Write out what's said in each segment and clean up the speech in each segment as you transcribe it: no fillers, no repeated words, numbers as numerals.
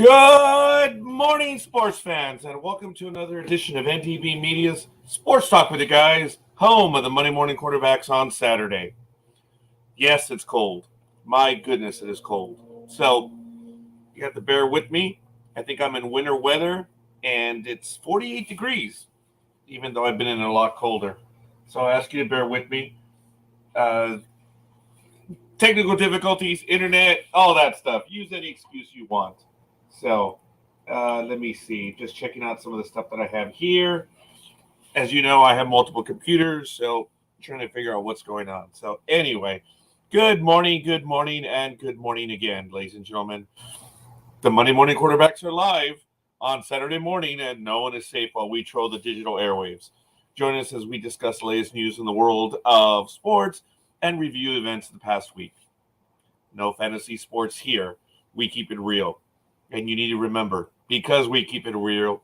Good morning, sports fans, and welcome to another edition of NTB Media's Sports Talk with the Guys, home of the Monday morning quarterbacks on Saturday. Yes, it's cold. My goodness, it is cold. So, you have to bear with me. I think I'm in winter weather, and it's 48 degrees, even though I've been in a lot colder. So, I ask you to bear with me. Technical difficulties, internet, all that stuff. Use any excuse you want. So, let me see. Just checking out some of the stuff that I have here. As you know, I have multiple computers, so I'm trying to figure out what's going on. So, anyway, good morning, and good morning again, ladies and gentlemen. The Monday morning quarterbacks are live on Saturday morning, and no one is safe while we troll the digital airwaves. Join us as we discuss the latest news in the world of sports and review events of the past week. No fantasy sports here. We keep it real. And you need to remember, because we keep it real,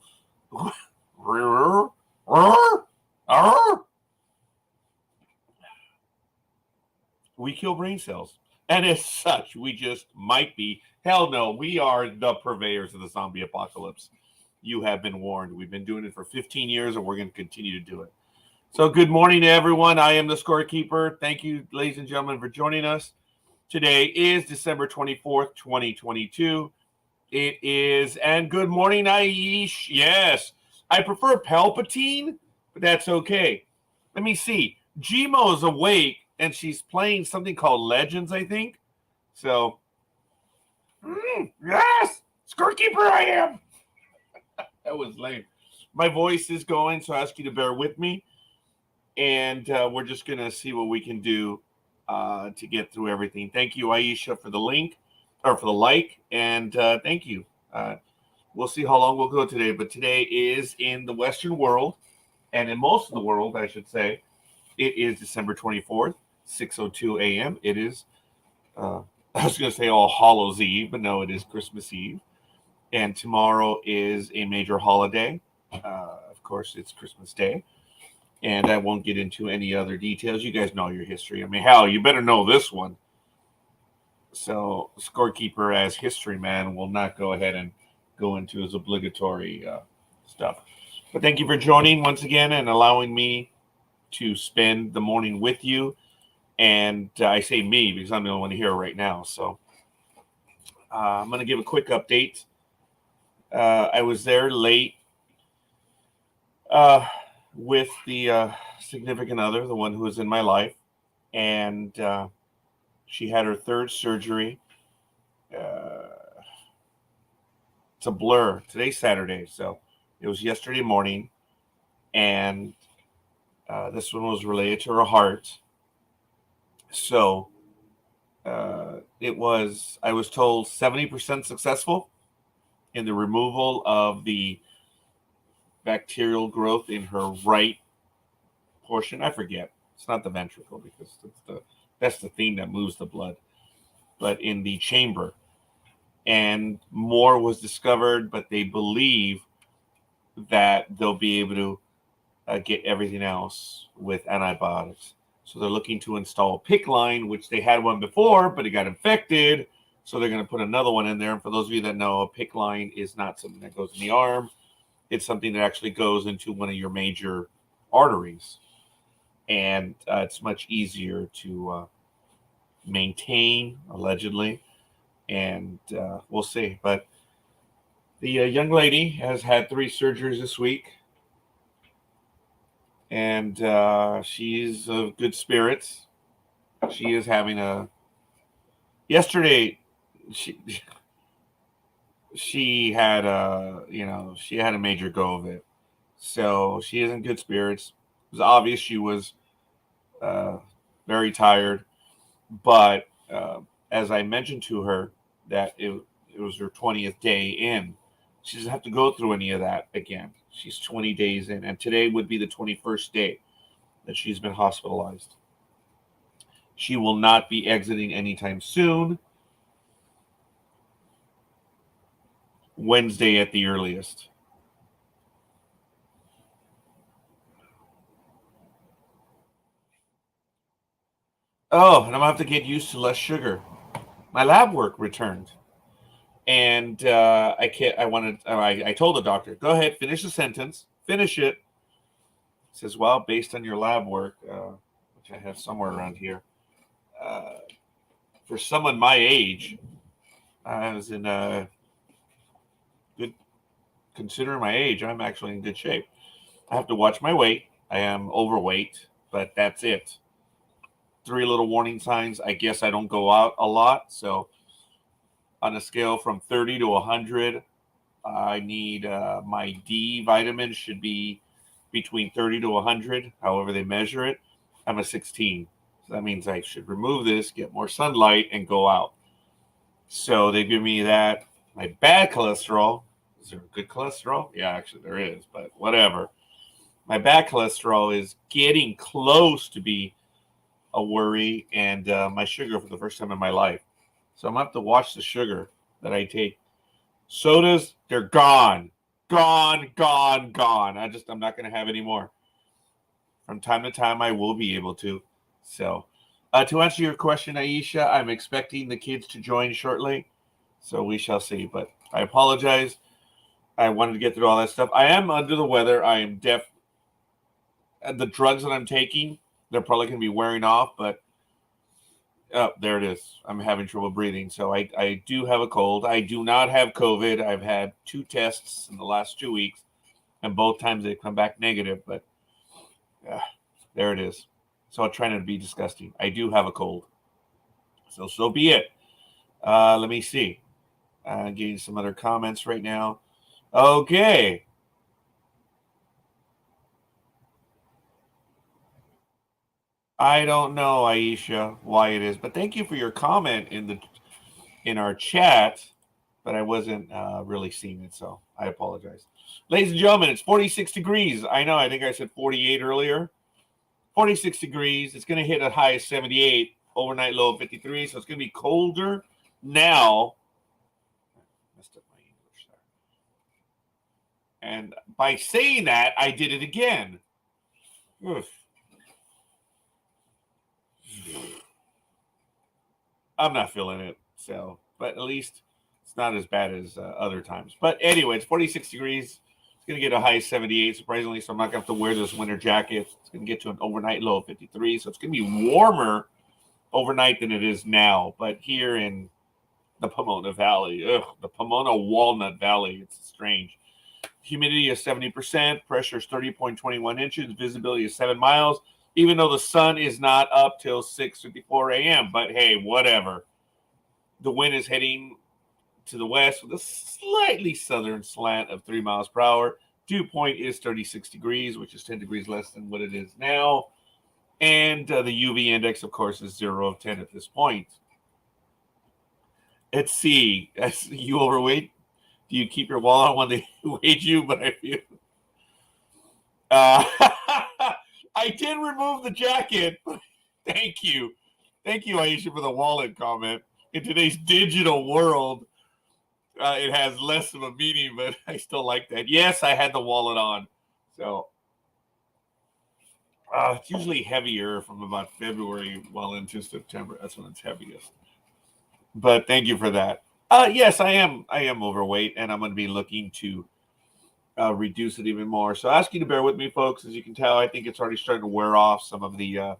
we kill brain cells. And as such, we just might be. Hell no, we are the purveyors of the zombie apocalypse. You have been warned. We've been doing it for 15 years, and we're going to continue to do it. So good morning to everyone. I am the Scorekeeper. Thank you, ladies and gentlemen, for joining us. Today is December 24th, 2022. It is, and good morning, Aish. Yes, I prefer Palpatine, but that's okay. Let me see. Gmo is awake, and she's playing something called Legends, I think. So, yes, Scorekeeper I am. That was lame. My voice is going, so I ask you to bear with me. And we're just going to see what we can do to get through everything. Thank you, Aisha, for the link, or for the like, and thank you. We'll see how long we'll go today, but today is in the Western world, and in most of the world, I should say, it is December 24th, 6:02 a.m. It is, I was going to say All Hallows Eve, but no, it is Christmas Eve, and tomorrow is a major holiday. Of course, it's Christmas Day. And I won't get into any other details. You guys know your history. I mean, hell, you better know this one. So, Scorekeeper, as history man, will not go ahead and go into his obligatory stuff. But thank you for joining once again and allowing me to spend the morning with you. And I say me because I'm the only one here right now. So, I'm going to give a quick update. I was there late. With the significant other, the one who was in my life, and she had her third surgery. It's a blur. Today's Saturday, so it was yesterday morning, and this one was related to her heart. So it was, I was told, 70% successful in the removal of the bacterial growth in her right portion. I forget. It's not the ventricle because that's the thing that moves the blood, but in the chamber. And more was discovered, but they believe that they'll be able to get everything else with antibiotics. So they're looking to install a PICC line, which they had one before, but it got infected. So they're going to put another one in there. And for those of you that know, a PICC line is not something that goes in the arm. It's something that actually goes into one of your major arteries. And it's much easier to maintain, allegedly. And we'll see. But the young lady has had 3 surgeries this week. And she's of good spirits. She is having a... Yesterday, she had she had a major go of it. So she is in good spirits. It was obvious she was very tired. But as I mentioned to her, that it was her 20th day in. She doesn't have to go through any of that again. She's 20 days in. And today would be the 21st day that she's been hospitalized. She will not be exiting anytime soon. Wednesday at the earliest. Oh, and I'm going to have to get used to less sugar. My lab work returned. And I can't. I told the doctor, go ahead, finish the sentence, finish it. He says, well, based on your lab work, which I have somewhere around here, for someone my age, I was in good. Considering my age, I'm actually in good shape. I have to watch my weight. I am overweight, but that's it. 3 little warning signs. I guess I don't go out a lot, so on a scale from 30 to 100, I need my D vitamin should be between 30 to 100, however they measure it. I'm a 16. So that means I should remove this, get more sunlight, and go out. So they give me that. My bad cholesterol. Is there good cholesterol? Yeah, actually there is, but whatever. My bad cholesterol is getting close to be a worry, and my sugar for the first time in my life. So I'm going to have to watch the sugar that I take. Sodas, they're gone. Gone. I'm not going to have any more. From time to time, I will be able to. So, to answer your question, Aisha, I'm expecting the kids to join shortly. So we shall see. But I apologize. I wanted to get through all that stuff. I am under the weather. I am deaf. The drugs that I'm taking, they're probably going to be wearing off, but there it is. I'm having trouble breathing. So I do have a cold. I do not have COVID. I've had 2 tests in the last 2 weeks, and both times they've come back negative, but there it is. So I'm trying to be disgusting. I do have a cold. So be it. Let me see. Getting some other comments right now. Okay. I don't know, Aisha, why it is, but thank you for your comment in our chat, but I wasn't really seeing it, so I apologize. Ladies and gentlemen, it's 46 degrees. I know, I think I said 48 earlier. 46 degrees. It's going to hit a high of 78, overnight low of 53, so it's going to be colder now. Messed up my English there. And by saying that, I did it again. Oof. I'm not feeling it, so, but at least it's not as bad as other times. But anyway, it's 46 degrees. It's going to get a high of 78, surprisingly, so I'm not going to have to wear this winter jacket. It's going to get to an overnight low of 53, so it's going to be warmer overnight than it is now. But here in the Pomona Valley, the Pomona Walnut Valley, it's strange. Humidity is 70%, pressure is 30.21 inches, visibility is 7 miles. Even though the sun is not up till 6:54 a.m. But hey, whatever. The wind is heading to the west with a slightly southern slant of 3 miles per hour. Dew point is 36 degrees, which is 10 degrees less than what it is now. And the UV index, of course, is 0 of 10 at this point. Let's see. You overweight? Do you keep your wallet on when they weigh you? But I feel... I did remove the jacket. Thank you. Thank you, Aisha, for the wallet comment. In today's digital world, it has less of a meaning, but I still like that. Yes, I had the wallet on. So it's usually heavier from about February well into September. That's when it's heaviest. But thank you for that. Yes, I am overweight, and I'm going to be looking to reduce it even more. So I ask you to bear with me, folks. As you can tell, I think it's already starting to wear off some of the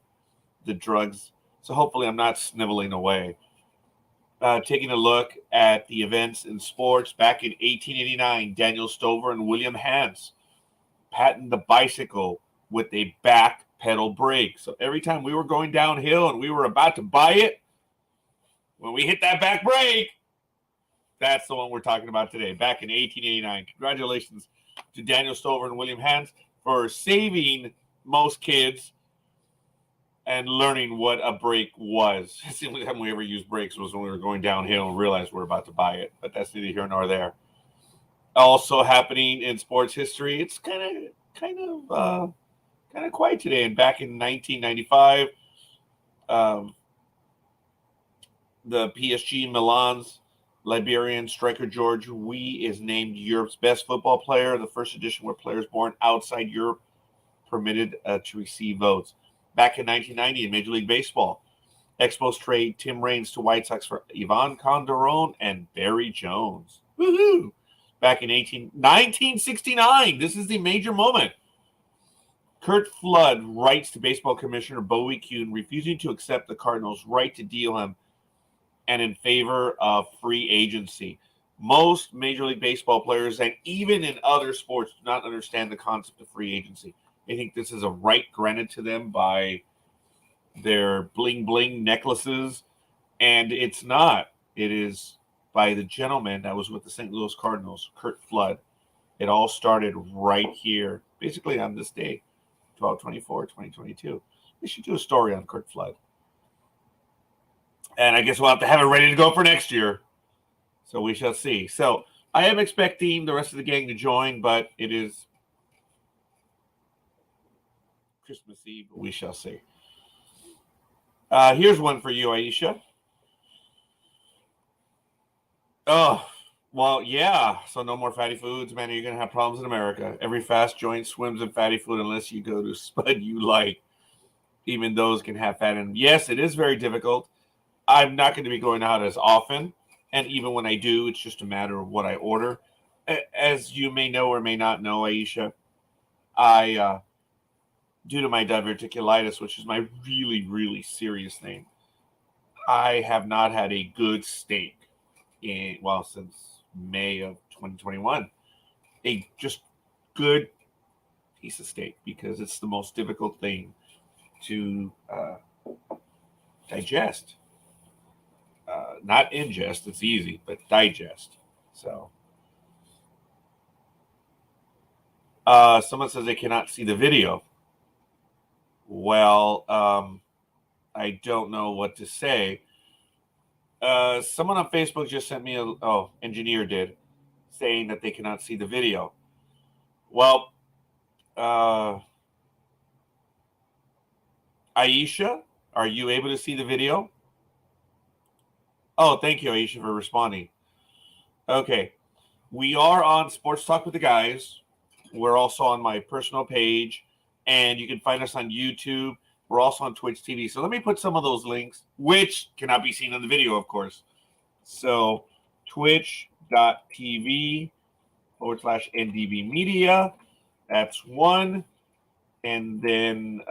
drugs. So hopefully I'm not sniveling away. Taking a look at the events in sports, back in 1889, Daniel Stover and William Hans patented the bicycle with a back pedal brake. So every time we were going downhill and we were about to buy it, when we hit that back brake, that's the one we're talking about today, back in 1889. Congratulations to Daniel Stover and William Hans for saving most kids and learning what a brake was. It's the only time we ever used brakes was when we were going downhill and realized we were about to buy it. But that's neither here nor there. Also happening in sports history, it's kind of quiet today. And back in 1995, the PSG Milan's Liberian striker George Weah is named Europe's best football player, the first edition where players born outside Europe permitted to receive votes. Back in 1990 in Major League Baseball, Expos trade Tim Raines to White Sox for Ivan Calderon and Barry Jones. Woohoo! Back in 1969. This is the major moment. Curt Flood writes to baseball commissioner Bowie Kuhn, refusing to accept the Cardinals' right to deal him and in favor of free agency. Most Major League Baseball players, and even in other sports, do not understand the concept of free agency. They think this is a right granted to them by their bling-bling necklaces, and it's not. It is by the gentleman that was with the St. Louis Cardinals, Curt Flood. It all started right here, basically on this day, 12/24/2022. We should do a story on Curt Flood. And I guess we'll have to have it ready to go for next year. So we shall see. So I am expecting the rest of the gang to join, but it is Christmas Eve, but we shall see. Here's one for you, Aisha. Oh, well, yeah. So no more fatty foods, man. You're going to have problems in America. Every fast joint swims in fatty food unless you go to Spud You Like. Even those can have fat in them. Yes, it is very difficult. I'm not going to be going out as often. And even when I do, it's just a matter of what I order. As you may know or may not know, Aisha, I, due to my diverticulitis, which is my really, really serious thing, I have not had a good steak since May of 2021. A just good piece of steak, because it's the most difficult thing to digest. Not ingest, it's easy, but digest. So, someone says they cannot see the video. Well, I don't know what to say. Someone on Facebook just sent me engineer did, saying that they cannot see the video. Well, Aisha, are you able to see the video? Oh, thank you, Aisha, for responding. Okay. We are on Sports Talk with the Guys. We're also on my personal page, and you can find us on YouTube. We're also on Twitch TV. So let me put some of those links, which cannot be seen on the video, of course. So twitch.tv/NDB Media. That's one. And then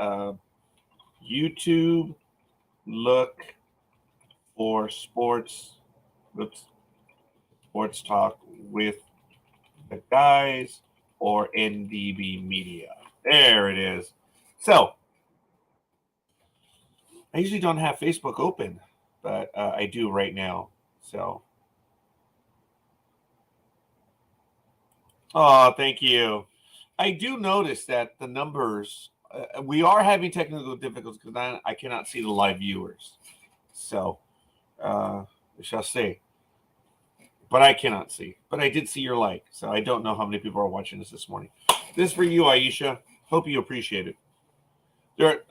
YouTube, look for Sports Talk with the Guys or NDB Media. There it is. So I usually don't have Facebook open, but I do right now. So, oh, thank you. I do notice that the numbers, we are having technical difficulties because I cannot see the live viewers. So, we shall see. But I cannot see. But I did see your like. So I don't know how many people are watching this morning. This is for you, Aisha. Hope you appreciate it.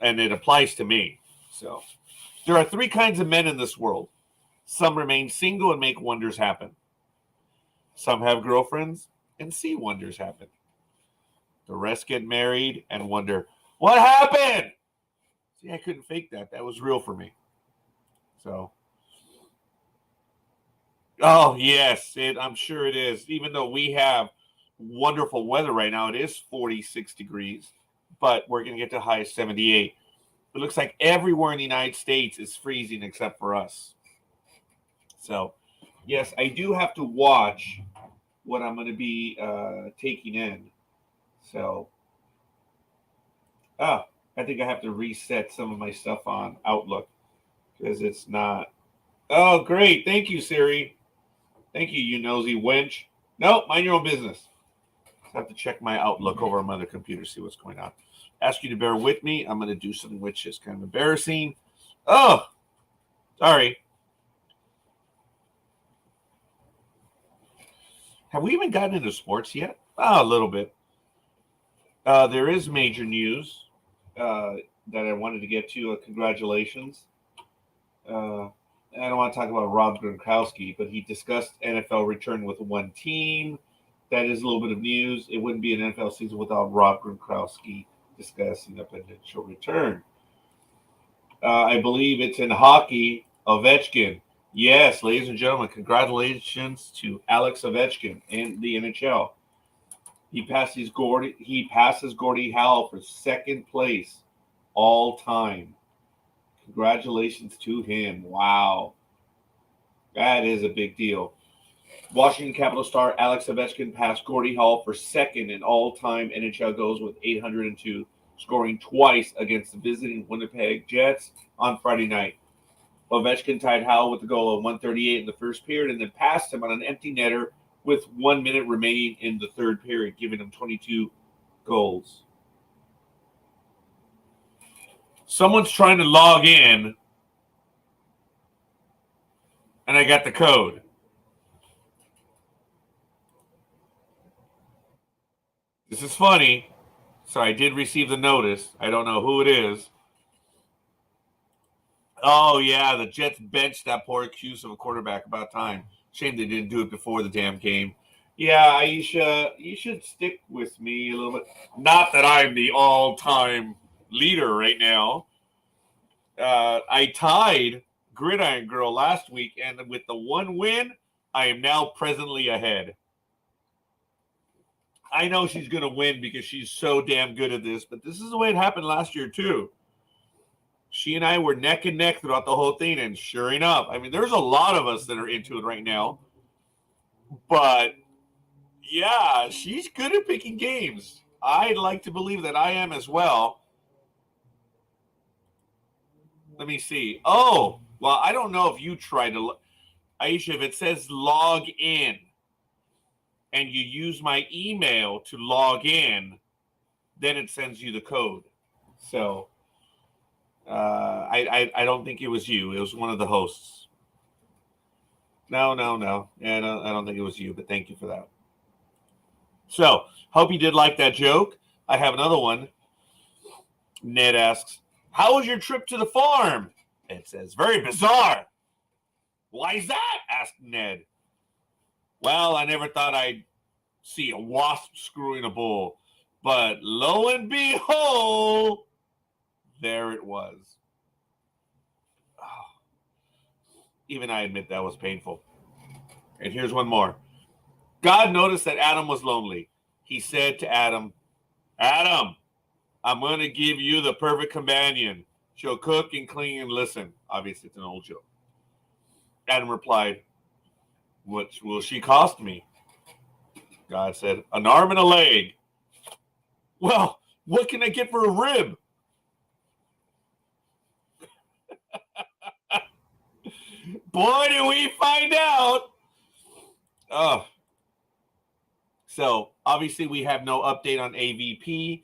And it applies to me. So there are 3 kinds of men in this world. Some remain single and make wonders happen. Some have girlfriends and see wonders happen. The rest get married and wonder, what happened? See, I couldn't fake that. That was real for me. So, oh, yes, I'm sure it is. Even though we have wonderful weather right now, it is 46 degrees, but we're going to get to high 78. It looks like everywhere in the United States is freezing except for us. So, yes, I do have to watch what I'm going to be taking in. So, I think I have to reset some of my stuff on Outlook because it's not. Oh, great. Thank you, Siri. Thank you, you nosy wench. No, mind your own business. I have to check my Outlook over on my other computer, see what's going on. Ask you to bear with me. I'm going to do something which is kind of embarrassing. Oh, sorry. Have we even gotten into sports yet? A little bit. There is major news that I wanted to get to. Congratulations. I don't want to talk about Rob Gronkowski, but he discussed NFL return with one team. That is a little bit of news. It wouldn't be an NFL season without Rob Gronkowski discussing a potential return. I believe it's in hockey, Ovechkin. Yes, ladies and gentlemen, congratulations to Alex Ovechkin in the NHL. He passes Gordie Howe for second place all time. Congratulations to him. Wow. That is a big deal. Washington Capitals star Alex Ovechkin passed Gordie Howe for second in all-time NHL goals with 802, scoring twice against the visiting Winnipeg Jets on Friday night. Ovechkin tied Howe with a goal of 138 in the first period and then passed him on an empty netter with 1 minute remaining in the third period, giving him 22 goals. Someone's trying to log in, and I got the code. This is funny. So I did receive the notice. I don't know who it is. Oh, yeah, the Jets benched that poor excuse of a quarterback. About time. Shame they didn't do it before the damn game. Yeah, Aisha, you should stick with me a little bit. Not that I'm the all-time leader right now. I tied Gridiron Girl last week, and with the one win, I am now presently ahead. I know she's going to win because she's so damn good at this, but this is the way it happened last year, too. She and I were neck and neck throughout the whole thing, and sure enough, I mean, there's a lot of us that are into it right now, but yeah, she's good at picking games. I'd like to believe that I am as well. Let me see. Oh, well, I don't know if you tried to, Aisha, if it says log in and you use my email to log in, then it sends you the code. So I don't think it was you. It was one of the hosts. No. Yeah, I don't think it was you, but thank you for that. So, hope you did like that joke. I have another one. Ned asks, how was your trip to the farm? It says, very bizarre. Why is that? Asked Ned. Well, I never thought I'd see a wasp screwing a bull. But lo and behold, there it was. Oh, even I admit that was painful. And here's one more. God noticed that Adam was lonely. He said to Adam, Adam, I'm going to give you the perfect companion. She'll cook and clean and listen. Obviously, it's an old joke. Adam replied, what will she cost me? God said, an arm and a leg. Well, what can I get for a rib? Boy, do we find out. Oh. So, obviously, we have no update on AVP.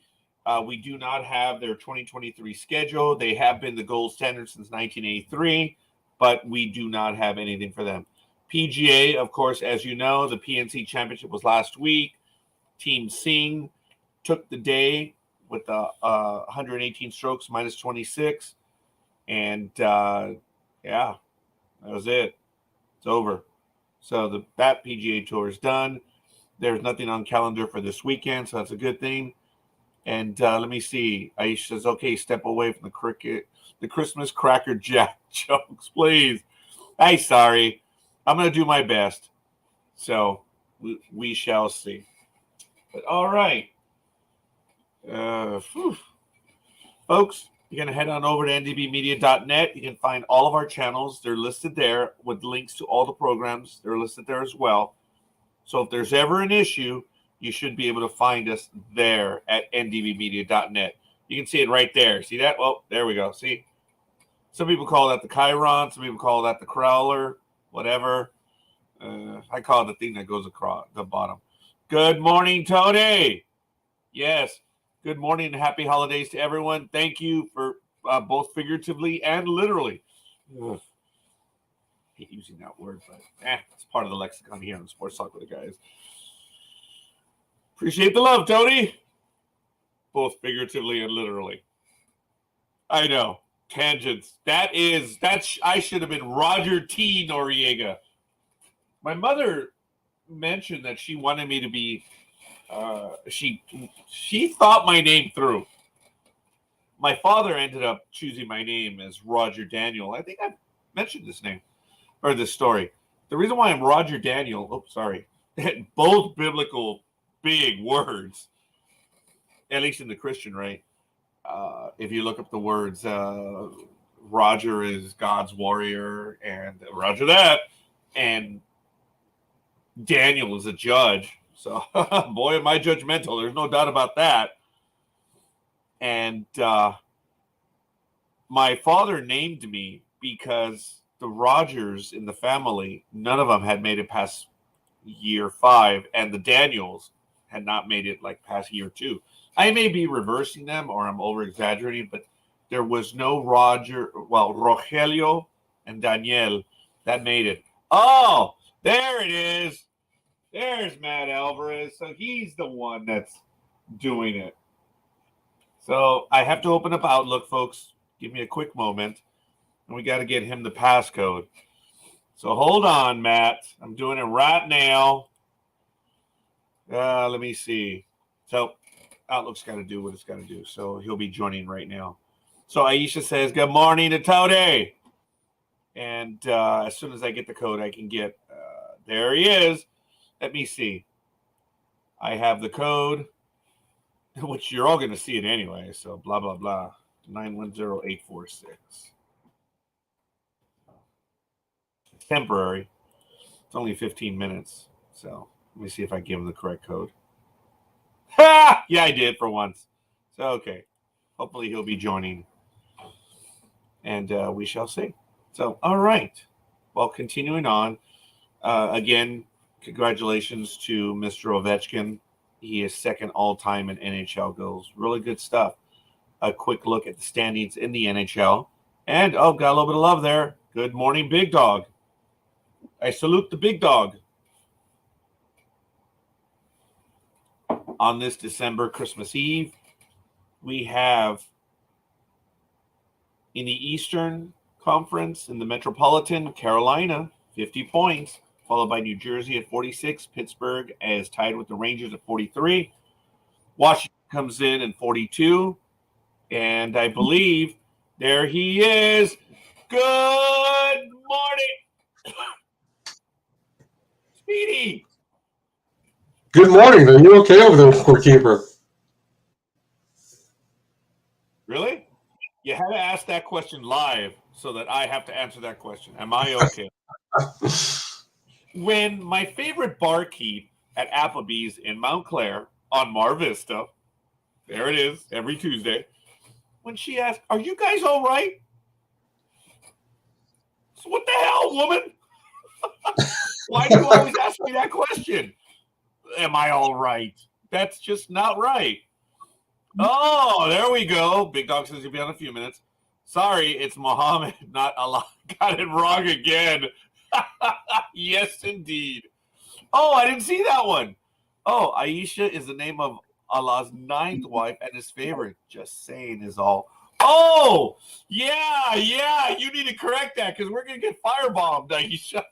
We do not have their 2023 schedule. They have been the gold standard since 1983, but we do not have anything for them. PGA, of course, as you know, the PNC Championship was last week. Team Singh took the day with 118 strokes, minus 26. And, yeah, that was it. It's over. So that PGA Tour is done. There's nothing on calendar for this weekend, so that's a good thing. And let me see. Aisha says, okay, step away from the Christmas Cracker Jack jokes, please. I'm sorry. I'm going to do my best. So we shall see. But all right. Folks, you're going to head on over to ndbmedia.net. You can find all of our channels. They're listed there with links to all the programs. They're listed there as well. So if there's ever an issue, you should be able to find us there at ndbmedia.net. You can see it right there. See that? Well, there we go. See? Some people call that the Chiron. Some people call that the Crowler. Whatever. I call it the thing that goes across the bottom. Good morning, Tony. Yes. Good morning and happy holidays to everyone. Thank you for both figuratively and literally. Ugh. I hate using that word, but it's part of the lexicon here on Sports Talk with the Guys. Appreciate the love, Tony. Both figuratively and literally. I know. Tangents. I should have been Roger T. Noriega. My mother mentioned that she wanted me to be she thought my name through. my father ended up choosing my name as Roger Daniel. I think I've mentioned this name or this story. The reason why I'm Roger Daniel, both biblical big words, at least in the Christian, right? If you look up the words, Roger is God's warrior, and Roger that, and Daniel is a judge. So, boy, am I judgmental. There's no doubt about that. And my father named me because the Rogers in the family, none of them had made it past year 5, and the Daniels had not made it like past year 2. I may be reversing them or I'm over exaggerating, but there was no Rogelio and Daniel that made it. Oh, there it is. There's Matt Alvarez. So he's the one that's doing it. So I have to open up Outlook, folks. Give me a quick moment. And we got to get him the passcode. So hold on, Matt. I'm doing it right now. Let me see. So Outlook's got to do what it's got to do. So he'll be joining right now. So Aisha says, good morning to Tode. And as soon as I get the code, I can get, there he is. Let me see. I have the code, which you're all going to see it anyway. So blah, blah, blah. 910846. It's temporary. It's only 15 minutes. So let me see if I give him the correct code. Ha! Yeah, I did for once. So, okay. Hopefully he'll be joining. And we shall see. So, all right. Well, continuing on. Again, congratulations to Mr. Ovechkin. He is second all-time in NHL goals. Really good stuff. A quick look at the standings in the NHL. And, got a little bit of love there. Good morning, Big Dog. I salute the Big Dog. On this December Christmas Eve, we have in the Eastern Conference, in the Metropolitan, Carolina, 50 points, followed by New Jersey at 46. Pittsburgh is tied with the Rangers at 43. Washington comes in at 42. And I believe there he is. Good morning, Speedy. Good morning. Are you okay over there, Scorekeeper? Really? You had to ask that question live so that I have to answer that question. Am I okay? When my favorite barkeep at Applebee's in Mount Clair on Mar Vista, there it is, every Tuesday, when she asked, are you guys all right? So what the hell, woman? Why do you always ask me that question? Am I all right? That's just not right. Oh, there we go. Big Dog says he'll be on in a few minutes. Sorry, it's Muhammad, not Allah. Got it wrong again. Yes, indeed. Oh, I didn't see that one. Oh, Aisha is the name of Allah's 9th wife and his favorite. Just saying is all. Oh, yeah. You need to correct that because we're going to get firebombed, Aisha.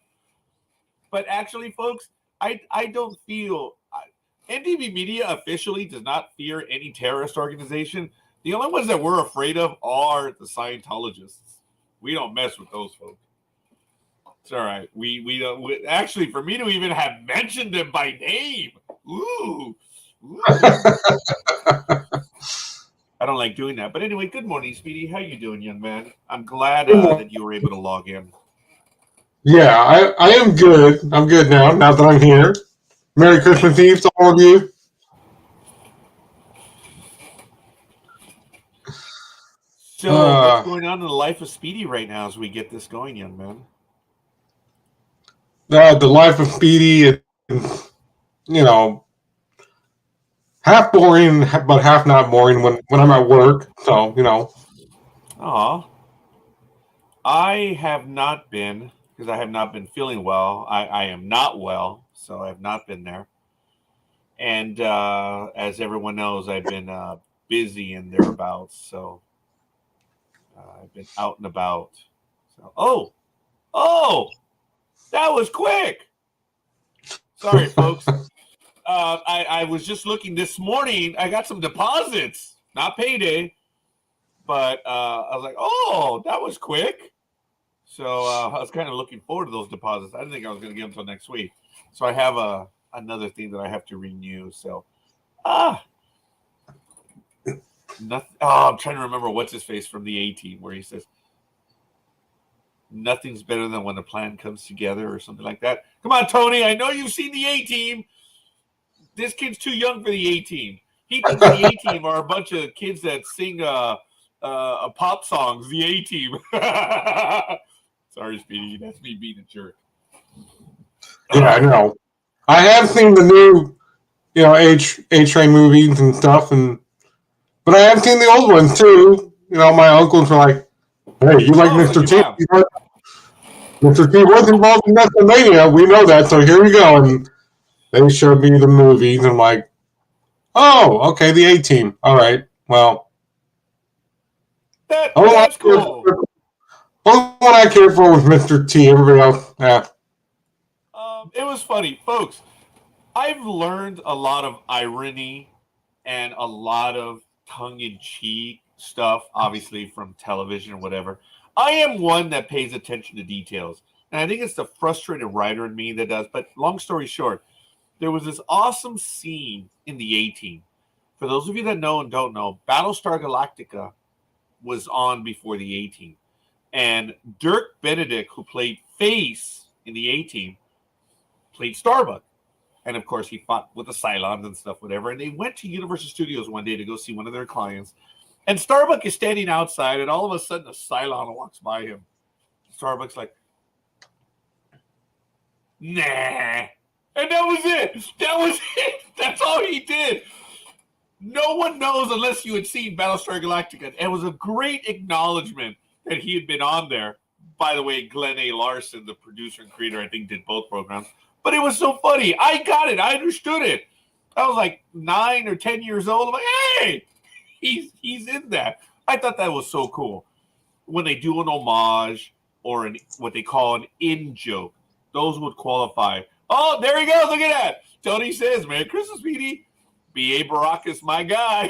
But actually, folks, I don't feel... NDB Media officially does not fear any terrorist organization. The only ones that we're afraid of are the Scientologists. We don't mess with those folks. It's all right. We don't. Actually, for me to even have mentioned them by name, ooh. I don't like doing that. But anyway, good morning, Speedy. How you doing, young man? I'm glad that you were able to log in. Yeah, I am good. I'm good now that I'm here. Merry Christmas Eve to all of you. So, what's going on in the life of Speedy right now as we get this going, young man? The life of Speedy, half boring, but half not boring when I'm at work. So, Aw. I have not been, because I have not been feeling well. I am not well, so I have not been there. And as everyone knows, I've been busy and thereabouts. So I've been out and about. So, oh, that was quick. Sorry, folks. I was just looking this morning. I got some deposits, not payday, But I was like, oh, that was quick. So I was kind of looking forward to those deposits. I didn't think I was going to get them until next week. So I have another thing that I have to renew. So nothing. Oh, I'm trying to remember what's his face from the A-Team where he says nothing's better than when a plan comes together or something like that. Come on, Tony. I know you've seen the A-Team. This kid's too young for the A-Team. He thinks the A-Team are a bunch of kids that sing pop songs. The A-Team. Sorry, Speedy. That's me being a jerk. Yeah, I know. I have seen the new, A-Train movies and stuff, but I have seen the old ones too. My uncles were like, "Hey, you like Mr. T? Mr. T was involved in WrestleMania. We know that, so here we go." And they showed me the movies, and I'm like, "Oh, okay, the A-Team. All right, well." That's cool. Only one I cared for was Mr. T. Everybody else, yeah. It was funny, folks. I've learned a lot of irony and a lot of tongue-in-cheek stuff, obviously from television or whatever. I am one that pays attention to details, and I think it's the frustrated writer in me that does. But long story short, there was this awesome scene in the A-Team. For those of you that know and don't know, Battlestar Galactica was on before the A-Team. And Dirk Benedict, who played Face in the A-Team, played Starbuck. And of course, he fought with the Cylons and stuff, whatever. And they went to Universal Studios one day to go see one of their clients. And Starbuck is standing outside, and all of a sudden, a Cylon walks by him. Starbuck's like, nah. And that was it. That was it. That's all he did. No one knows unless you had seen Battlestar Galactica. It was a great acknowledgement that he had been on there. By the way, Glenn A. Larson, the producer and creator, I think did both programs. But it was so funny. I got it. I understood it. I was like 9 or 10 years old. I'm like, hey, he's in that. I thought that was so cool. When they do an homage or what they call an in-joke, those would qualify. Oh, there he goes. Look at that. Tony says, Merry Christmas, Speedy. B.A. Baracus, my guy.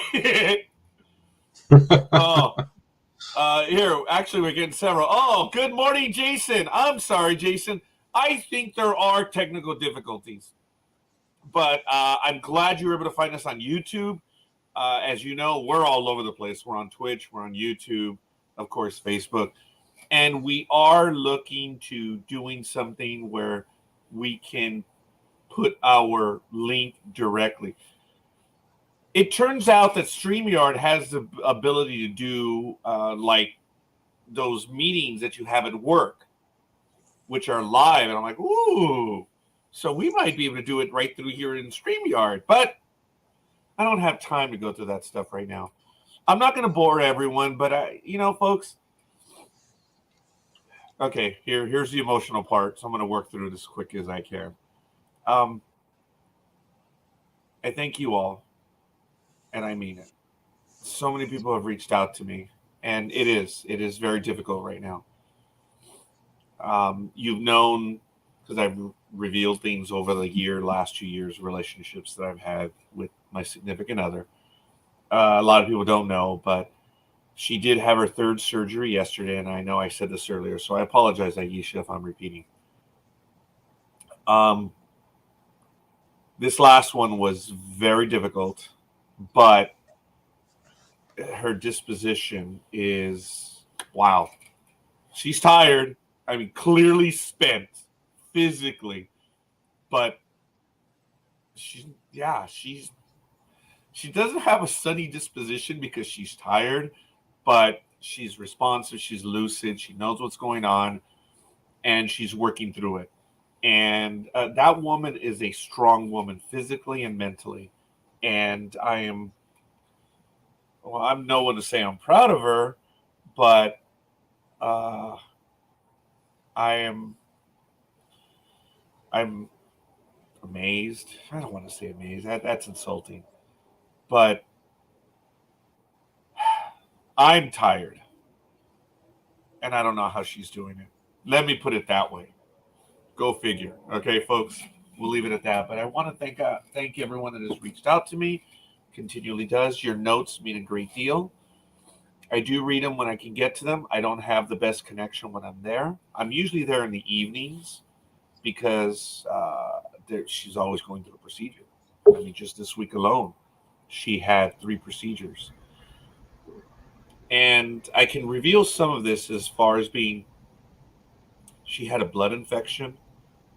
Here, actually, we're getting several. Oh, good morning, Jason. I'm sorry, Jason. I think there are technical difficulties, but I'm glad you were able to find us on YouTube. As you know, we're all over the place. We're on Twitch. We're on YouTube, of course, Facebook. And we are looking to doing something where we can put our link directly. It turns out that StreamYard has the ability to do like those meetings that you have at work, which are live. And I'm like, ooh, so we might be able to do it right through here in StreamYard. But I don't have time to go through that stuff right now. I'm not going to bore everyone, but folks. Okay, here's the emotional part. So I'm going to work through it as quick as I can. I thank you all. And I mean it. So many people have reached out to me, and it is very difficult right now. You've known, because I've revealed things over the last 2 years, relationships that I've had with my significant other. A lot of people don't know, but she did have her third surgery yesterday, and I know I said this earlier, so I apologize, Aisha, if I'm repeating. This last one was very difficult. But her disposition is, wow. She's tired. I mean, clearly spent physically. But she doesn't have a sunny disposition because she's tired, but she's responsive. She's lucid. She knows what's going on, and she's working through it. And that woman is a strong woman physically and mentally. And I'm no one to say I'm proud of her, but I'm amazed. I don't want to say amazed. That's insulting. But I'm tired. And I don't know how she's doing it. Let me put it that way. Go figure. Okay, folks? We'll leave it at that. But I want to thank everyone that has reached out to me. Continually does. Your notes mean a great deal. I do read them when I can get to them. I don't have the best connection when I'm there. I'm usually there in the evenings because she's always going through a procedure. I mean, just this week alone, she had 3 procedures. And I can reveal some of this as far as being, she had a blood infection,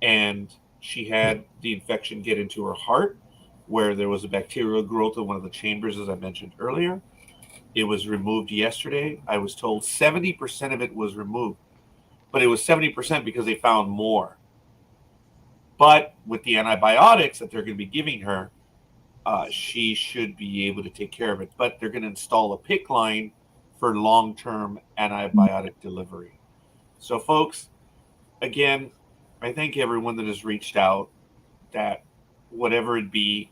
and she had the infection get into her heart, where there was a bacterial growth in one of the chambers, as I mentioned earlier. It was removed yesterday. I was told 70% of it was removed, but it was 70% because they found more. But with the antibiotics that they're going to be giving her, she should be able to take care of it. But they're going to install a PICC line for long-term antibiotic delivery. So, folks, again, I thank everyone that has reached out, that whatever it be,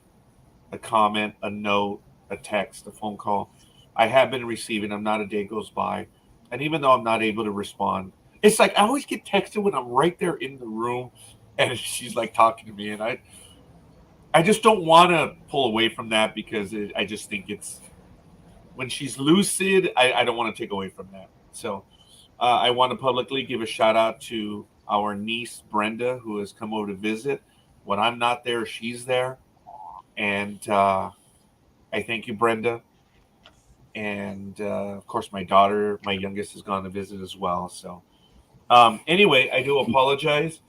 a comment, a note, a text, a phone call, I have been receiving them. Not a day goes by. And even though I'm not able to respond, it's like I always get texted when I'm right there in the room and she's like talking to me. And I just don't want to pull away from that because I just think it's, when she's lucid, I don't want to take away from that. So I want to publicly give a shout out to our niece, Brenda, who has come over to visit. When I'm not there, she's there. And I thank you, Brenda. And of course, my daughter, my youngest, has gone to visit as well. So anyway, I do apologize.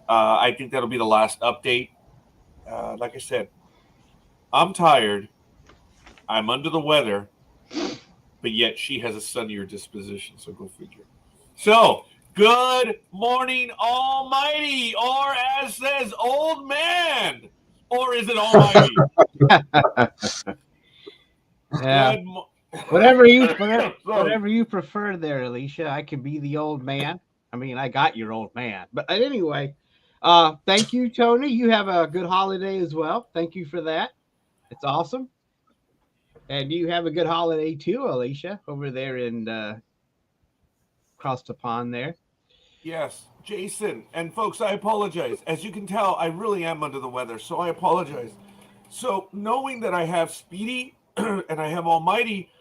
I think that'll be the last update. Like I said, I'm tired. I'm under the weather, but yet she has a sunnier disposition. So go figure. So good morning, Almighty, or as says old man, or is it Almighty? Yeah. Whatever you prefer there, Alicia. I can be the old man. I mean, I got your old man. But anyway, thank you, Tony. You have a good holiday as well. Thank you for that. It's awesome. And you have a good holiday too, Alicia, over there in across the pond there. Yes, Jason. And folks, I apologize. As you can tell, I really am under the weather, so I apologize. So knowing that I have Speedy and I have Almighty,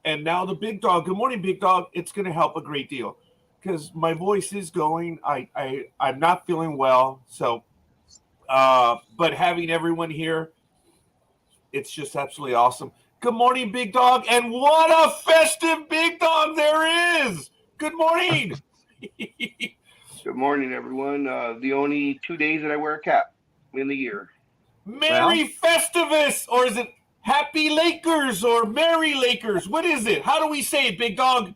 and now the Big Dog. Good morning, Big Dog. It's going to help a great deal because my voice is going. I'm not feeling well. So, but having everyone here, it's just absolutely awesome. Good morning, Big Dog. And what a festive Big Dog there is. Good morning. Good morning, everyone. The only 2 days that I wear a cap in the year. Merry Festivus, or is it Happy Lakers or Merry Lakers? What is it? How do we say it, Big Dog?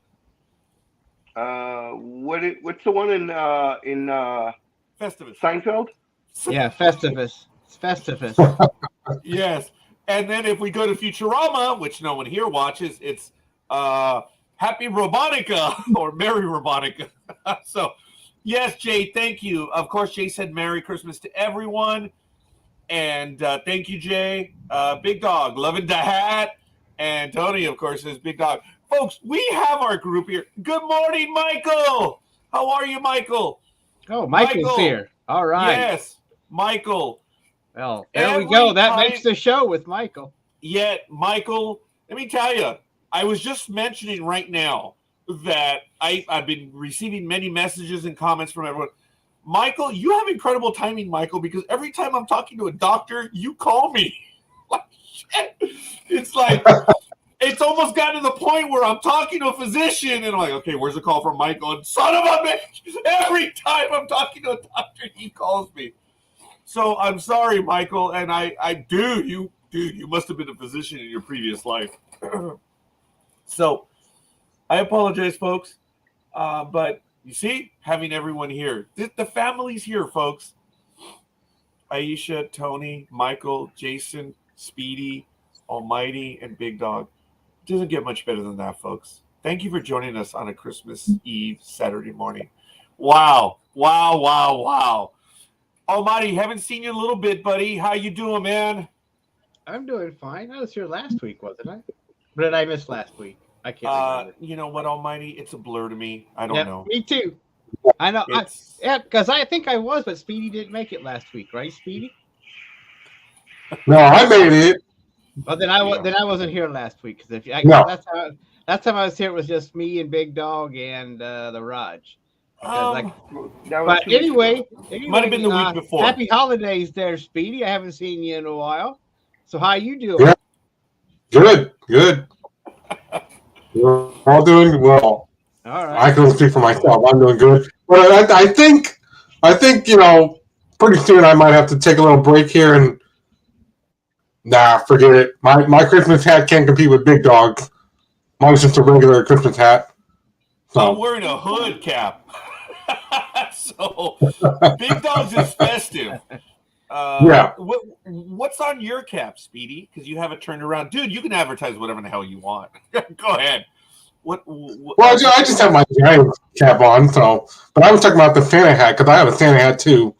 What's the one in Festivus? Seinfeld? Yeah, Festivus. It's Festivus. Yes. And then if we go to Futurama, which no one here watches, it's Happy Robotica or Merry Robotica. So, yes, Jay, thank you. Of course, Jay said Merry Christmas to everyone. And thank you, Jay. Big Dog, loving the hat. And Tony, of course, says Big Dog. Folks, we have our group here. Good morning, Michael. How are you, Michael? Oh, Michael's here. All right. Yes, Michael. Well, there we go. That makes the show with Michael. Yet, Michael, let me tell you, I was just mentioning right now that I've been receiving many messages and comments from everyone. Michael, you have incredible timing, Michael, because every time I'm talking to a doctor, you call me. It's like, it's almost gotten to the point where I'm talking to a physician and I'm like, okay, where's the call from Michael? And son of a bitch, every time I'm talking to a doctor, he calls me. So I'm sorry, Michael. And you must have been a physician in your previous life. So I apologize, folks. But you see, having everyone here, the family's here, folks. Aisha, Tony, Michael, Jason, Speedy, Almighty, and Big Dog. It doesn't get much better than that, folks. Thank you for joining us on a Christmas Eve Saturday morning. Wow. Almighty, haven't seen you in a little bit, buddy. How you doing, man? I'm doing fine. I was here last week, wasn't I? Or did I miss last week? I can't remember. You know what, Almighty? It's a blur to me. I don't know. Me too. I know. Because I think I was, but Speedy didn't make it last week, right, Speedy? No, I made it. Well, then I wasn't here last week because last time I was here, it was just me and Big Dog and the Raj. That was But 2 weeks ago. anyway, Might have been the week before. Happy holidays there, Speedy. I haven't seen you in a while. So how you doing? Yeah. Good. We're all doing well. All right. I can only speak for myself. I'm doing good. But I think, pretty soon I might have to take a little break here and forget it. My Christmas hat can't compete with Big Dog. Mine's just a regular Christmas hat. So. I'm wearing a hood cap. So Big Dog's is festive. Yeah. What's on your cap, Speedy? Because you have it turned around. Dude, you can advertise whatever the hell you want. Go ahead. What Well, I just have my Giants cap on, but I was talking about the Santa hat because I have a Santa hat too.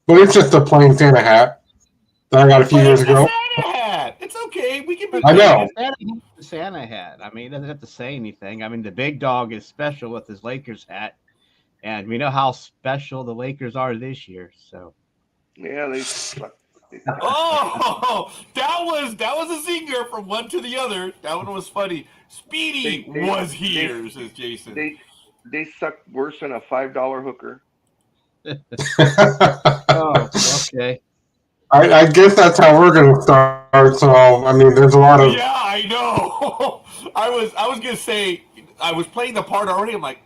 But it's just a plain Santa hat that I got a few years ago. Santa hat. It's okay. We can. I know. Santa hat. I mean, he doesn't have to say anything. I mean, the Big Dog is special with his Lakers hat, and we know how special the Lakers are this year. So, yeah, they. Oh, that was a zinger from one to the other. That one was funny. Speedy was here, says Jason. They suck worse than a $5 hooker. Oh, okay. I guess that's how we're going to start. So, I mean, there's a lot of. Yeah, I know. I was gonna say I was playing the part already. I'm like,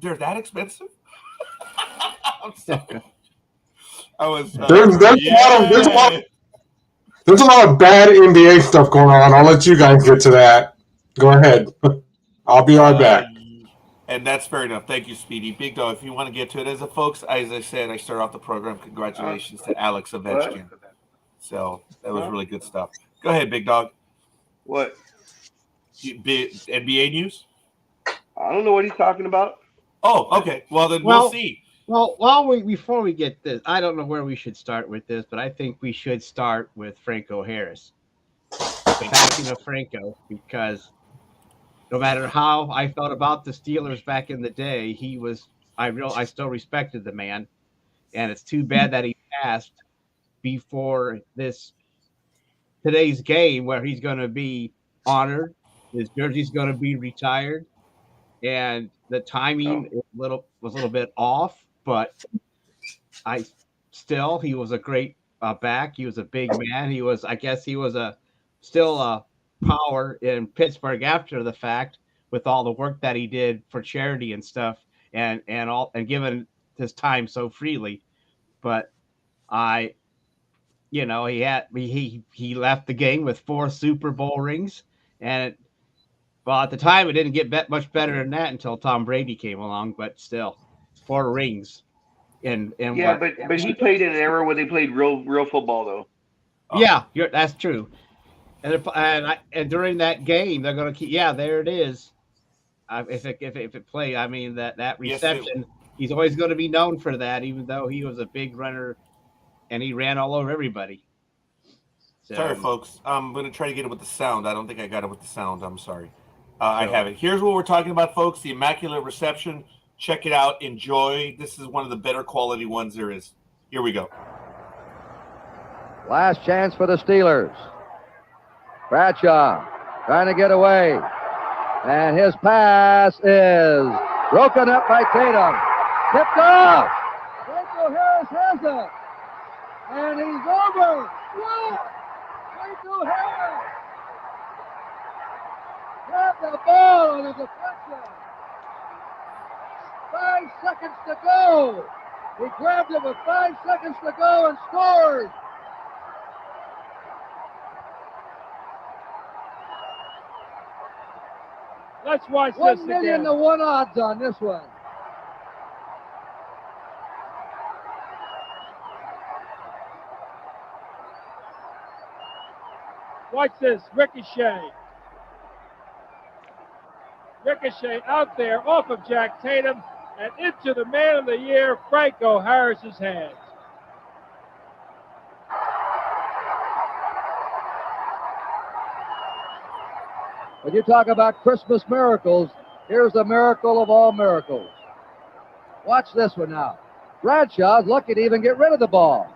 they're that expensive? I'm sorry. I was. There's a lot of bad NBA stuff going on. I'll let you guys get to that. Go ahead. I'll be right back. And that's fair enough. Thank you, Speedy. Big Dog, if you want to get to it. As I said, I started off the program. Congratulations to Alex Ovechkin. So that was really good stuff. Go ahead, Big Dog. What? NBA news? I don't know what he's talking about. Oh, okay. Well, then we'll see. Well, before we get this, I don't know where we should start with this, but I think we should start with Franco Harris. The passing of Franco, because no matter how I felt about the Steelers back in the day, I still respected the man, and it's too bad that he passed before today's game, where he's going to be honored, his jersey's going to be retired, and the timing was a little bit off, but he was a great back. He was a big man. He was still a power in Pittsburgh after the fact, with all the work that he did for charity and stuff, and given his time so freely. But he left the game with 4 Super Bowl rings, and at the time it didn't get much better than that until Tom Brady came along. But still, 4 rings. But he played in an era where they played real football, though. Yeah, that's true. And during that game, they're going to keep. Yeah, there it is. If it played, I mean that reception, he's always going to be known for that, even though he was a big runner, and he ran all over everybody. So, sorry, folks. I'm going to try to get it with the sound. I don't think I got it with the sound. I'm sorry. I have it. Here's what we're talking about, folks. The Immaculate Reception. Check it out. Enjoy. This is one of the better quality ones there is. Here we go. Last chance for the Steelers. Bradshaw trying to get away. And his pass is broken up by Tatum. Tipped off. Franco Harris has it. And he's over. What? Franco Harris. Grabbed the ball on the deflection. 5 seconds to go. He grabbed it with 5 seconds to go and scores. Let's watch this 1 million again. to 1 odds on this one. Watch this. Ricochet. Ricochet out there off of Jack Tatum and into the man of the year, Franco Harris's hands. When you talk about Christmas miracles, here's the miracle of all miracles. Watch this one now. Bradshaw's lucky to even get rid of the ball.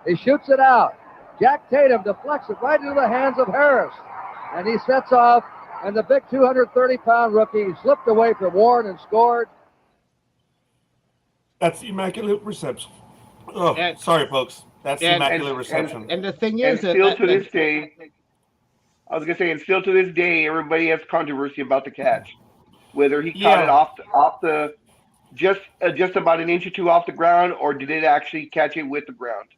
He shoots it out. Jack Tatum deflects it right into the hands of Harris. And he sets off And the big 230-pound rookie slipped away from Warren and scored. That's the immaculate reception. Oh, And- sorry, folks. That's the and- immaculate reception. And the thing And is that, still to this day, I was gonna say, and still to this day, everybody has controversy about the catch, whether he caught it off the just about an inch or two off the ground, or did it actually catch it with the ground?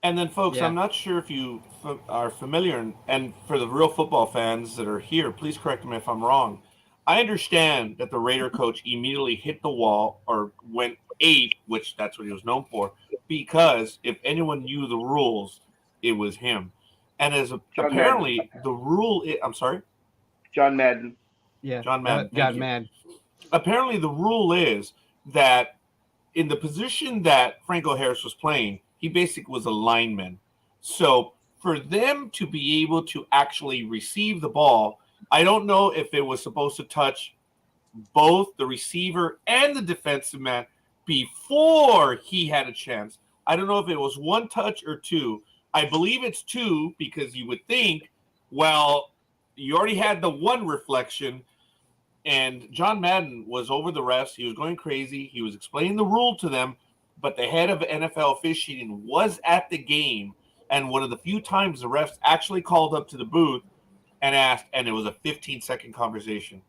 And then, folks, Yeah. I'm not sure if you are familiar, and for the real football fans that are here, please correct me if I'm wrong. I understand that the Raider coach immediately hit the wall or went 8, which that's what he was known for, because if anyone knew the rules, it was him. And as apparently the rule, I'm sorry, John Madden. yeah, John Madden. John Madden. Apparently the rule is that in the position that Franco Harris was playing, he basically was a lineman. So for them to be able to actually receive the ball, I don't know if it was supposed to touch both the receiver and the defensive man before he had a chance. I don't know if it was 1 touch or 2. I believe it's 2 because you would think, well, you already had the 1 reflection, and John Madden was over the refs. He was going crazy. He was explaining the rule to them, but the head of NFL officiating was at the game, and one of the few times the refs actually called up to the booth and asked, and it was a 15-second conversation.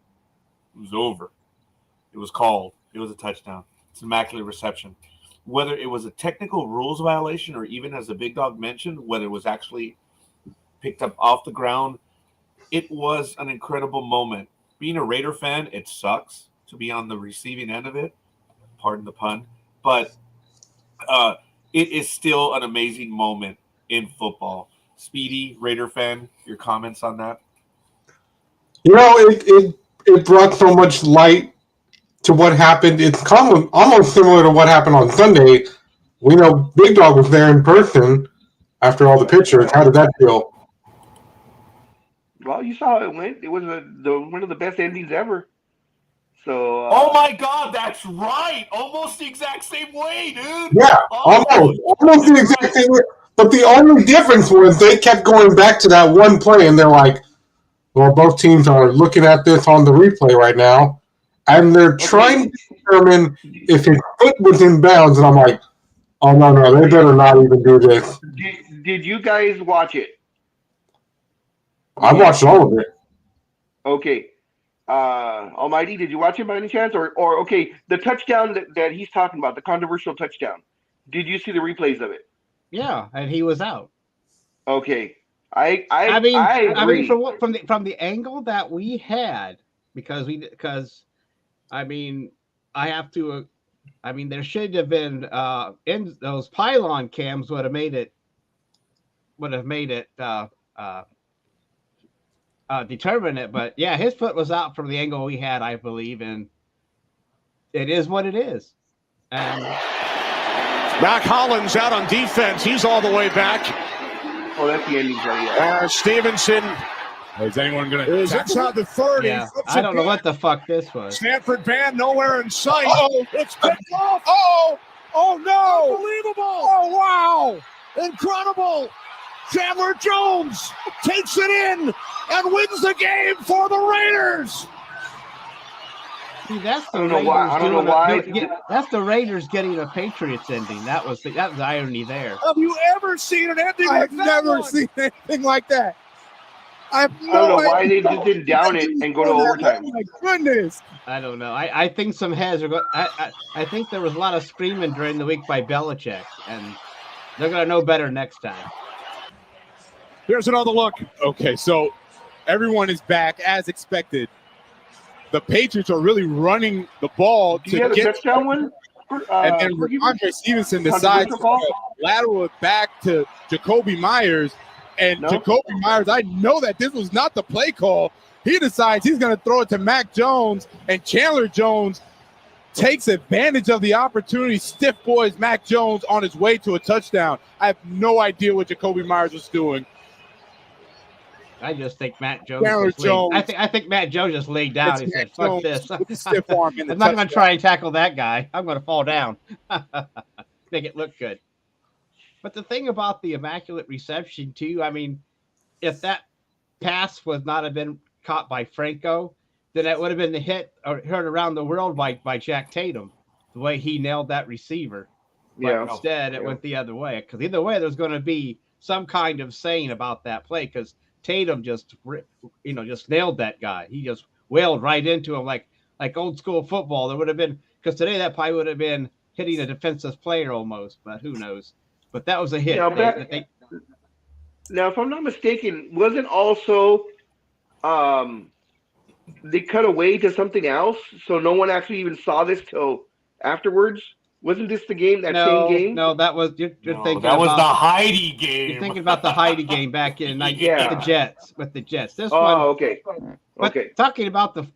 It was over. It was called. It was a touchdown. It's an immaculate reception. Whether it was a technical rules violation or even, as the big dog mentioned, whether it was actually picked up off the ground, it was an incredible moment. Being a Raider fan, it sucks to be on the receiving end of it. Pardon the pun. But it is still an amazing moment in football. Speedy, Raider fan, your comments on that? You know, it brought so much light to what happened. It's almost similar to what happened on Sunday. We know Big Dog was there in person after all the pictures. How did that feel? Well, you saw how it went. It was one of the best endings ever. So. Oh my God, that's right! Almost the exact same way, dude. Yeah, almost the exact same way. But the only difference was they kept going back to that one play, and they're like, well, both teams are looking at this on the replay right now, and they're trying to determine if his foot was in bounds, and I'm like, oh, no, they better not even do this. Did you guys watch it? I watched all of it. Okay. Almighty, did you watch it by any chance? Or okay, the touchdown that he's talking about, the controversial touchdown, did you see the replays of it? Yeah, and he was out. Okay. I agree. from the angle that we had, because I mean, there should have been in those pylon cams would have made it determine it, but yeah, his foot was out from the angle we had, I believe, and it is what it is. And Mac Hollins out on defense. He's all the way back. Oh, that's the ending play. Yeah. Stevenson. Is anyone going to? Inside the 30. yeah, I don't know what the fuck this was. Stanford band nowhere in sight. Oh, It's picked off. oh no! Unbelievable. Oh wow! Incredible. Chandler Jones takes it in and wins the game for the Raiders. See, that's the I don't know why. That's the Raiders getting a Patriots ending. That was the irony there. Have you ever seen an ending I've like that never one? seen anything like that. I have no I don't know why idea. they just didn't down it and go to overtime. Oh my goodness! I don't know. I think some heads are going. I think there was a lot of screaming during the week by Belichick, and they're going to know better next time. Here's another look. Okay, so everyone is back as expected. The Patriots are really running the ball Do you have to a get, touchdown one? and then Andre Stevenson decides to lateral it back to Jacoby Myers. And No. Jacoby Myers, I know that this was not the play call. He decides he's going to throw it to Mac Jones, and Chandler Jones takes advantage of the opportunity, stiff boys Mac Jones on his way to a touchdown. I have no idea what Jacoby Myers was doing. I just think Matt Jones. I think Matt Jones just laid down. He said, "Fuck this! With the stiff arm in the I'm not going to touchdown. try and tackle that guy. I'm going to fall down, make it look good." But the thing about the immaculate reception too, I mean, if that pass was not have been caught by Franco, then that would have been the hit or heard around the world by Jack Tatum, the way he nailed that receiver. But instead, it went the other way. Because either way, there's going to be some kind of saying about that play because Tatum just nailed that guy. He just wailed right into him like old school football. There would have been, because today that probably would have been hitting a defensive player almost, but who knows? But that was a hit. Now, if I'm not mistaken, wasn't also they cut away to something else, so no one actually even saw this till afterwards? Wasn't this the game, same game? No, that was you're thinking that was about the Heidi game. You're thinking about the Heidi game back in with the Jets. This one, okay. But talking about the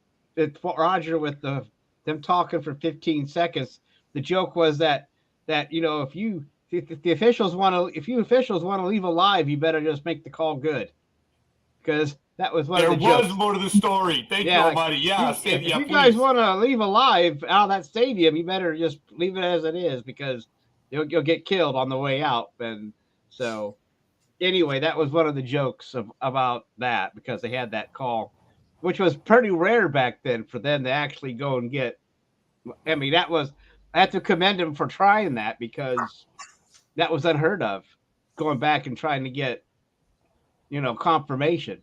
Roger with them talking for 15 seconds, the joke was that if you officials want to leave alive, you better just make the call good, because that was one of the jokes. There was more to the story. Thank you, Almighty. Yeah, if you guys want to leave alive out of that stadium, you better just leave it as it is, because you'll get killed on the way out. And so, anyway, that was one of the jokes about that, because they had that call, which was pretty rare back then for them to actually go and get. I mean, I have to commend him for trying that, because that was unheard of, going back and trying to get, confirmation.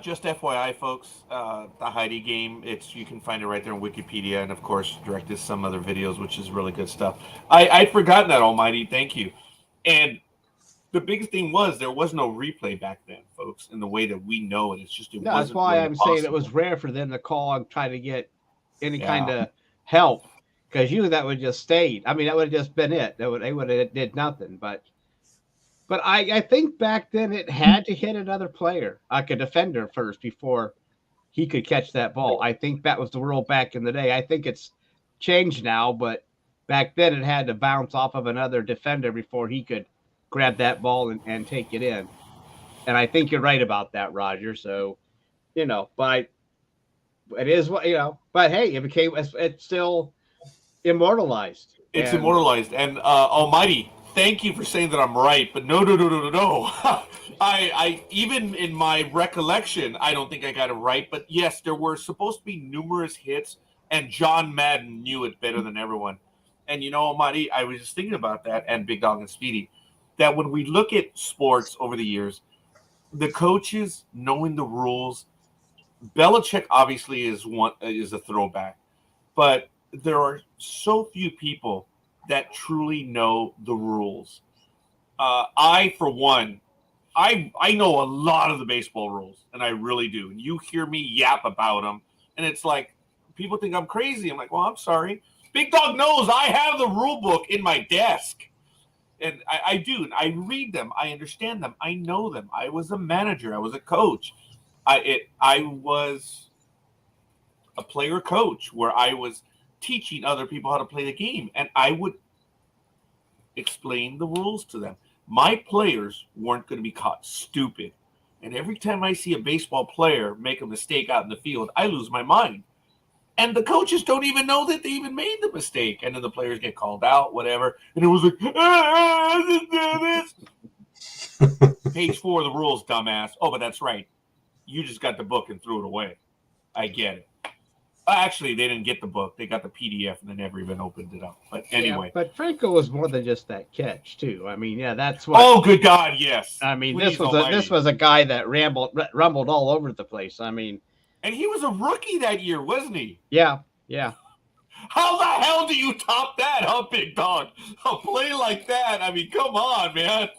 Just FYI, folks, the Heidi game, you can find it right there on Wikipedia, and of course, directed some other videos, which is really good stuff. I'd forgotten that, Almighty. Thank you. And the biggest thing was there was no replay back then, folks, in the way that we know it. It's just that's why I'm saying it was rare for them to call and try to get any kind of help, because usually that would just stayed. I mean, that would have just been it. They would have did nothing. But I think back then it had to hit another player, like a defender first, before he could catch that ball. I think that was the rule back in the day. I think it's changed now, but back then it had to bounce off of another defender before he could grab that ball and take it in. And I think you're right about that, Roger. So, but it is what, but hey, it's still immortalized. It's immortalized. And Almighty, thank you for saying that I'm right, but no. I even in my recollection, I don't think I got it right. But yes, there were supposed to be numerous hits, and John Madden knew it better than everyone. And Almighty, I was just thinking about that, and Big Dog and Speedy, that when we look at sports over the years, the coaches knowing the rules, Belichick obviously is a throwback, but there are so few people that truly know the rules. I, for one, I know a lot of the baseball rules, and I really do. And you hear me yap about them, and it's like people think I'm crazy. I'm like, well, I'm sorry. Big Dog knows I have the rule book in my desk, and I do. I read them. I understand them. I know them. I was a manager. I was a coach. I was a player coach where I was teaching other people how to play the game, and I would explain the rules to them. My players weren't going to be caught stupid, and every time I see a baseball player make a mistake out in the field, I lose my mind. And the coaches don't even know that they even made the mistake, and then the players get called out, whatever, and it was like, page 4 of the rules, dumbass. Oh, but that's right. You just got the book and threw it away. I get it. Actually, they didn't get the book. They got the PDF, and they never even opened it up. But anyway. Yeah, but Franco was more than just that catch, too. I mean, that's what. Oh, good God, yes. I mean, this was a guy that rumbled all over the place. I mean. And he was a rookie that year, wasn't he? Yeah. How the hell do you top that, huh, Big Dog? A play like that. I mean, come on, man.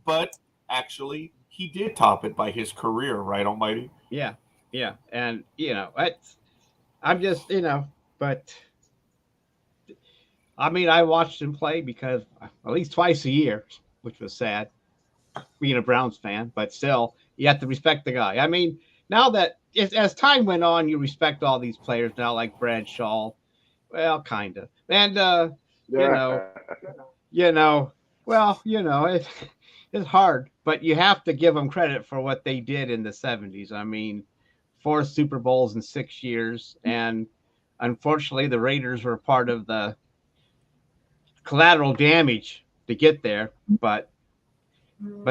But actually, he did top it by his career, right, Almighty? Yeah. And, I'm just, but I mean, I watched him play because at least twice a year, which was sad, being a Browns fan, but still, you have to respect the guy. I mean, now that as time went on, you respect all these players now, like Bradshaw. Well, kind of. And, it's hard, but you have to give them credit for what they did in the 70s. I mean, 4 Super Bowls in 6 years, and unfortunately the Raiders were part of the collateral damage to get there, but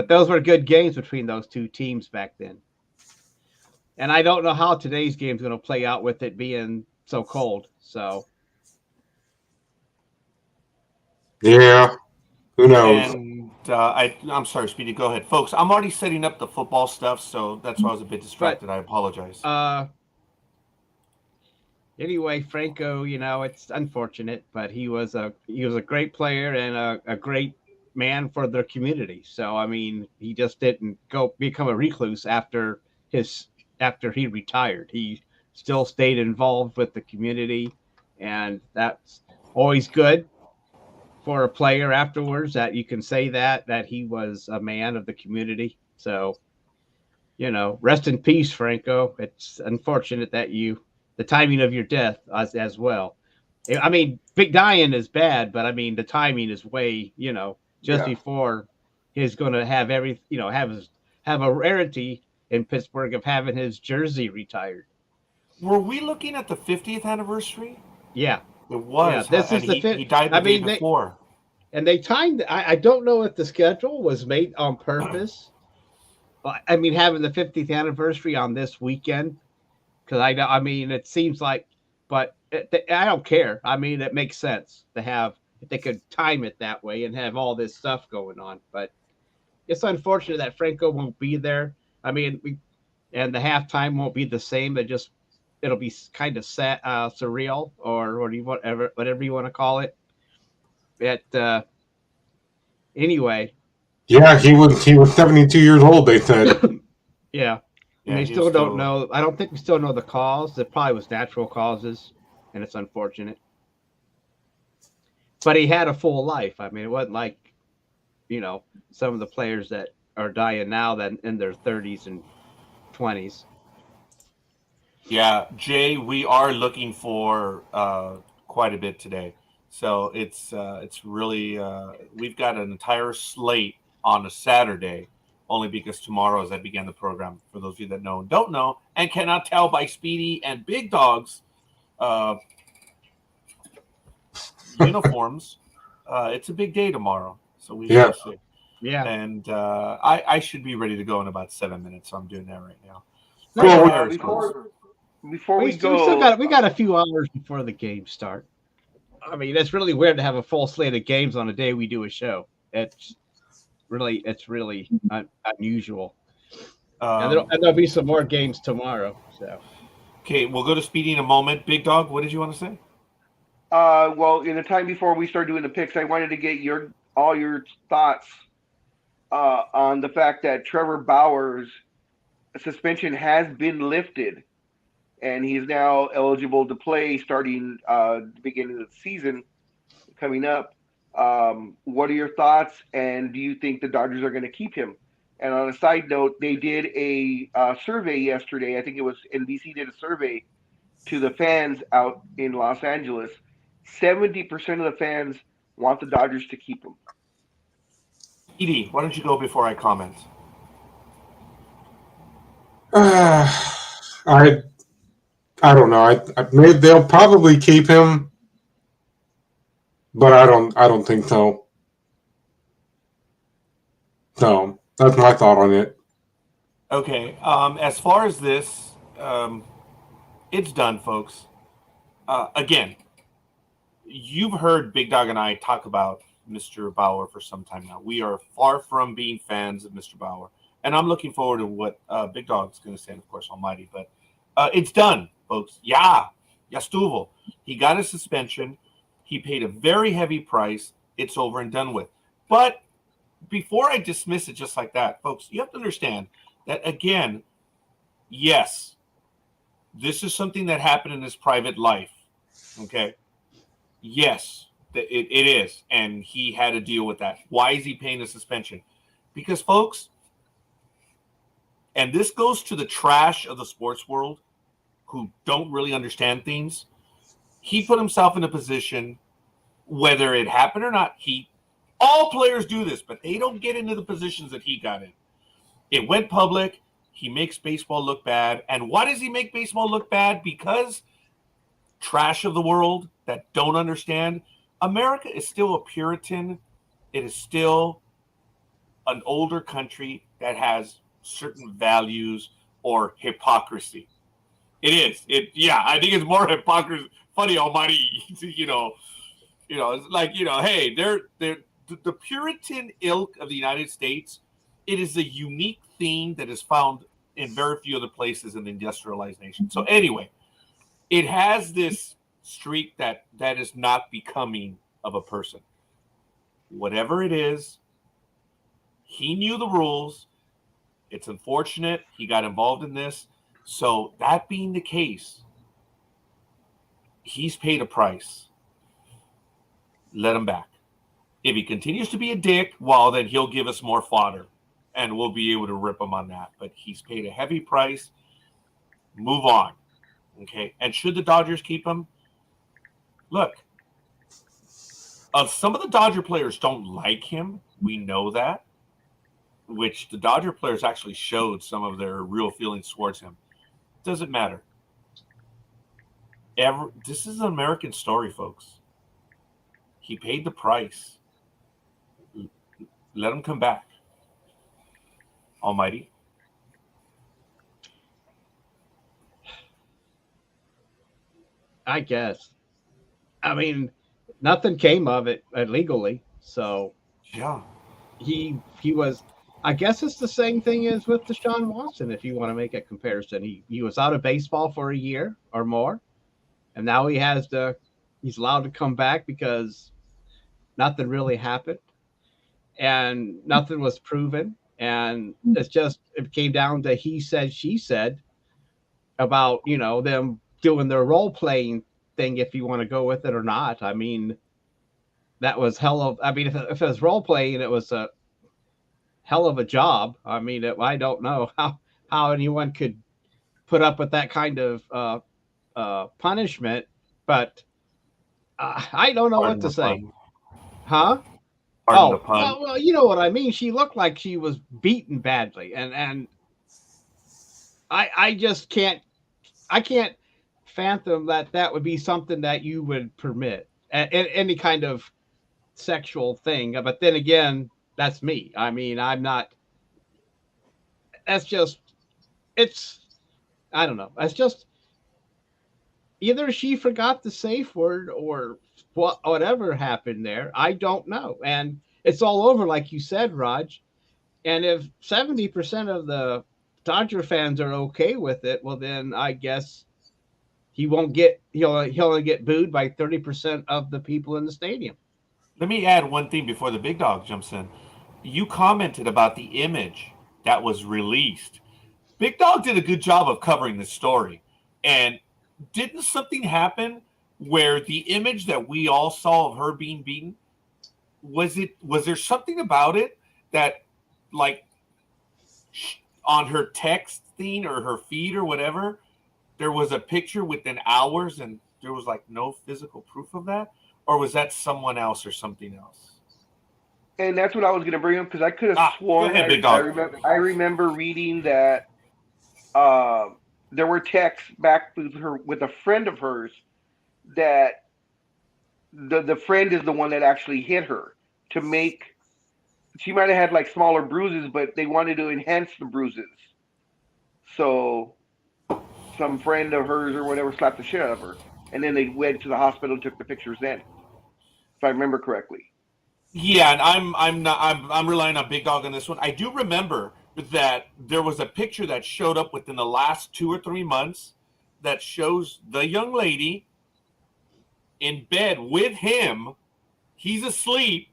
those were good games between those two teams back then. And I don't know how today's game is going to play out with it being so cold. So, yeah, who knows? And I'm sorry, Speedy. Go ahead, folks. I'm already setting up the football stuff, so that's why I was a bit distracted. I apologize. Anyway, Franco, it's unfortunate, but he was a great player and a great man for their community. So I mean, he just didn't go become a recluse after he retired. He still stayed involved with the community, and that's always good for a player afterwards, that you can say that he was a man of the community. So, rest in peace, Franco. It's unfortunate that the timing of your death as well. I mean, big dying is bad, but I mean, the timing is way, just before he's going to have have a rarity in Pittsburgh of having his jersey retired. Were we looking at the 50th anniversary? Yeah. It was. Yeah, this is he died the day before. And they timed. I don't know if the schedule was made on purpose. I mean, having the 50th anniversary on this weekend, because I mean, it seems like, but I don't care. I mean, it makes sense to have, if they could time it that way and have all this stuff going on. But it's unfortunate that Franco won't be there. I mean, and the halftime won't be the same. It'll be kind of sad, surreal, or whatever you want to call it. Anyway. Yeah, he was 72 years old, they said. Yeah. And we still don't know. I don't think we still know the cause. It probably was natural causes, and it's unfortunate. But he had a full life. I mean, it wasn't like, some of the players that are dying now that in their 30s and 20s. Yeah, Jay, we are looking for quite a bit today. So it's really we've got an entire slate on a Saturday, only because tomorrow, as I began the program, for those of you that know and don't know, and cannot tell by Speedy and Big Dog's uniforms, it's a big day tomorrow. So we shall see. Yeah. And I should be ready to go in about 7 minutes, so I'm doing that right now. Before we go, we got a few hours before the games start. I mean, it's really weird to have a full slate of games on a day we do a show. It's really unusual. And there'll be some more games tomorrow. So, okay, we'll go to Speedy in a moment. Big Dog, what did you want to say? Well, in the time before we start doing the picks, I wanted to get all your thoughts on the fact that Trevor Bauer's suspension has been lifted, and he's now eligible to play starting the beginning of the season coming up. What are your thoughts, and do you think the Dodgers are going to keep him? And on a side note, they did a survey yesterday. I think it was NBC did a survey to the fans out in Los Angeles. 70% of the fans want the Dodgers to keep him. Edie, why don't you go before I comment? I don't know. They'll probably keep him, but I don't think so. So that's my thought on it. Okay. As far as this, it's done, folks. Again, you've heard Big Dog and I talk about Mr. Bauer for some time now. We are far from being fans of Mr. Bauer, and I'm looking forward to what Big Dog's going to say, and of course, Almighty. But it's done, folks. Ya estuvo. He got a suspension. He paid a very heavy price. It's over and done with. But before I dismiss it just like that, folks, you have to understand that, again, yes, this is something that happened in his private life. Okay? Yes, it is. And he had to deal with that. Why is he paying a suspension? Because, folks, and this goes to the trash of the sports world who don't really understand things. He put himself in a position, whether it happened or not, all players do this, but they don't get into the positions that he got in. It went public. He makes baseball look bad. And why does he make baseball look bad? Because trash of the world that don't understand. America is still a Puritan. It is still an older country that has certain values or hypocrisy. It is. I think it's more hypocrisy. Funny almighty, it's like, hey, they're the Puritan ilk of the United States. It is a unique thing that is found in very few other places in the industrialized nation. So anyway, it has this streak that is not becoming of a person. Whatever it is, he knew the rules. It's unfortunate he got involved in this. So that being the case, he's paid a price. Let him back. If he continues to be a dick, well, then he'll give us more fodder, and we'll be able to rip him on that. But he's paid a heavy price. Move on. Okay? And should the Dodgers keep him? Look, some of the Dodger players don't like him. We know that, which the Dodger players actually showed some of their real feelings towards him. Doesn't matter. This is an American story, folks. He paid the price. Let him come back. Almighty. I guess. I mean, nothing came of it legally. So yeah, he was. I guess it's the same thing as with Deshaun Watson. If you want to make a comparison, he was out of baseball for a year or more, and now he's allowed to come back because nothing really happened and nothing was proven. And it came down to he said, she said about, them doing their role playing thing, if you want to go with it or not. I mean, that was if it was role playing, it was a hell of a job. I mean, I don't know how anyone could put up with that kind of punishment, but I don't know what to say. Huh? Well, you know what I mean. She looked like she was beaten badly, and I just can't fathom that would be something that you would permit any kind of sexual thing. But then again, that's me. I mean, I'm not. That's just. I don't know. It's just either she forgot the safe word or whatever happened there. I don't know. And it's all over, like you said, Raj. And if 70% of the Dodger fans are okay with it, well, then I guess he'll only get booed by 30% of the people in the stadium. Let me add one thing before the big dog jumps in. You commented about the image that was released. Big Dog did a good job of covering the story. And didn't something happen where the image that we all saw of her being beaten, was there something about it that, like, on her text thing or her feed or whatever, there was a picture within hours and there was like no physical proof of that? Or was that someone else or something else? And that's what I was going to bring up, because I could have sworn I remember reading that there were texts back with a friend of hers that the friend is the one that actually hit her to make. She might have had like smaller bruises, but they wanted to enhance the bruises. So some friend of hers or whatever slapped the shit out of her, and then they went to the hospital and took the pictures then, if I remember correctly. Yeah, and I'm relying on Big Dog on this one. I do remember that there was a picture that showed up within the last 2 or 3 months that shows the young lady in bed with him. He's asleep.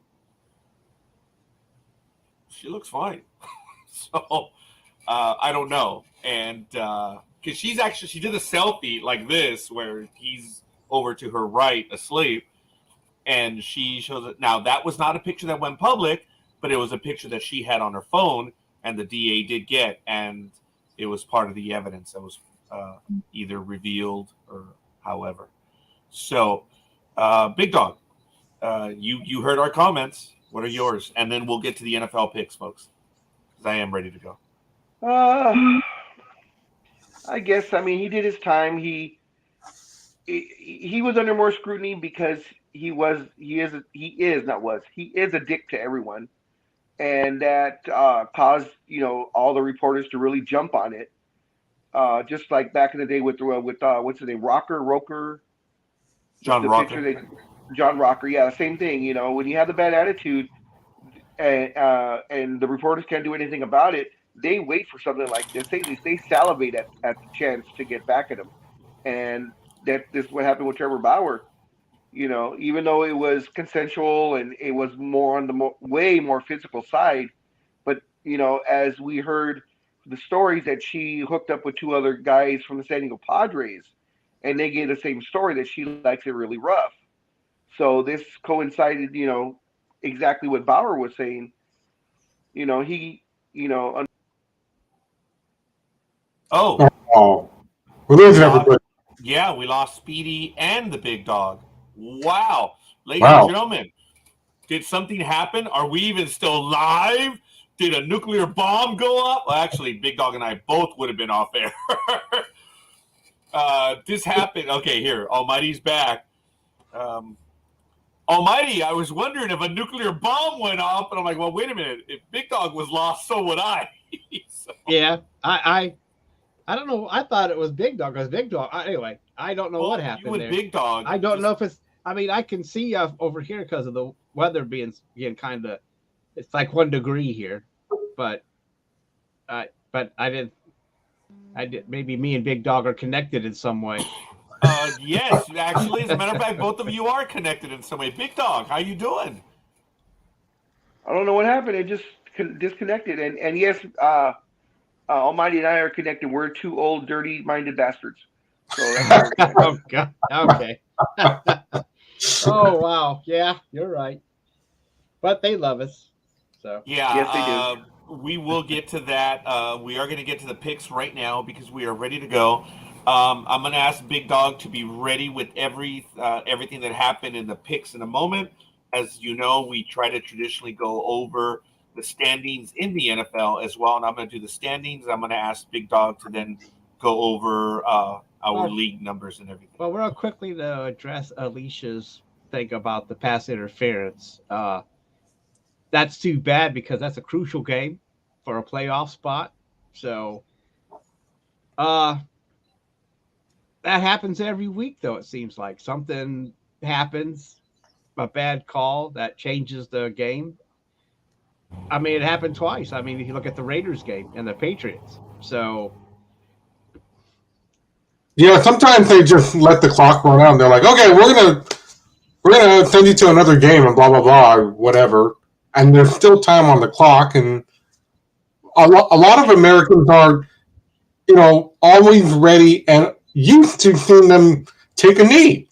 She looks fine. So I don't know. And because she did a selfie like this where he's over to her right asleep. And she shows it. Now, that was not a picture that went public, but it was a picture that she had on her phone, and the DA did get, and it was part of the evidence that was either revealed or however. So, Big Dog, you heard our comments. What are yours? And then we'll get to the NFL picks, folks, because I am ready to go. I guess, I mean, he did his time. He was under more scrutiny because he is a dick to everyone, and that caused all the reporters to really jump on it. just like back in the day with what's his name, Roker, John the Rocker. pitcher John Rocker. Yeah, same thing. You know, when you have the bad attitude, and the reporters can't do anything about it, they wait for something like this. They salivate at the chance to get back at him, and this is what happened with Trevor Bauer. You know, even though it was consensual and it was more on the way more physical side, but you know, as we heard the stories that she hooked up with two other guys from the San Diego Padres, and they gave the same story that she likes it really rough. So this coincided, you know, exactly what Bauer was saying. You know, you know. Oh, we're losing everybody. Yeah, we lost Speedy and the big dog. Wow. Ladies Wow. and gentlemen, did something happen? Are we even still live? Did a nuclear bomb go up? Well, actually, Big Dog and I both would have been off air. This happened. Okay, here. Almighty's back. Almighty, I was wondering if a nuclear bomb went off, and I'm like, well, wait a minute. If Big Dog was lost, so would I. So. Yeah, I don't know. I thought it was Big Dog. Because Big Dog. Anyway, I don't know what happened you and there. Big Dog. I don't know if it's. I mean, I can see over here because of the weather being kind of. It's like 1 degree here, but I didn't. Maybe me and Big Dog are connected in some way. Yes, actually, as a matter of fact, both of you are connected in some way. Big Dog, how you doing? I don't know what happened. It just disconnected. And yes, Almighty and I are connected. We're two old, dirty-minded bastards. So that's Oh God. Okay. Oh wow. Yeah, you're right. But they love us. So yeah, yes, they do. We will get to that. We are going to get to the picks right now because we are ready to go. I'm going to ask Big Dog to be ready with everything that happened in the picks in a moment. As you know, we try to traditionally go over the standings in the NFL as well, and I'm going to do the standings. I'm going to ask Big Dog to then go over our league numbers and everything. Well, real quickly to address Alicia's thing about the pass interference. That's too bad because that's a crucial game for a playoff spot. So that happens every week, though, it seems like. Something happens, a bad call that changes the game. I mean, it happened twice. I mean, if you look at the Raiders game and the Patriots. So yeah, sometimes they just let the clock run out and they're like, okay, we're gonna send you to another game and blah blah blah, whatever. And there's still time on the clock, and a lot of Americans are, you know, always ready and used to seeing them take a knee,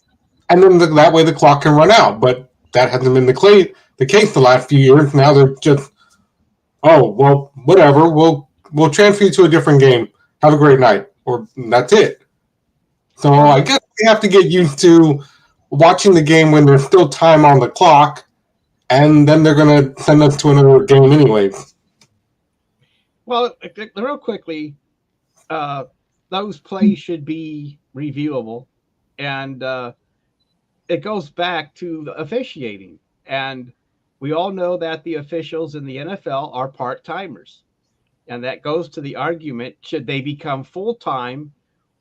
and then that way the clock can run out. But that hasn't been the case the last few years. Now they're just, oh well, whatever. We'll transfer you to a different game. Have a great night, or that's it. So I guess we have to get used to watching the game when there's still time on the clock. And then they're going to send us to another game anyway. Well, real quickly, those plays should be reviewable. And it goes back to the officiating. And we all know that the officials in the NFL are part-timers. And that goes to the argument, should they become full-time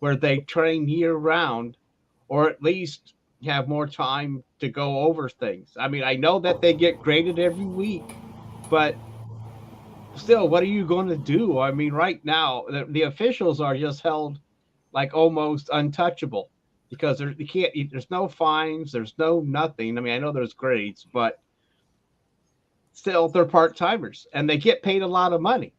where they train year-round, or at least have more time to go over things. I mean, I know that they get graded every week, but still, what are you going to do? I mean, right now, the officials are just held like almost untouchable because there's no fines, there's no nothing. I mean, I know there's grades, but still, they're part-timers and they get paid a lot of money.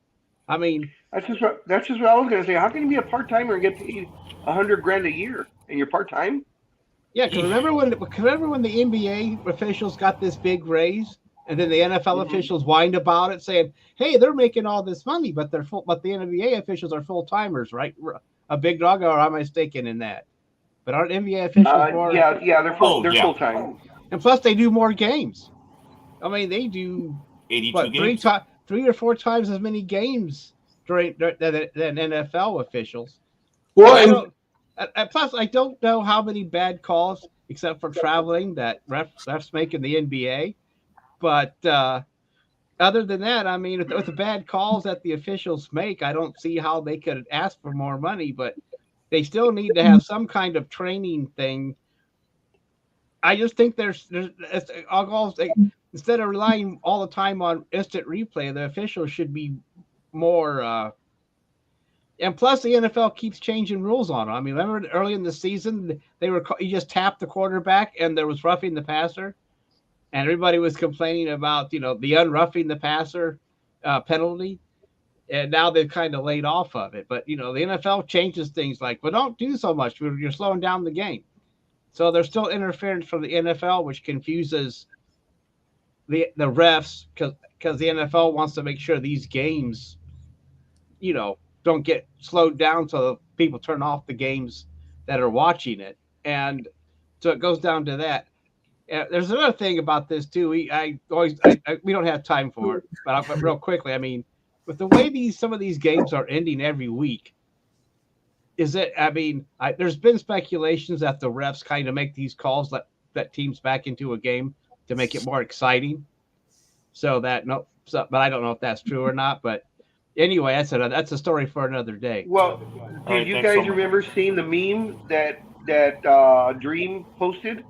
I mean, that's just what I was going to say. How can you be a part-timer and get paid $100,000 a year and you're part-time? Yeah, because remember when the NBA officials got this big raise, and then the NFL officials whined about it, saying, "Hey, they're making all this money, but the NBA officials are full timers, right?" A Big Dog, or am I mistaken in that? But aren't NBA officials more? Yeah, they're full time, and plus they do more games. I mean, they do 82 games. 3 or 4 times as many games than NFL officials. Well, and plus, I don't know how many bad calls, except for traveling, that refs make in the NBA. But other than that, I mean, with the bad calls that the officials make, I don't see how they could ask for more money, but they still need to have some kind of training thing. I just think instead of relying all the time on instant replay, the officials should be more. And plus, the NFL keeps changing rules on it. I mean, remember early in the season, you just tapped the quarterback and there was roughing the passer, and everybody was complaining about the unroughing the passer penalty, and now they've kind of laid off of it. But the NFL changes things like, well, don't do so much. You're slowing down the game. So there's still interference from the NFL, which confuses the refs because the NFL wants to make sure these games, don't get slowed down so people turn off the games that are watching it. And so it goes down to that. There's another thing about this too. We don't have time for it, but real quickly, I mean, with the way some of these games are ending every week, there's been speculations that the refs kind of make these calls that teams back into a game to make it more exciting. But I don't know if that's true or not. But anyway, that's a story for another day. Well, did you guys remember seeing the meme that Dreem posted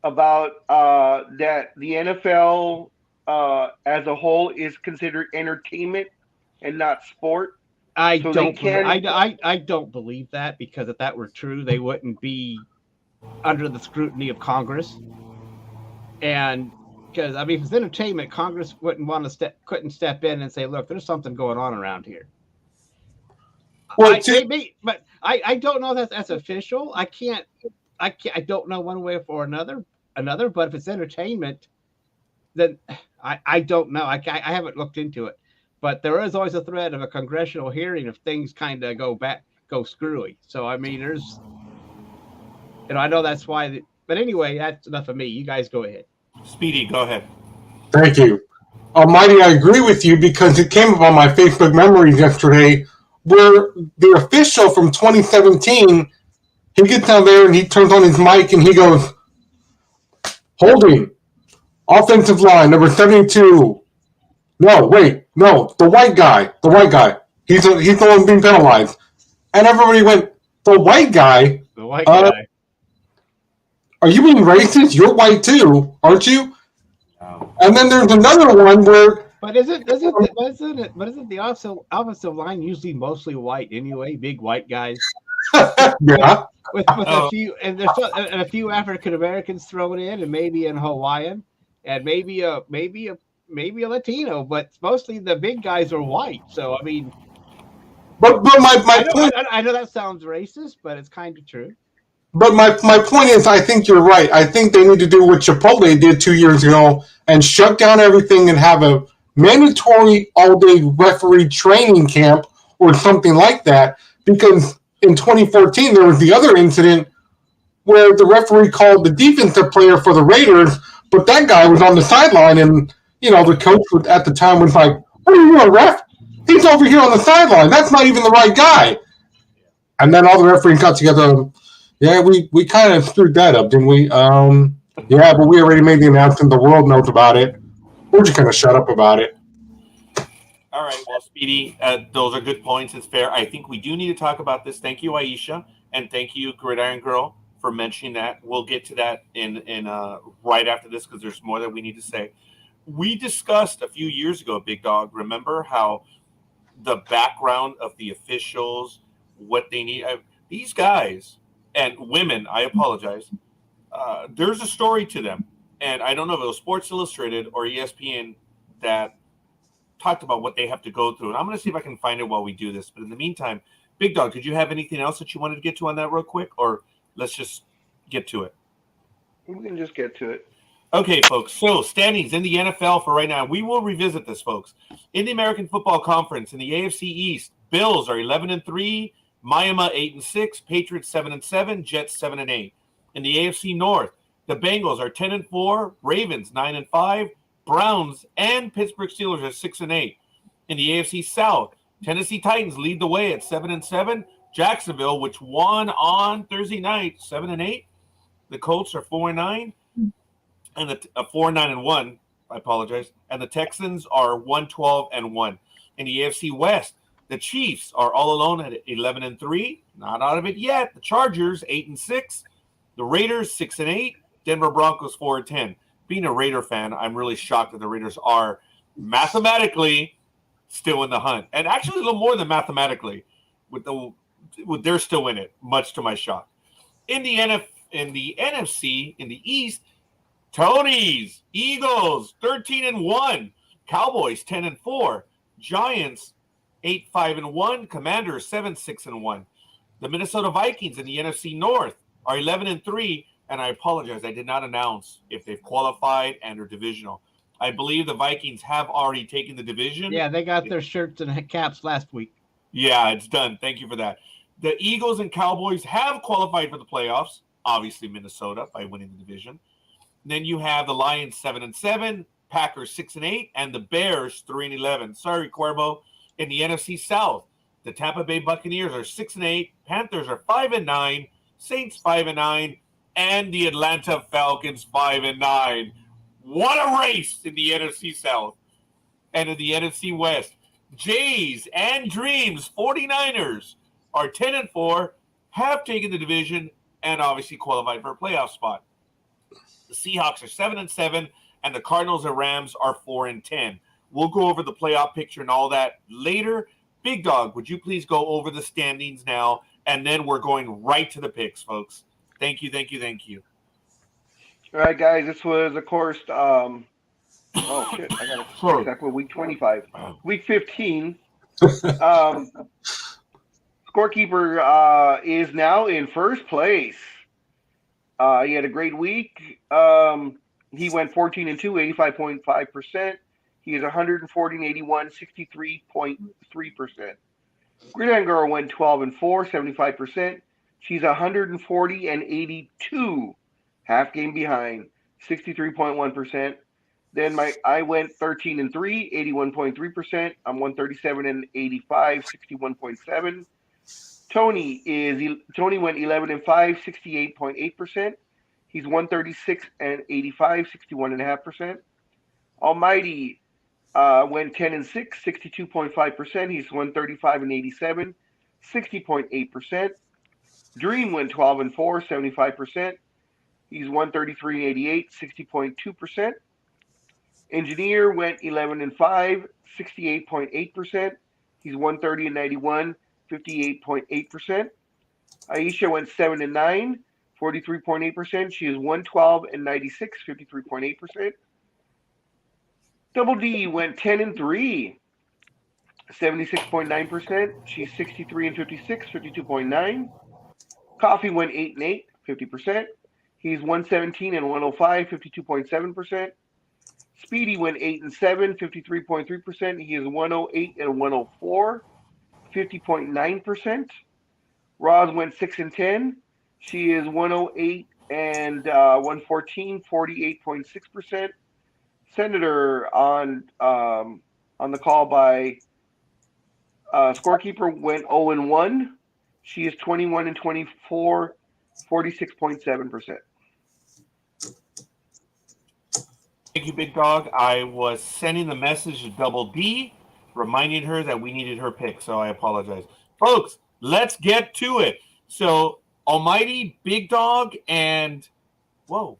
about that the NFL as a whole is considered entertainment and not sport? I don't believe that, because if that were true, they wouldn't be under the scrutiny of Congress. And because if it's entertainment, Congress couldn't step in and say, "Look, there's something going on around here." Well, but I don't know that that's official. I don't know one way or another. But if it's entertainment, then I don't know. I haven't looked into it. But there is always a threat of a congressional hearing if things kind of go screwy. So, I mean, I know that's why. But anyway, that's enough of me. You guys go ahead. Speedy, go ahead. Thank you. Almighty, I agree with you because it came up on my Facebook memories yesterday where the official from 2017, he gets down there and he turns on his mic and he goes, "Holding, offensive line, number 72. No, wait, no, the white guy. He's the one being penalized." And everybody went, "The white guy? The white guy. Are you being racist? You're white too, aren't you?" And then there's another one where. But isn't the offensive line usually mostly white anyway? Big white guys. Yeah. With a few, and there's a few African Americans thrown in, and maybe in Hawaiian, and maybe a Latino, but mostly the big guys are white. So I mean, but my point. I know that sounds racist, but it's kind of true. But my point is, I think you're right. I think they need to do what Chipotle did 2 years ago and shut down everything and have a mandatory all-day referee training camp or something like that. Because in 2014, there was the other incident where the referee called the defensive player for the Raiders, but that guy was on the sideline, and the coach at the time was like, "What are you doing, ref? He's over here on the sideline. That's not even the right guy." And then all the referees got together. Yeah, we kind of screwed that up, didn't we? Yeah, but we already made the announcement. The world knows about it. We're just going to shut up about it. All right, well, Speedy, those are good points. It's fair. I think we do need to talk about this. Thank you, Aisha, and thank you, Gridiron Girl, for mentioning that. We'll get to that in right after this because there's more that we need to say. We discussed a few years ago, Big Dog, remember how the background of the officials, what they need. These guys and women, I apologize, there's a story to them. And I don't know if it was Sports Illustrated or ESPN that talked about what they have to go through. And I'm going to see if I can find it while we do this. But in the meantime, Big Dog, did you have anything else that you wanted to get to on that real quick? Or let's just get to it? We can just get to it. Okay, folks. So standings in the NFL for right now. We will revisit this, folks. In the American Football Conference, in the AFC East, Bills are 11-3, Miami 8-6, Patriots 7-7, Jets 7-8. In the AFC North, the Bengals are 10-4, Ravens 9-5, Browns and Pittsburgh Steelers are 6-8. In the AFC South, Tennessee Titans lead the way at 7-7. Jacksonville, which won on Thursday night, 7-8. The Colts are 4-9, and 4-9-1. I apologize. And the Texans are 1-12-1. In the AFC West, the Chiefs are all alone at 11-3. Not out of it yet. The Chargers 8-6. The Raiders 6-8. Denver Broncos 4-10. Being a Raider fan, I'm really shocked that the Raiders are mathematically still in the hunt, and actually a little more than mathematically. They're still in it, much to my shock. In the NFC, in the East, Tony's Eagles 13-1, Cowboys 10-4, Giants 8-5-1, Commanders 7-6-1. The Minnesota Vikings in the NFC North are 11-3, and I apologize, I did not announce if they've qualified and are divisional. I believe the Vikings have already taken the division. Yeah, they got their shirts and caps last week. Yeah, it's done. Thank you for that. The Eagles and Cowboys have qualified for the playoffs. Obviously, Minnesota by winning the division. Then you have the Lions 7-7, Packers 6-8, and the Bears 3-11. Sorry, Cuervo. In the NFC South, the Tampa Bay Buccaneers are 6-8, Panthers are 5-9, Saints 5-9, and the Atlanta Falcons 5-9. What a race in the NFC South. And in the NFC West, Jays and Dreams 49ers are 10-4, have taken the division, and obviously qualified for a playoff spot. The Seahawks are 7-7, and the Cardinals and Rams are 4-10. We'll go over the playoff picture and all that later. Big Dog, would you please go over the standings now, and then we're going right to the picks, folks. Thank you. All right, guys. This was, of course, oh shit! I got to exactly week 25, week 15. Scorekeeper is now in first place. He had a great week. He went 14-2, 85.5%. He is 140-81, 63.3%. Gridiron Girl went 12-4, 75%. She's 140-82, half game behind, 63.1%. Then I went 13-3, 81.3%. I'm 137-85, 61.7. Tony went 11-5, 68.8%. He's 136-85, 61.5%. Almighty went 10-6, 62.5%. He's 135-87, 60.8%. Dreem went 12-4, 75%. He's 133-88, 60.2%. Engineer went 11-5, 68.8%. He's 130-91, 58.8%. Aisha went 7-9, 43.8%. She is 112-96, 53.8%. Double D went 10-3, 76.9%. She's 63-56, 52.9. Coffee went 8-8, 50%. He's 117-105, 52.7%. Speedy went 8-7, 53.3%. He is 108-104, 50.9%. Roz went 6-10. She is 108 and 114, 48.6%. Senator on the call by Scorekeeper went 0-1. She is 21-24, 46.7%. Thank you, Big Dog. I was sending the message to Double D, reminding her that we needed her pick, so I apologize. Folks, let's get to it. So, Almighty, Big Dog, and... Whoa.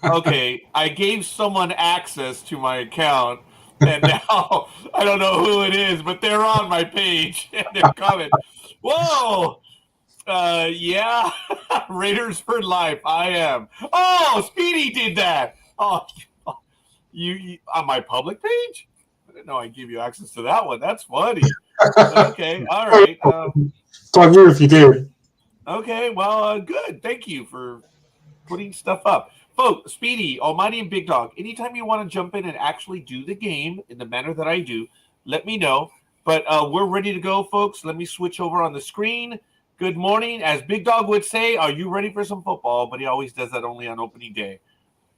Okay, I gave someone access to my account, and now I don't know who it is, but they're on my page, and they're coming. Whoa! Yeah, Raiders for life. I am. Oh, Speedy did that. Oh, you on my public page? I didn't know I gave you access to that one. That's funny. Okay, all right. It's on you if you did. Okay, well, good. Thank you for putting stuff up. Folks, Speedy, Almighty, and Big Dog, anytime you want to jump in and actually do the game in the manner that I do, let me know. But we're ready to go, folks. Let me switch over on the screen. Good morning. As Big Dog would say, are you ready for some football? But he always does that only on opening day.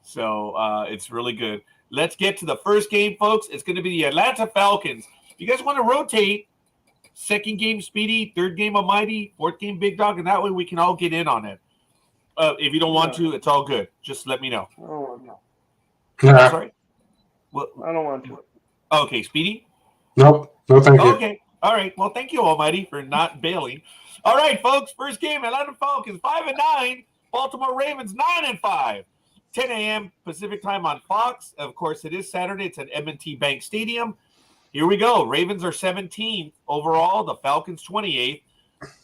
So it's really good. Let's get to the first game, folks. It's going to be the Atlanta Falcons. If you guys want to rotate, Second game, Speedy. Third game, Almighty. Fourth game, Big Dog. And that way we can all get in on it. If you don't want to, it's all good. Just let me know. I don't want to. Yeah. Sorry. Well, I don't want to. okay, Speedy. Nope. No, thank you. Okay. All right. Well, thank you, Almighty, for not bailing. All right, folks. First game, Atlanta Falcons 5-9. Baltimore Ravens 9-5. 10 a.m. Pacific time on Fox. Of course, it is Saturday. It's at M&T Bank Stadium. Here we go. Ravens are 17th overall. The Falcons 28th.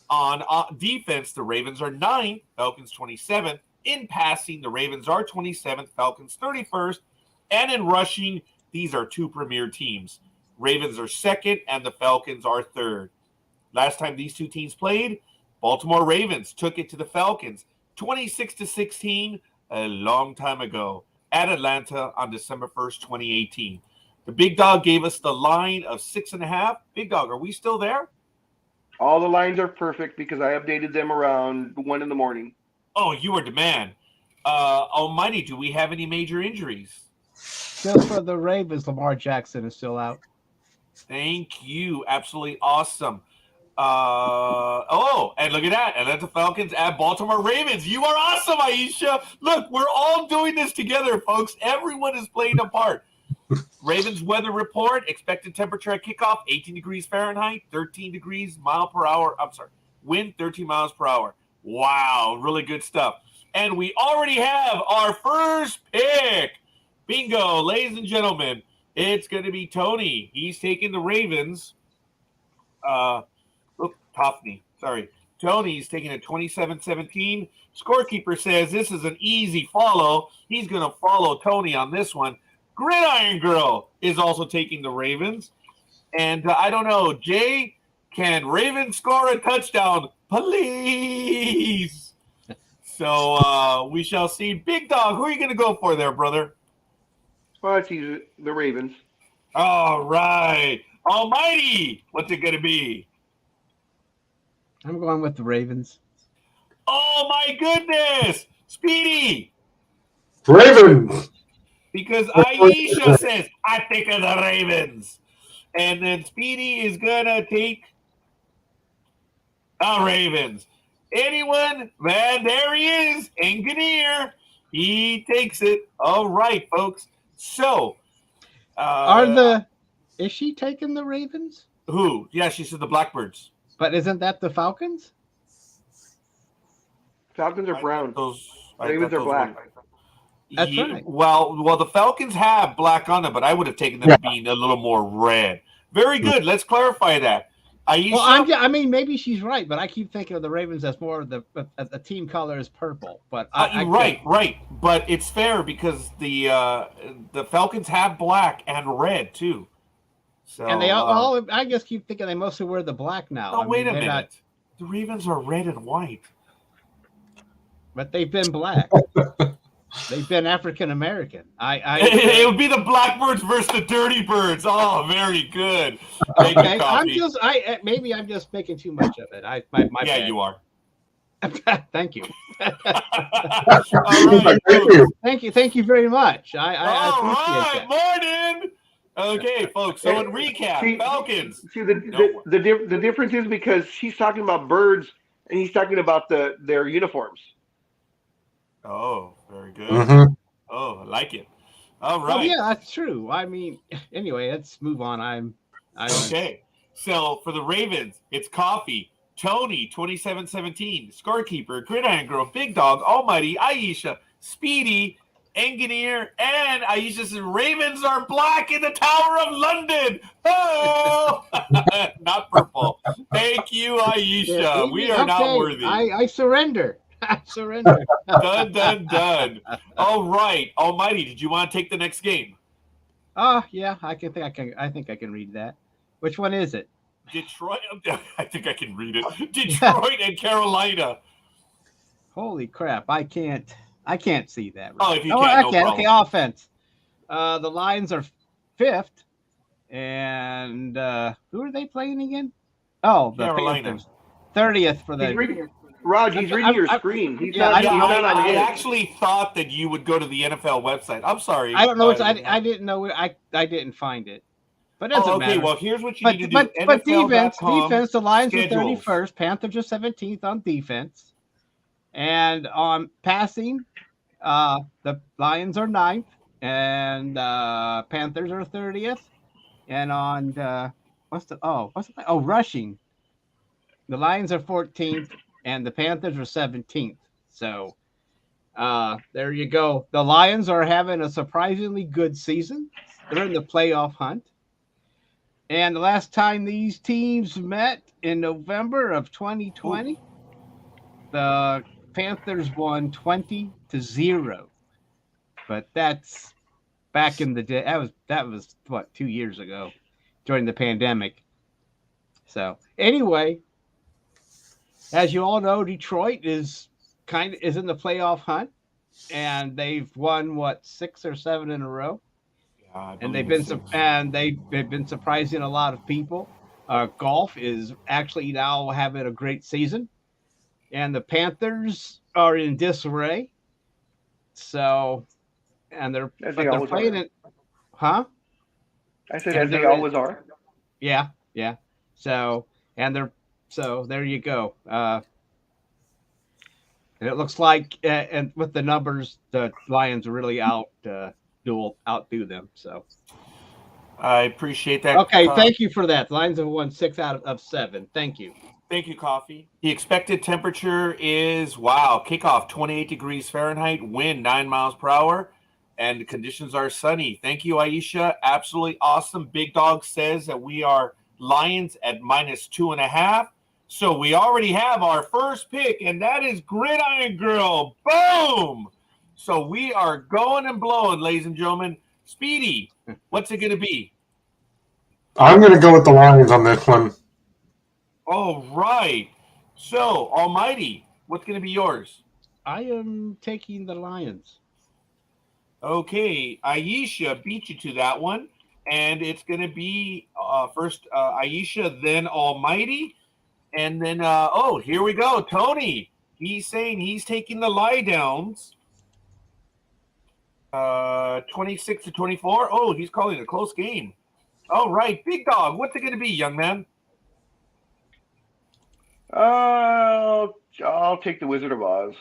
On defense, the Ravens are 9th. Falcons 27th. In passing, the Ravens are 27th. Falcons 31st. And in rushing, these are two premier teams. Ravens are second, and the Falcons are third. Last time these two teams played, Baltimore Ravens took it to the Falcons 26-16 a long time ago at Atlanta on December 1st, 2018. The Big Dog gave us the line of 6.5. Big Dog, are we still there? All the lines are perfect because I updated them around 1 in the morning. Oh, you are the man. Almighty, do we have any major injuries? Just for the Ravens, Lamar Jackson is still out. Thank you. Absolutely awesome. And look at that. Atlanta Falcons at Baltimore Ravens. You are awesome, Aisha. Look, we're all doing this together, folks. Everyone is playing a part. Ravens weather report. Expected temperature at kickoff, 18 degrees Fahrenheit, 13 degrees mile per hour. I'm sorry. Wind, 13 miles per hour. Wow. Really good stuff. And we already have our first pick. Bingo, ladies and gentlemen. It's going to be Tony. He's taking the Ravens. Toffney. Sorry. Tony's taking it 27-17. Scorekeeper says this is an easy follow. He's going to follow Tony on this one. Gridiron Girl is also taking the Ravens. And I don't know, Jay, can Ravens score a touchdown? Please. So we shall see. Big Dog, who are you going to go for there, brother? Well, it's easy. The Ravens. All right. Almighty, what's it going to be? I'm going with the Ravens. Oh, my goodness. Speedy. Ravens. Because Aisha says, I think of the Ravens. And then Speedy is going to take the Ravens. Anyone? Man, there he is. Engineer. He takes it. All right, folks. So. Is she taking the Ravens? Who? Yeah, she said the Blackbirds. But isn't that the Falcons? Falcons are brown. Ravens are black. That's right. Well, the Falcons have black on them, but I would have taken them being a little more red. Very good. Let's clarify that. Aisha? Well, I mean, maybe she's right, but I keep thinking of the Ravens as more of the team color is purple. But right. But it's fair because the Falcons have black and red too. So and they all I just keep thinking they mostly wear the black now. Oh, wait a minute. The Ravens are red and white. But they've been black. They've been African American. It would be the Blackbirds versus the Dirty Birds. Oh, very good. Okay, maybe I'm just making too much of it. My yeah, bad. You are. Thank you. All right, thank you very much. I appreciate that. Morning. Okay, folks. So in recap, Falcons. See, the difference is because she's talking about birds and he's talking about their uniforms. Oh, very good. Mm-hmm. Oh, I like it. All right. Oh, yeah, that's true. I mean, anyway, let's move on. I'm okay. So for the Ravens, it's Coffee, Tony, 27-17, Scorekeeper, Gridiron Girl, Big Dog, Almighty, Aisha, Speedy, Engineer, and Aisha says Ravens are black in the Tower of London. Oh, not purple. Thank you, Aisha. We are not worthy. I surrender. I surrender. Done. All right, Almighty. Did you want to take the next game? Oh yeah, I think I can read that. Which one is it? Detroit. I think I can read it. Detroit and Carolina. Holy crap! I can't see that. Right. Oh, if you can't, I can. Okay, offense. The Lions are 5th, and who are they playing again? Oh, the Carolina. 30th for the. Raj, he's reading your screen. I actually thought that you would go to the NFL website. I'm sorry. I don't know. I didn't know. I didn't find it. But it doesn't okay. matter. Well, here's what you need to do. But defense, NFL.com the Lions schedules. are 31st, Panthers are 17th on defense. And on passing, the Lions are 9th and Panthers are 30th. And on rushing, the Lions are 14th and the Panthers are 17th. So there you go. The Lions are having a surprisingly good season. They're in the playoff hunt. And the last time these teams met in November of 2020, the Panthers won 20-0. But that's back in the day. That was what, 2 years ago during the pandemic. So anyway, as you all know, Detroit is in the playoff hunt, and they've won 6 or 7 in a row. Yeah, and they've been surprising a lot of people. Golf is actually now having a great season, and the Panthers are in disarray. So, and they're playing it, huh? I said as they always are. Yeah. So there you go. And it looks like, and with the numbers, the Lions really outdo them. So I appreciate that. Okay, thank you for that. The Lions have won 6 out of 7. Thank you. Thank you, Coffee. The expected temperature is, kickoff 28 degrees Fahrenheit, wind 9 miles per hour, and the conditions are sunny. Thank you, Aisha. Absolutely awesome. Big Dog says that we are Lions at -2.5. So we already have our first pick, and that is Gridiron Girl. Boom! So we are going and blowing, ladies and gentlemen. Speedy, what's it going to be? I'm going to go with the Lions on this one. All right. So, Almighty, what's going to be yours? I am taking the Lions. Okay. Aisha beat you to that one. And it's going to be first Aisha, then Almighty. And then, here we go. Tony, he's saying he's taking the lie downs. 26-24. Oh, he's calling it a close game. All right. Big Dog, what's it going to be, young man? I'll take the Wizard of Oz.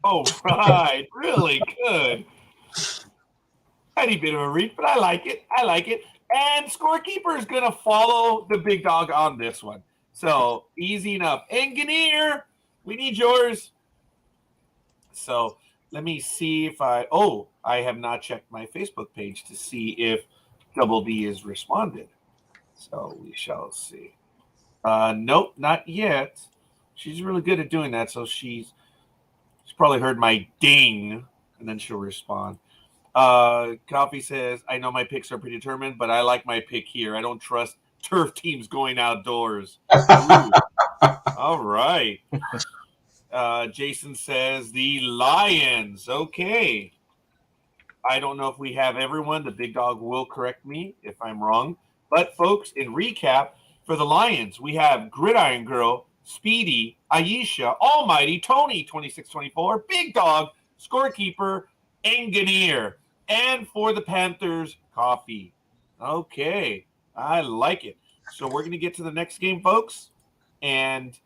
Oh, right. Really good. Tiny bit of a reach, but I like it. And Scorekeeper is going to follow the Big Dog on this one. So, easy enough. Engineer, we need yours. So, let me see if I have not checked my Facebook page to see if Double D has responded. So, we shall see. Nope, not yet. She's really good at doing that, so she's probably heard my ding, and then she'll respond. Coffee says, I know my picks are predetermined, but I like my pick here. I don't trust turf teams going outdoors. All right. Jason says, the Lions. Okay. I don't know if we have everyone. The Big Dog will correct me if I'm wrong. But, folks, in recap, for the Lions, we have Gridiron Girl, Speedy, Aisha, Almighty, Tony, 26-24, Big Dog, Scorekeeper, Engineer. And for the Panthers, Coffee. Okay, I like it. So we're going to get to the next game, folks. And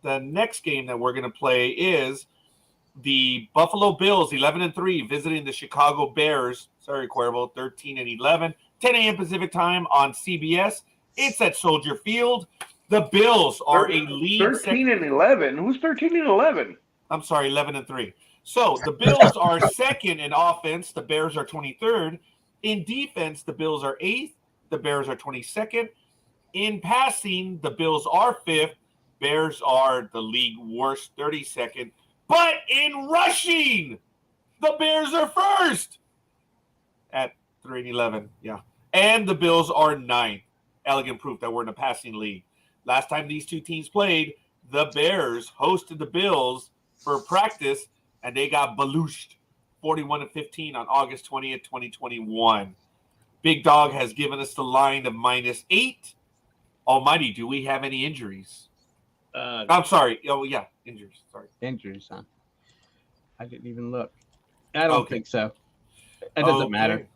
the next game that we're going to play is the Buffalo Bills, 11-3, visiting the Chicago Bears. Sorry, Cuervo, 13-11. 10 a.m. Pacific time on CBS. It's at Soldier Field. The Bills are a lead. 13-11. Who's 13-11? I'm sorry, 11-3. So the Bills are second in offense. The Bears are 23rd. In defense, the Bills are 8th. The Bears are 22nd. In passing, the Bills are 5th. Bears are the league worst, 32nd. But in rushing, the Bears are first at 3-11. Yeah. And the Bills are 9th. Elegant proof that we're in a passing league. Last time these two teams played, the Bears hosted the Bills for practice, and they got balooshed 41-15 on August 20th, 2021. Big Dog has given us the line of -8. Almighty, do we have any injuries? I'm sorry. Oh, yeah, injuries. Sorry. Injuries, huh? I didn't even look. I don't think so. It doesn't matter.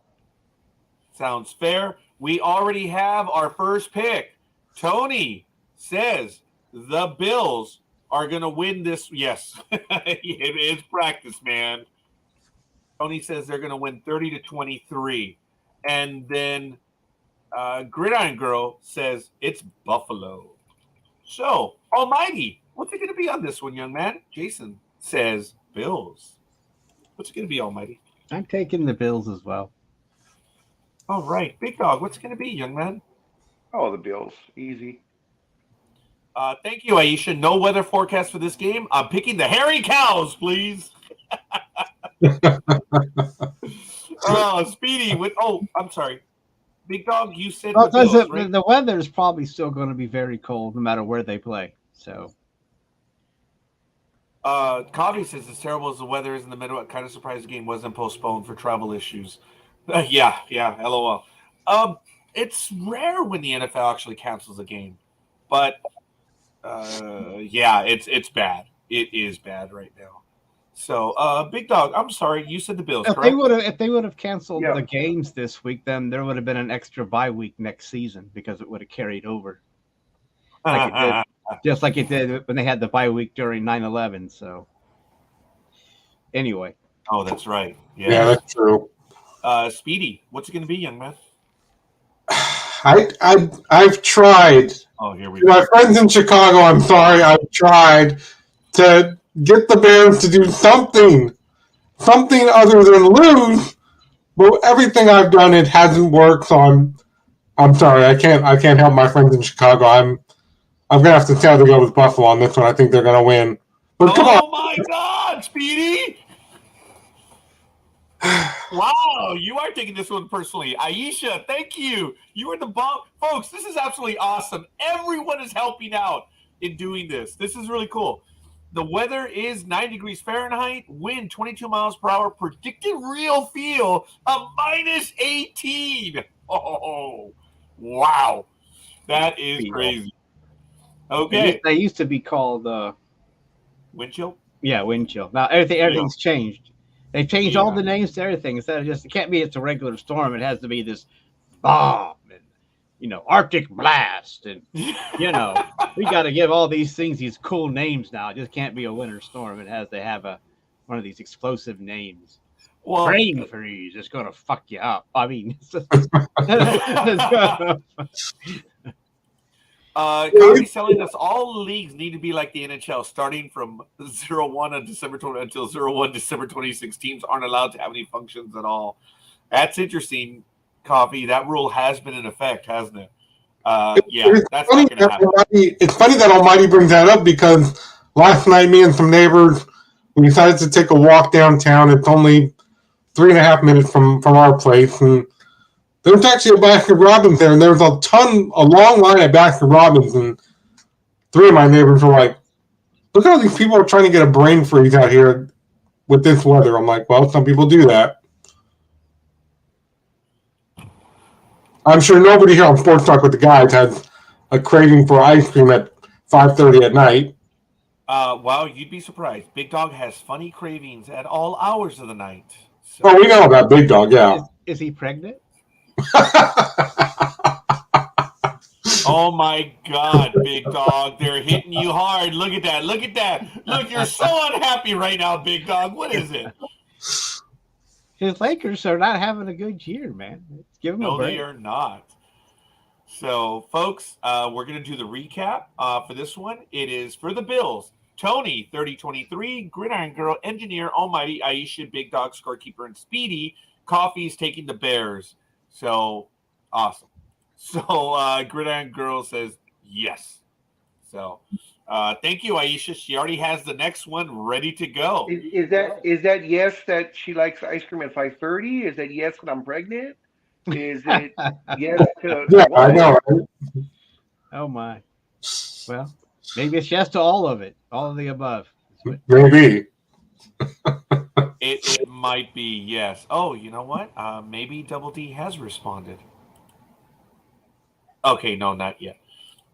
Sounds fair. we already have our first pick. Tony says the Bills are going to win this. Yes, it is practice, man. Tony says they're going to win 30-23. And then Gridiron Girl says it's Buffalo. So, Almighty, what's it going to be on this one, young man? Jason says Bills. What's it going to be, Almighty? I'm taking the Bills as well. All right. Big Dog, what's it going to be, young man? Oh, the Bills. Easy. Thank you, Aisha. No weather forecast for this game. I'm picking the Hairy Cows, please. Speedy with I'm sorry. Big Dog, you said the Bills, right? The weather is probably still going to be very cold no matter where they play. So Coffee says as terrible as the weather is in the middle, I'm kind of surprised the game wasn't postponed for travel issues. Yeah, LOL. It's rare when the NFL actually cancels a game, but it's bad. It is bad right now. So, Big Dog, I'm sorry, you said the Bills. If correct? they would have canceled the games this week, then there would have been an extra bye week next season because it would have carried over, like it did, just like it did when they had the bye week during 9/11. So, anyway. Oh, that's right. Yeah, that's true. Speedy, what's it going to be, young man? I've tried. Oh, here we go. My friends in Chicago, I'm sorry, I've tried to get the Bears to do something other than lose. But everything I've done, it hasn't worked. So I'm sorry, I can't help my friends in Chicago. I'm gonna have to sadly go with Buffalo on this one. I think they're gonna win. But come on. Oh my God, Speedy! Wow, you are taking this one personally. Aisha, thank you. You are the bomb. Folks, this is absolutely awesome. Everyone is helping out in doing this. This is really cool. The weather is 9 degrees Fahrenheit, wind 22 miles per hour, predicted real feel of -18. Oh, wow. That is crazy. Okay. They used to be called wind chill? Yeah, wind chill. Now everything's changed. They changed all the names to everything. Instead of just, it can't be it's a regular storm. It has to be this bomb and, Arctic blast. And, we got to give all these things these cool names now. It just can't be a winter storm. It has to have one of these explosive names. Well, brain freeze. It's going to fuck you up. I mean, it's just, Coffee telling us all leagues need to be like the NHL, starting from 0-1 on December 20 until 0-1 December 26. Teams aren't allowed to have any functions at all. That's interesting, Coffee. That rule has been in effect, hasn't it? That's not going to happen. It's funny that Almighty brings that up because last night, me and some neighbors, we decided to take a walk downtown. It's only 3.5 minutes from our place, and there was actually a Baskin Robbins there, and there was a long line at Baskin Robbins, and 3 of my neighbors were like, look at all these people are trying to get a brain freeze out here with this weather. I'm like, well, some people do that. I'm sure nobody here on Sports Talk with the Guys has a craving for ice cream at 5:30 at night. Well, you'd be surprised. Big Dog has funny cravings at all hours of the night. So. Oh, we know about Big Dog, yeah. Is he pregnant? Oh my God, Big Dog. They're hitting you hard. Look at that. Look, you're so unhappy right now, Big Dog. What is it? His Lakers are not having a good year, man. Let's give them a break. No, they are not. So, folks, we're going to do the recap for this one. It is for the Bills. Tony, 30-23, Gridiron Girl, Engineer, Almighty, Aisha, Big Dog, Scorekeeper, and Speedy. Coffee's taking the Bears. So, awesome. So, Gridiron Girl says yes. So, thank you, Aisha. She already has the next one ready to go. Is that yes that she likes ice cream at 5:30? Is that yes that I'm pregnant? Is it yes to yeah, I know, right? Oh, my. Well, maybe it's yes to all of it. All of the above. Maybe. It might be, yes. Oh, you know what? Maybe Double D has responded. Okay, no, not yet.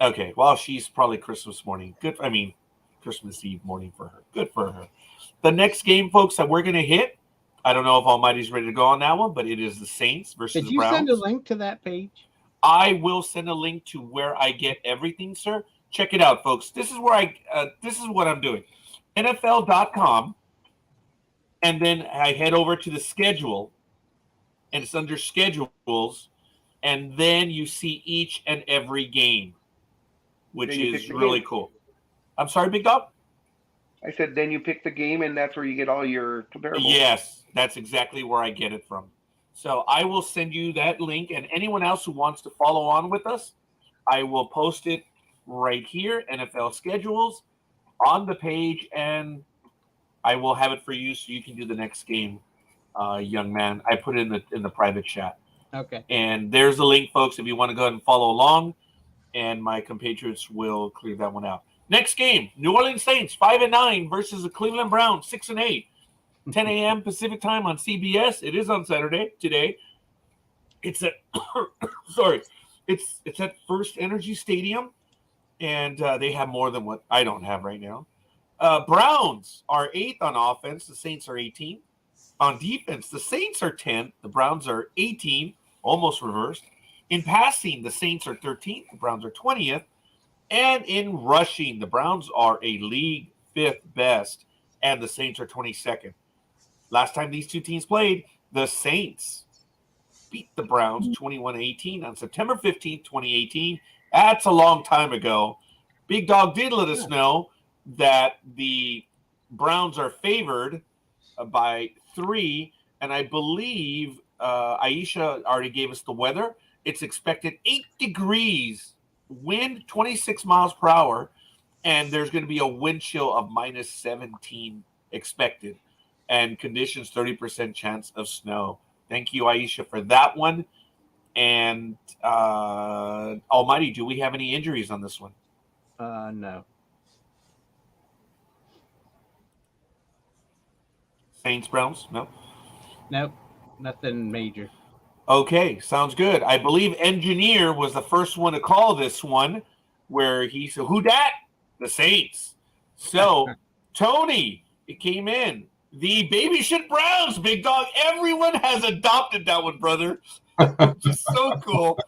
Okay, well, she's probably Christmas morning. Christmas Eve morning for her. Good for her. The next game, folks, that we're going to hit, I don't know if Almighty's ready to go on that one, but it is the Saints versus the Browns. Did you send a link to that page? I will send a link to where I get everything, sir. Check it out, folks. This is where this is what I'm doing. NFL.com, and then I head over to the schedule, and it's under schedules, and then you see each and every game, which is really cool. I'm sorry, Big Dog? I said then you pick the game, and that's where you get all your comparables. Yes, that's exactly where I get it from. So I will send you that link, and anyone else who wants to follow on with us, I will post it right here, NFL schedules, on the page, and I will have it for you so you can do the next game, young man. I put it in the private chat. Okay. And there's the link, folks, if you want to go ahead and follow along, and my compatriots will clear that one out. Next game, New Orleans Saints 5-9 versus the Cleveland Browns 6-8. 10 a.m. Pacific time on CBS. It is on Saturday today. It's at it's at First Energy Stadium, and they have more than what I don't have right now. Browns are 8th on offense. The Saints are 18th. On defense, the Saints are 10th. The Browns are 18th, almost reversed. In passing, the Saints are 13th. The Browns are 20th. And in rushing, the Browns are a league 5th best, and the Saints are 22nd. Last time these two teams played, the Saints beat the Browns 21-18 on September 15th, 2018. That's a long time ago. Big Dog did let us know that the Browns are favored by 3, and I believe Aisha already gave us the weather. It's expected 8 degrees, wind 26 miles per hour, and there's going to be a wind chill of minus 17 expected, and conditions 30% chance of snow. Thank you, Aisha, for that one. And Almighty, do we have any injuries on this one? No. Saints, Browns? No? Nope. Nothing major. Okay, sounds good. I believe Engineer was the first one to call this one, where he said, who dat? The Saints. So, Tony, it came in. The baby shit Browns, Big Dog. Everyone has adopted that one, brother. Just so cool.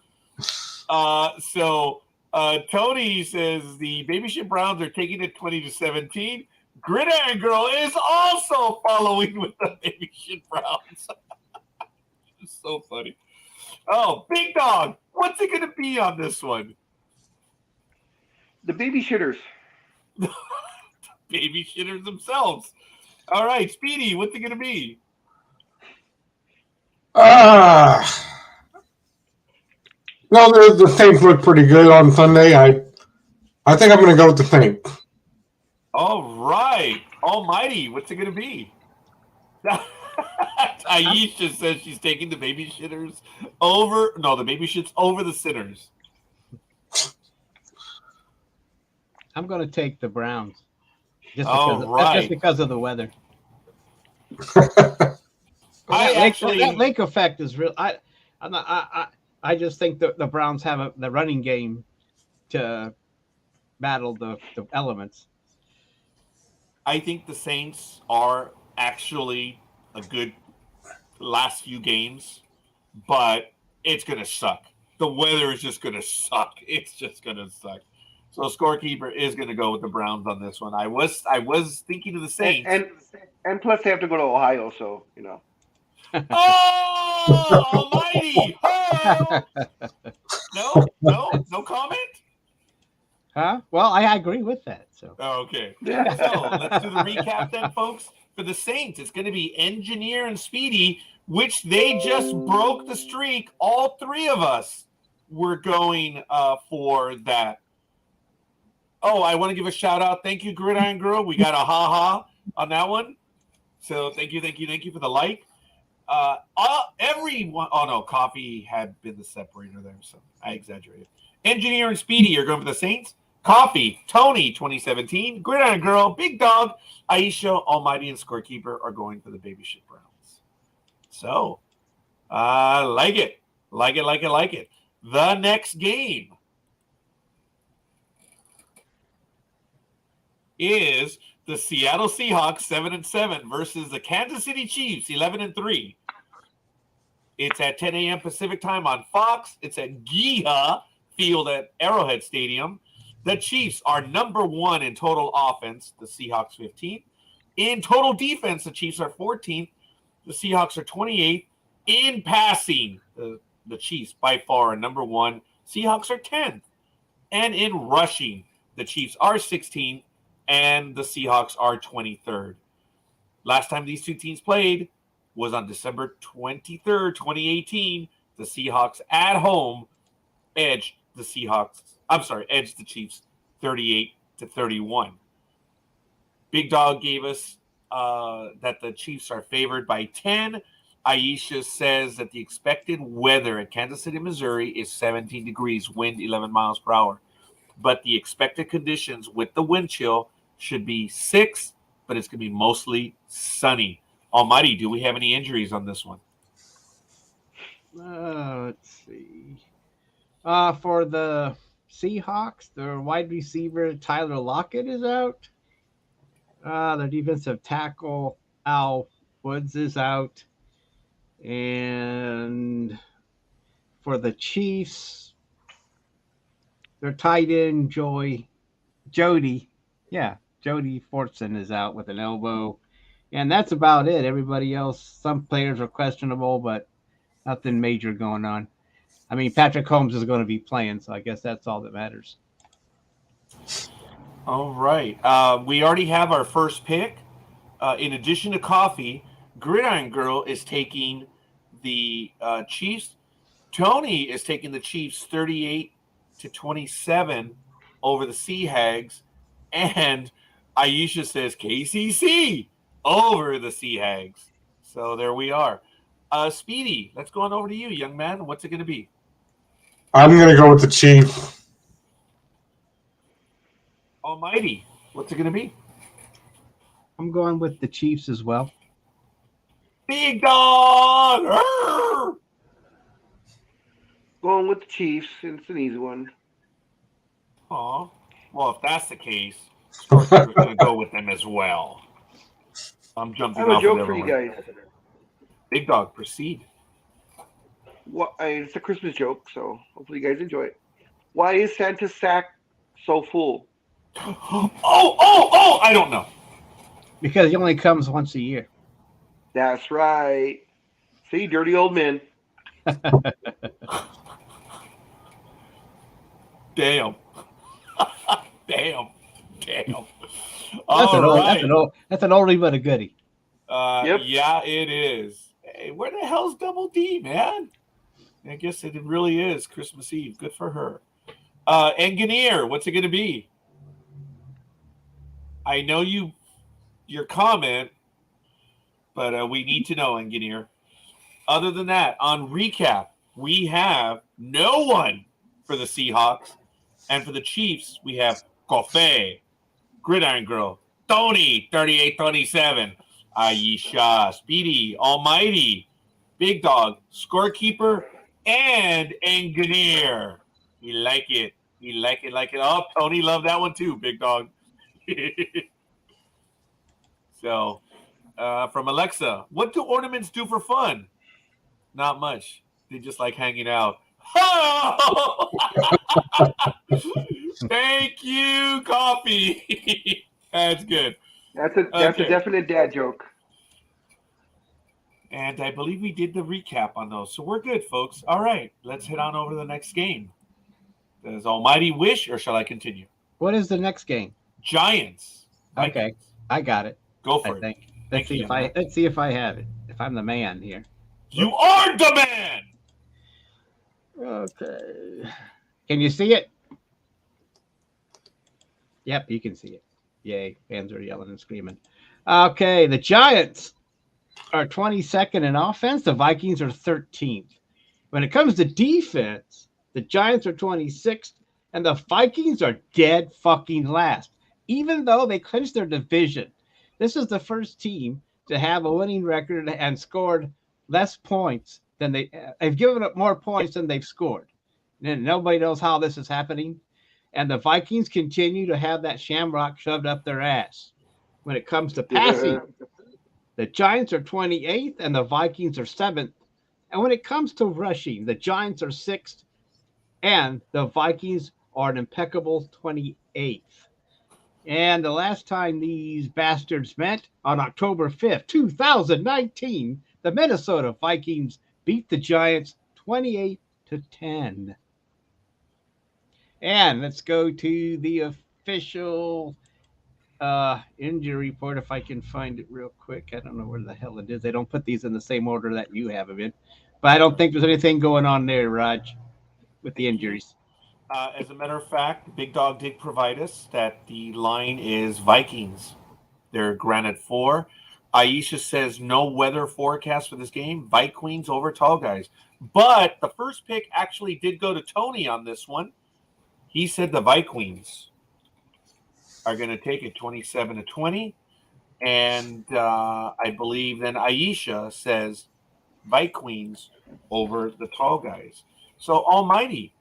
Tony says the baby shit Browns are taking it 20-17. Gridiron Girl is also following with the baby shit Browns. It's so funny. Oh, Big Dog, what's it going to be on this one? The baby shitters. Baby shitters themselves. All right, Speedy, what's it going to be? No, the Saints look pretty good on Sunday. I think I'm going to go with the Saints. All right. Almighty, what's it going to be? Aisha says she's taking the baby shitters over. No, the baby shits over the sinners. I'm going to take the Browns. Just because of the weather. That lake effect is real. I just think the Browns have the running game to battle the elements. I think the Saints are actually a good last few games, but it's going to suck. The weather is just going to suck. It's just going to suck. So Scorekeeper is going to go with the Browns on this one. I was thinking of the Saints. And plus they have to go to Ohio, so, you know. Oh, Almighty! Oh! No comment? Huh? Well, I agree with that. So okay. So let's do the recap then, folks. For the Saints, it's going to be Engineer and Speedy, which they just broke the streak. All 3 of us were going for that. Oh, I want to give a shout out. Thank you, Gridiron Girl. We got a ha-ha on that one. So thank you for the like. Everyone. Oh no, coffee had been the separator there, so I exaggerated. Engineer and Speedy are going for the Saints. Coffee, Tony, 2017. Gridiron Girl, Big Dog, Aisha, Almighty, and Scorekeeper are going for the baby shit Browns. So, like it. The next game is the Seattle Seahawks 7-7 versus the Kansas City Chiefs 11-3. It's at 10 a.m. Pacific time on Fox. It's at Geha Field at Arrowhead Stadium. The Chiefs are number 1 in total offense. The Seahawks 15th. In total defense, the Chiefs are 14th. The Seahawks are 28th. In passing, the Chiefs by far are number 1. Seahawks are 10th. And in rushing, the Chiefs are 16th and the Seahawks are 23rd. Last time these two teams played was on December 23rd, 2018. The Seahawks at home edged the Chiefs 38-31. Big Dog gave us that the Chiefs are favored by 10. Aisha says that the expected weather at Kansas City, Missouri is 17 degrees, wind 11 miles per hour. But the expected conditions with the wind chill should be 6, but it's going to be mostly sunny. Almighty, do we have any injuries on this one? Let's see. For the Seahawks, their wide receiver Tyler Lockett is out. Their defensive tackle Al Woods is out. And for the Chiefs, their tight end Jody Fortson is out with an elbow. And that's about it. Everybody else, some players are questionable, but nothing major going on. I mean, Patrick Holmes is going to be playing, so I guess that's all that matters. All right. We already have our first pick. In addition to coffee, Gridiron Girl is taking the Chiefs. Tony is taking the Chiefs 38-27 over the Sea Hags. And Aisha says KCC over the Sea Hags. So there we are. Speedy, let's go on over to you, young man. What's it going to be? I'm going to go with the Chiefs. Almighty, what's it going to be? I'm going with the Chiefs as well. Big Dog! Arr! Going with the Chiefs. It's an easy one. Aw. Well, if that's the case, Scorekeeper's going to go with them as well. I'm jumping I have off a joke of for you everyone. guys. Big Dog, proceed. It's a Christmas joke, so hopefully you guys enjoy it. Why is Santa's sack so full? I don't know. Because he only comes once a year. That's right. See, dirty old men. Damn. Damn. That's an oldie but a goodie. Yep. Yeah, it is. Hey, where the hell's Double D, man? I guess it really is Christmas Eve. Good for her. Engineer, what's it going to be? I know your comment, but we need to know, Engineer. Other than that, on recap, we have no one for the Seahawks. And for the Chiefs, we have Coffee, Gridiron Girl, Tony, 38-27, Aisha, Speedy, Almighty, Big Dog, Scorekeeper, and Engineer. We like it. Oh, Tony loved that one too, Big Dog. So, from Alexa, what do ornaments do for fun? Not much. They just like hanging out. Oh! Thank you, coffee. That's good. That's a definite dad joke. And I believe we did the recap on those. So we're good, folks. All right, let's head on over to the next game. Does Almighty wish, or shall I continue? What is the next game? Giants. Okay, I got it. Go for it. Let's see if I have it. If I'm the man here. You are the man. Okay. Can you see it? Yep, you can see it. Yay. Fans are yelling and screaming. Okay, the Giants are 22nd in offense. The Vikings are 13th. When it comes to defense, the Giants are 26th, and the Vikings are dead fucking last. Even though they clinched their division, this is the first team to have a winning record and scored less points than they've given up more points than they've scored. And nobody knows how this is happening. And the Vikings continue to have that shamrock shoved up their ass. When it comes to passing, the Giants are 28th and the Vikings are 7th. And when it comes to rushing, the Giants are 6th, and the Vikings are an impeccable 28th. And the last time these bastards met, on October 5th, 2019, the Minnesota Vikings beat the Giants 28-10. And let's go to the official injury report if I can find it real quick. I don't know where the hell it is. They don't put these in the same order that you have them in. But I don't think there's anything going on there, Raj, with the injuries. As a matter of fact, Big Dog did provide us that the line is Vikings. They're granted 4. Aisha says no weather forecast for this game. Vikings over Tall Guys. But the first pick actually did go to Tony on this one. He said the Vikings are going to take it 27-20. And I believe then Aisha says Vikings over the Tall Guys. So Almighty,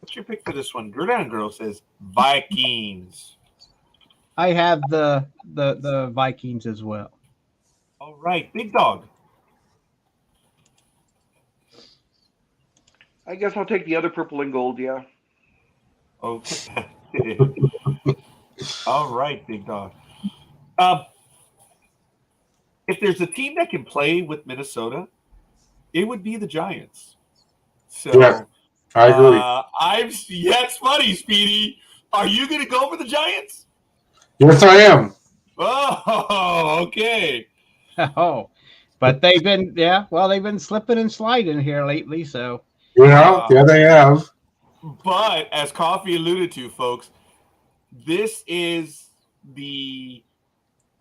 what's your pick for this one? Gridiron Girl says Vikings. I have the Vikings as well. All right, Big Dog. I guess I'll take the other purple and gold, yeah. Okay. All right, Big Dog. If there's a team that can play with Minnesota, it would be the Giants. So Yeah, I agree. It's funny, Speedy. Are you going to go for the Giants? Yes, I am. Oh, okay. Oh, but they've been slipping and sliding here lately. So Yeah, they have. But as Coffee alluded to, folks, this is the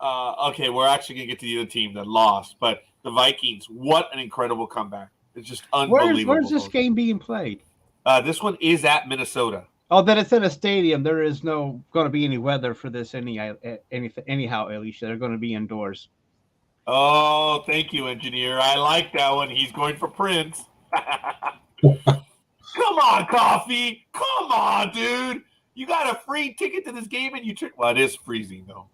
okay. We're actually going to get to the other team that lost, but the Vikings. What an incredible comeback! It's just unbelievable. Where's this game being played? This one is at Minnesota. Oh, that it's in a stadium. There is no going to be any weather for this anyhow, Alicia. They're going to be indoors. Oh, thank you, engineer. I like that one. He's going for Prince. Come on, Coffee. Come on, dude. You got a free ticket to this game and you took. Well, it is freezing, though.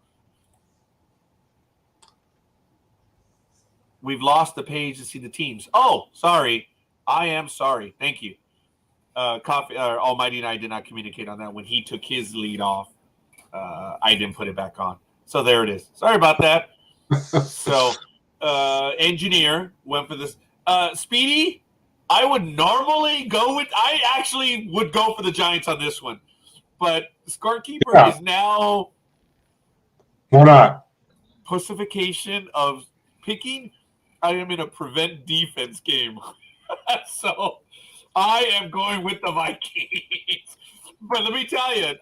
We've lost the page to see the teams. Oh, sorry. I am sorry. Thank you. Coffee, Almighty and I did not communicate on that when he took his lead off. I didn't put it back on. So there it is. Sorry about that. So, engineer went for this. Speedy, I would normally go with. I actually would go for the Giants on this one, but Scorekeeper is now. Why not? Pussification of picking. I am in a prevent defense game, so I am going with the Vikings. But let me tell you,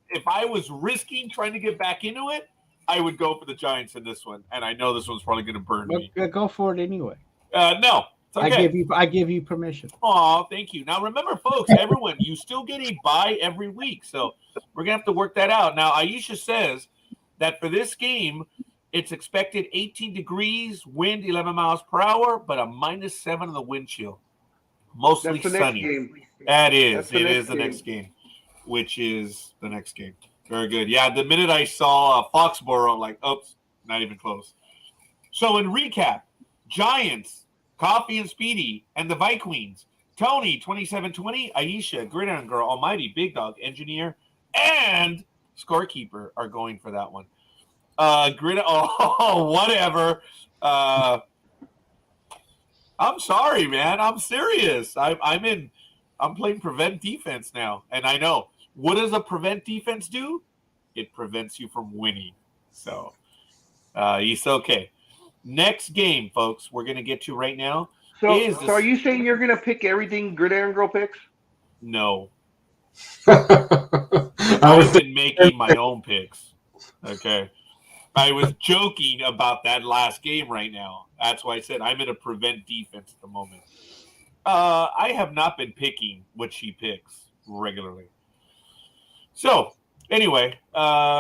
if I was risking trying to get back into it, I would go for the Giants in this one, and I know this one's probably going to burn me. Go for it anyway. No, it's okay. I give you permission. Aw, thank you. Now remember, folks, everyone, you still get a bye every week, so we're gonna have to work that out. Now, Aisha says that for this game, it's expected 18 degrees, wind 11 miles per hour, but a -7 in the wind chill. Mostly sunny. That is. It is the next game, which is the next game. Very good. Yeah, the minute I saw Foxborough, I'm like, oops, not even close. So in recap, Giants, Coffee and Speedy, and the Vikings. Tony, 27-20, Aisha, Gridiron Girl, Almighty, Big Dog, Engineer, and Scorekeeper are going for that one. Whatever. I'm sorry, man. I'm serious. I'm playing prevent defense now, and I know. What does a prevent defense do? It prevents you from winning. So, it's okay. Next game, folks, we're going to get to right now. So are you saying you're going to pick everything Gridiron Girl picks? No. I've been making my own picks. Okay. I was joking about that last game right now. That's why I said I'm in a prevent defense at the moment. I have not been picking what she picks regularly. So, anyway,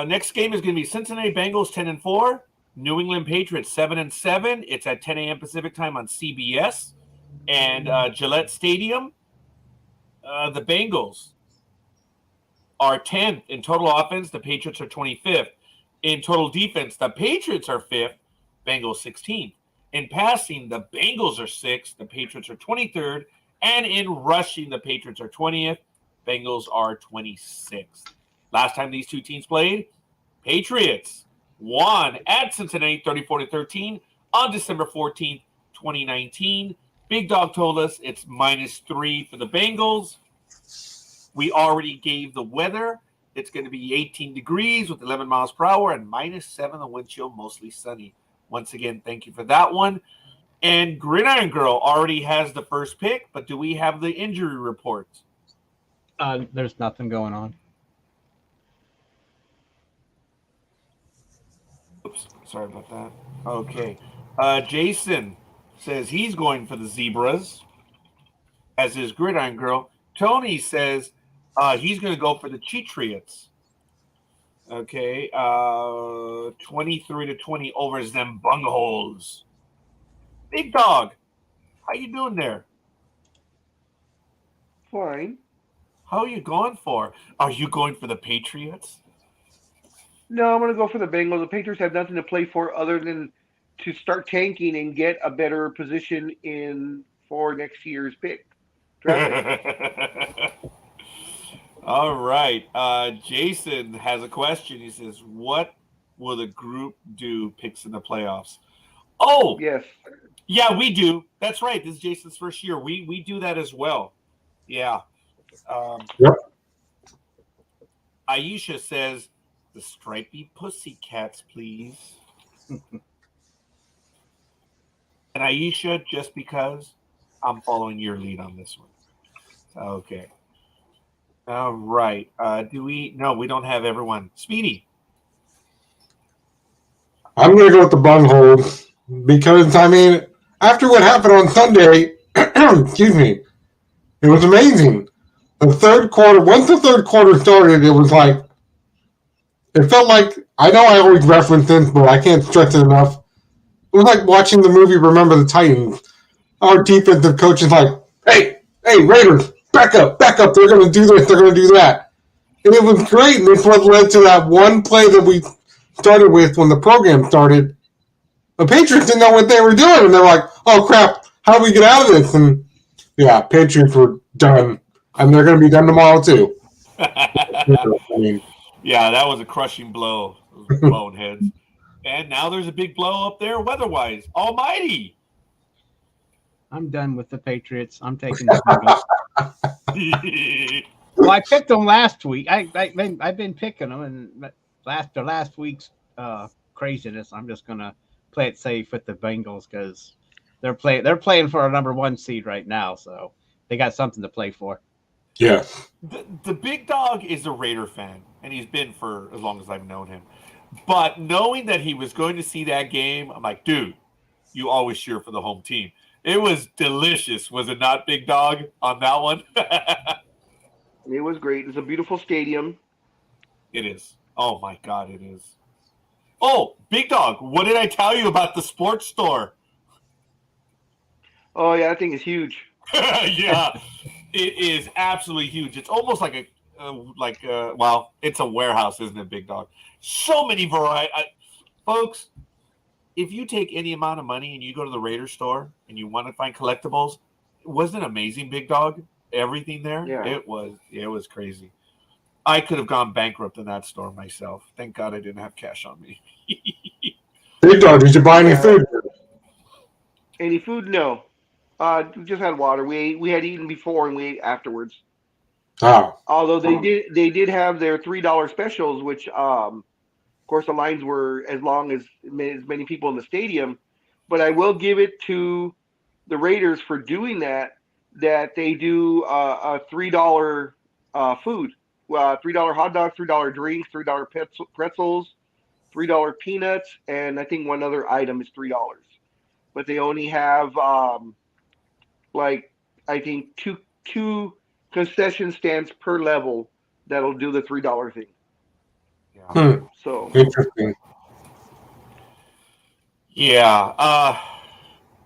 next game is going to be Cincinnati Bengals 10-4, New England Patriots 7-7. It's at 10 a.m. Pacific time on CBS and Gillette Stadium. The Bengals are 10th in total offense. The Patriots are 25th. In total defense, the Patriots are 5th, Bengals 16th. In passing, the Bengals are 6th, the Patriots are 23rd, and in rushing, the Patriots are 20th, Bengals are 26th. Last time these two teams played, Patriots won at Cincinnati 34-13 on December 14th, 2019. Big Dog told us it's -3 for the Bengals. We already gave the weather. It's going to be 18 degrees with 11 miles per hour and -7 the wind chill, mostly sunny. Once again, thank you for that one. And Gridiron Girl already has the first pick, but do we have the injury report? There's nothing going on. Oops, sorry about that. Okay. Jason says he's going for the Zebras, as is Gridiron Girl. Tony says he's going to go for the Cheatriots. Okay. 23-20 over them bungholes. Big Dog, how you doing there? Fine. How are you going for? Are you going for the Patriots? No, I'm going to go for the Bengals. The Patriots have nothing to play for other than to start tanking and get a better position for next year's pick. All right. Jason has a question. He says, what will the group do picks in the playoffs? Oh, yes. Yeah, we do. That's right. This is Jason's first year. We do that as well. Yeah. Yep. Aisha says, the stripy pussycats, please. And Aisha, just because I'm following your lead on this one. Okay. All right. No, we don't have everyone. Speedy. I'm going to go with the bungholes because, I mean, after what happened on Sunday, excuse me, it was amazing. The third quarter, once the third quarter started, it was like, it felt like, I know I always reference this, but I can't stress it enough. It was like watching the movie Remember the Titans. Our defensive coach is like, hey, Raiders, back up. They're going to do this, they're going to do that. And it was great. And it's what led to that one play that we started with when the program started. The Patriots didn't know what they were doing. And they're like, oh, crap, how do we get out of this? And, yeah, Patriots were done. And they're going to be done tomorrow, too. Yeah, that was a crushing blow. Those boneheads. And now there's a big blow up there weather-wise. Almighty! I'm done with the Patriots. I'm taking the Bengals. Well, I picked them last week. I've been picking them, and after last week's craziness, I'm just gonna play it safe with the Bengals because they're playing for a number 1 seed right now, so they got something to play for. Yeah. The Big Dog is a Raider fan, and he's been for as long as I've known him. But knowing that he was going to see that game, I'm like, dude, you always cheer for the home team. It was delicious, was it not, Big Dog, on that one? It was great. It's a beautiful stadium. It is. Oh, my God, it is. Oh, Big Dog, what did I tell you about the sports store? Oh, yeah, that thing is huge. Yeah, it is absolutely huge. It's almost like well, it's a warehouse, isn't it, Big Dog? So many variety. Folks, if you take any amount of money and you go to the Raider store and you want to find collectibles, wasn't it amazing, Big Dog? Everything there, yeah. It was crazy. I could have gone bankrupt in that store myself. Thank God I didn't have cash on me. Big Dog, did you buy any food? Any food? No. We just had water. We had eaten before and we ate afterwards. Oh. Although they did have their $3 specials, which of course the lines were as long as many people in the stadium. But I will give it to the Raiders for doing that they do a $3 food. $3 hot dogs, $3 drinks, $3 pretzels, $3 peanuts, and I think one other item is $3. But they only have I think two concession stands per level that'll do the $3 thing. Yeah. So interesting. Yeah,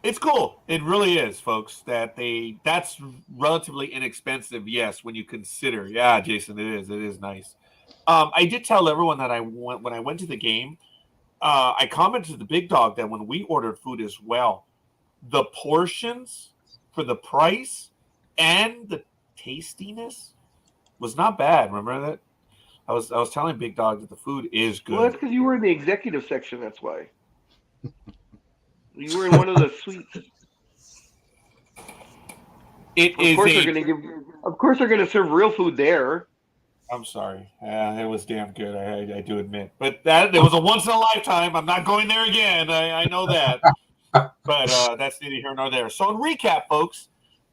it's cool. It really is, folks. That's relatively inexpensive. Yes, when you consider. Yeah, Jason, it is. It is nice. I did tell everyone that when I went to the game, I commented to the big dog that when we ordered food as well, the portions for the price and the tastiness was not bad. Remember that? I was telling Big Dog that the food is good. Well, that's because you were in the executive section. That's why. You were in one of the suites. Of course, they're gonna serve real food there. I'm sorry. It was damn good. I do admit, but it was a once in a lifetime. I'm not going there again. I know that, but that's neither here nor there. So in recap, folks,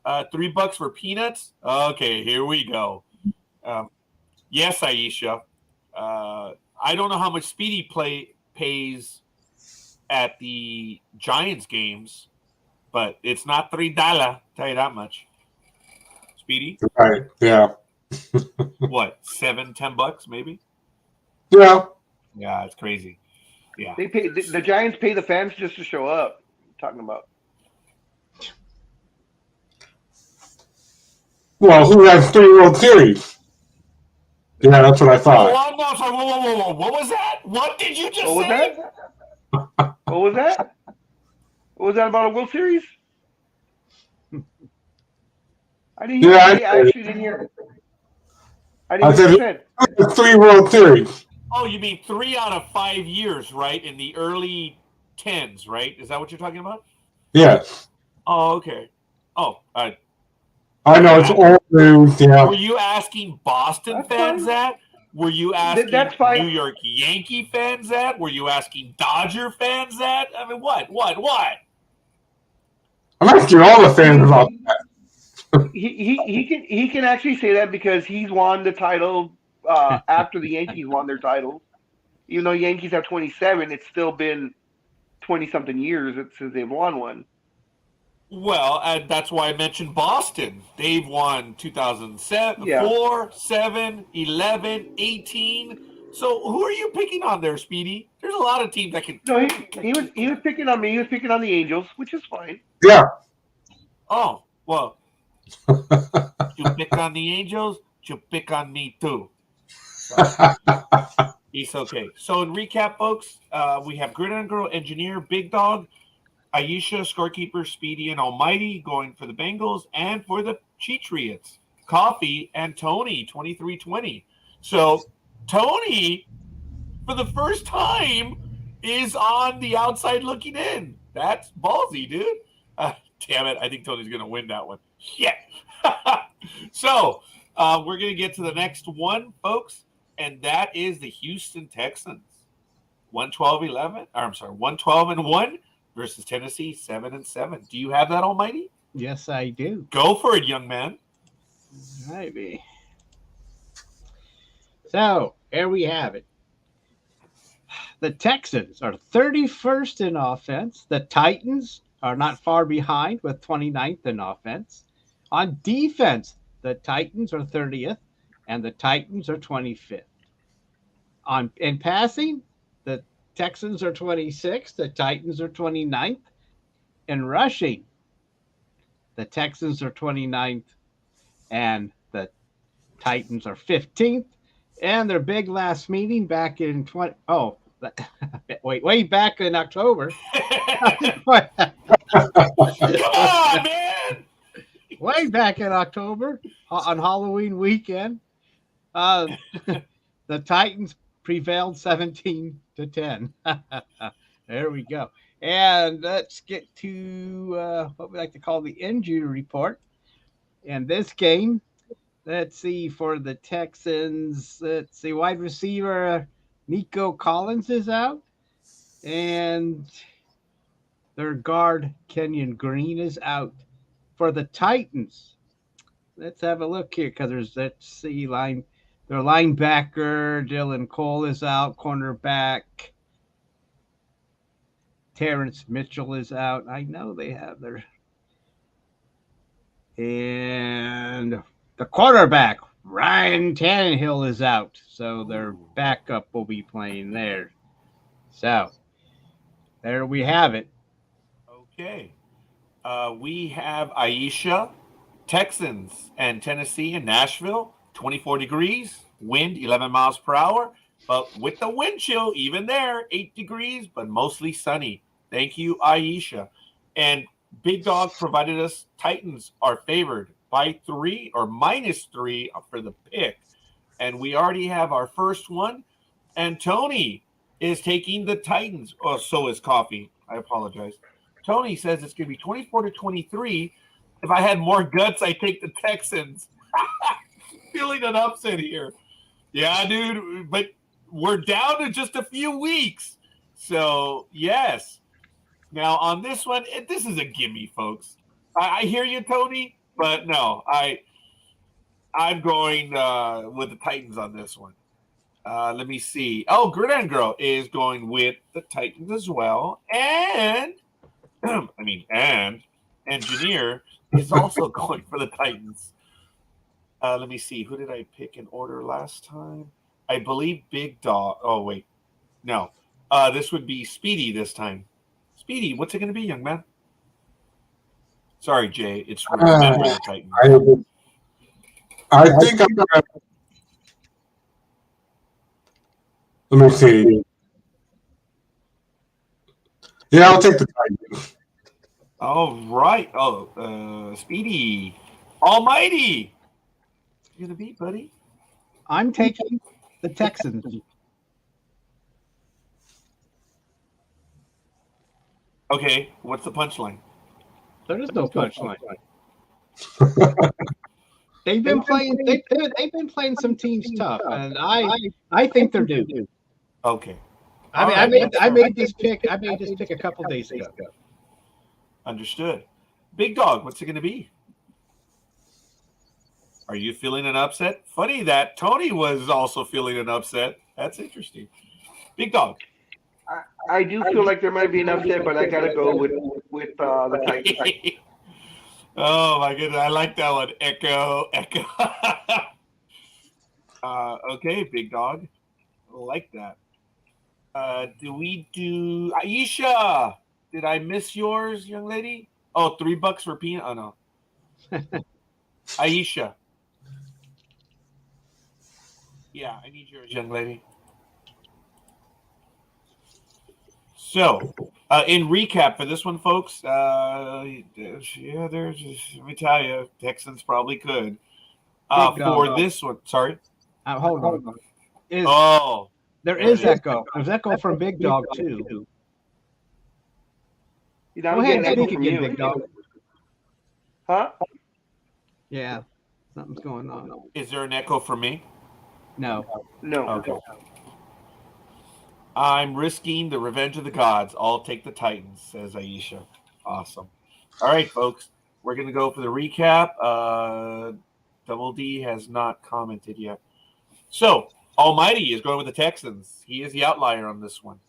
$3 for peanuts. Okay, here we go. Yes, Aisha. I don't know how much Speedy pays at the Giants games, but it's not $3. Tell you that much. Speedy? Right. Yeah. What, $7-10 maybe? Yeah. Yeah, it's crazy. Yeah. They pay the Giants pay the fans just to show up. Talking about. Well, who has 3 World Series? Yeah, that's what I thought. Oh, no, sorry. Whoa. What was that? What did you just say? What was that? What was that about a World Series? I didn't hear it. I actually didn't hear it. I said 3 World Series. Oh, you mean 3 out of 5 years, right? In the early 10s, right? Is that what you're talking about? Yes. Oh, okay. Oh, I know it's old news. Yeah. Were you asking Boston fans that? Were you asking New York Yankee fans that? Were you asking Dodger fans that? I mean, what? I'm asking all the fans about that. He can actually say that because he's won the title after the Yankees won their title. Even though Yankees have 27, it's still been 20-something years since they've won one. Well, and that's why I mentioned Boston. They've won 2007, 4, 7, 11, 18. So who are you picking on there, Speedy? There's a lot of teams that can. No, he was picking on me. He was picking on the Angels, which is fine. Yeah. Oh, well. You pick on the Angels, you pick on me too. So, it's okay. So in recap, folks, we have Gridiron Girl, Engineer, Big Dog, Aisha, Scorekeeper, Speedy, and Almighty going for the Bengals, and for the Cheatriots, Coffee and Tony, 2320. So Tony, for the first time, is on the outside looking in. That's ballsy, dude. Damn it. I think Tony's going to win that one. Yeah. So we're going to get to the next one, folks, and that is the Houston Texans. 112-1 versus Tennessee 7-7. Do you have that, Almighty? Yes, I do. Go for it, young man. Maybe. So here we have it. The Texans are 31st in offense. The Titans are not far behind with 29th in offense. On defense, the Titans are 30th and the Titans are 25th. In passing, the Texans are 26th, the Titans are 29th. In rushing, the Texans are 29th and the Titans are 15th. And their big last meeting back in way back in October. Come on, man! Way back in October on Halloween weekend, the Titans prevailed 17-10. There we go. And let's get to what we like to call the injury report. In this game, let's see, for the Texans, let's see, wide receiver Nico Collins is out. And their guard Kenyon Green is out. For the Titans, let's have a look here because their linebacker Dylan Cole is out, cornerback Terrence Mitchell is out. I know they have and the quarterback Ryan Tannehill is out, so their backup will be playing there. So there we have it. Okay. We have Aisha, Texans, and Tennessee and Nashville, 24 degrees, wind 11 miles per hour, but with the wind chill, even there, 8 degrees, but mostly sunny. Thank you, Aisha. And Big Dog provided us Titans are favored by 3 or -3 for the pick. And we already have our first one. And Tony is taking the Titans. Oh, so is Coffee. I apologize. Tony says it's going to be 24-23. If I had more guts, I take the Texans. Feeling an upset here. Yeah, dude. But we're down to just a few weeks. So, yes. Now, on this one, this is a gimme, folks. I hear you, Tony, but no, I'm going with the Titans on this one. Let me see. Oh, Gridiron Girl is going with the Titans as well. And, and Engineer is also going for the Titans. Let me see. Who did I pick in order last time? I believe Big Dog. Oh, wait. No. This would be Speedy this time. Speedy, what's it going to be, young man? Sorry, Jay. It's remember the Titans. I think I'm going to. Let me see. Yeah, I'll take the Titans. All right. Oh, Speedy. Almighty. What's it going to be, buddy? I'm taking the Texans. Okay, what's the punchline? There is no punchline. They've been playing. They've been playing some teams tough, and I think they're due. Okay. I made this pick. I made this pick a couple days ago. Understood. Big Dog, what's it going to be? Are you feeling an upset? Funny that Tony was also feeling an upset. That's interesting. Big Dog. I do feel like there might be an upset, but I gotta go with the Titans. Oh my goodness, I like that one. Echo. Okay, Big Dog. I like that. Do we do Aisha? Did I miss yours, young lady? Oh, $3 for peanut. Oh no. Aisha. Yeah, I need yours, young lady. So, in recap for this one, folks, let me tell you, Texans probably could. For this one, sorry. Hold on. There is echo. There's echo from Big Dog, too. Go ahead and speak again, Big Dog. Huh? Yeah, something's going on. Is there an echo for me? No. Okay. I'm risking the revenge of the gods. I'll take the Titans, says Aisha. Awesome. All right, folks. We're going to go for the recap. Double D has not commented yet. So, Almighty is going with the Texans. He is the outlier on this one.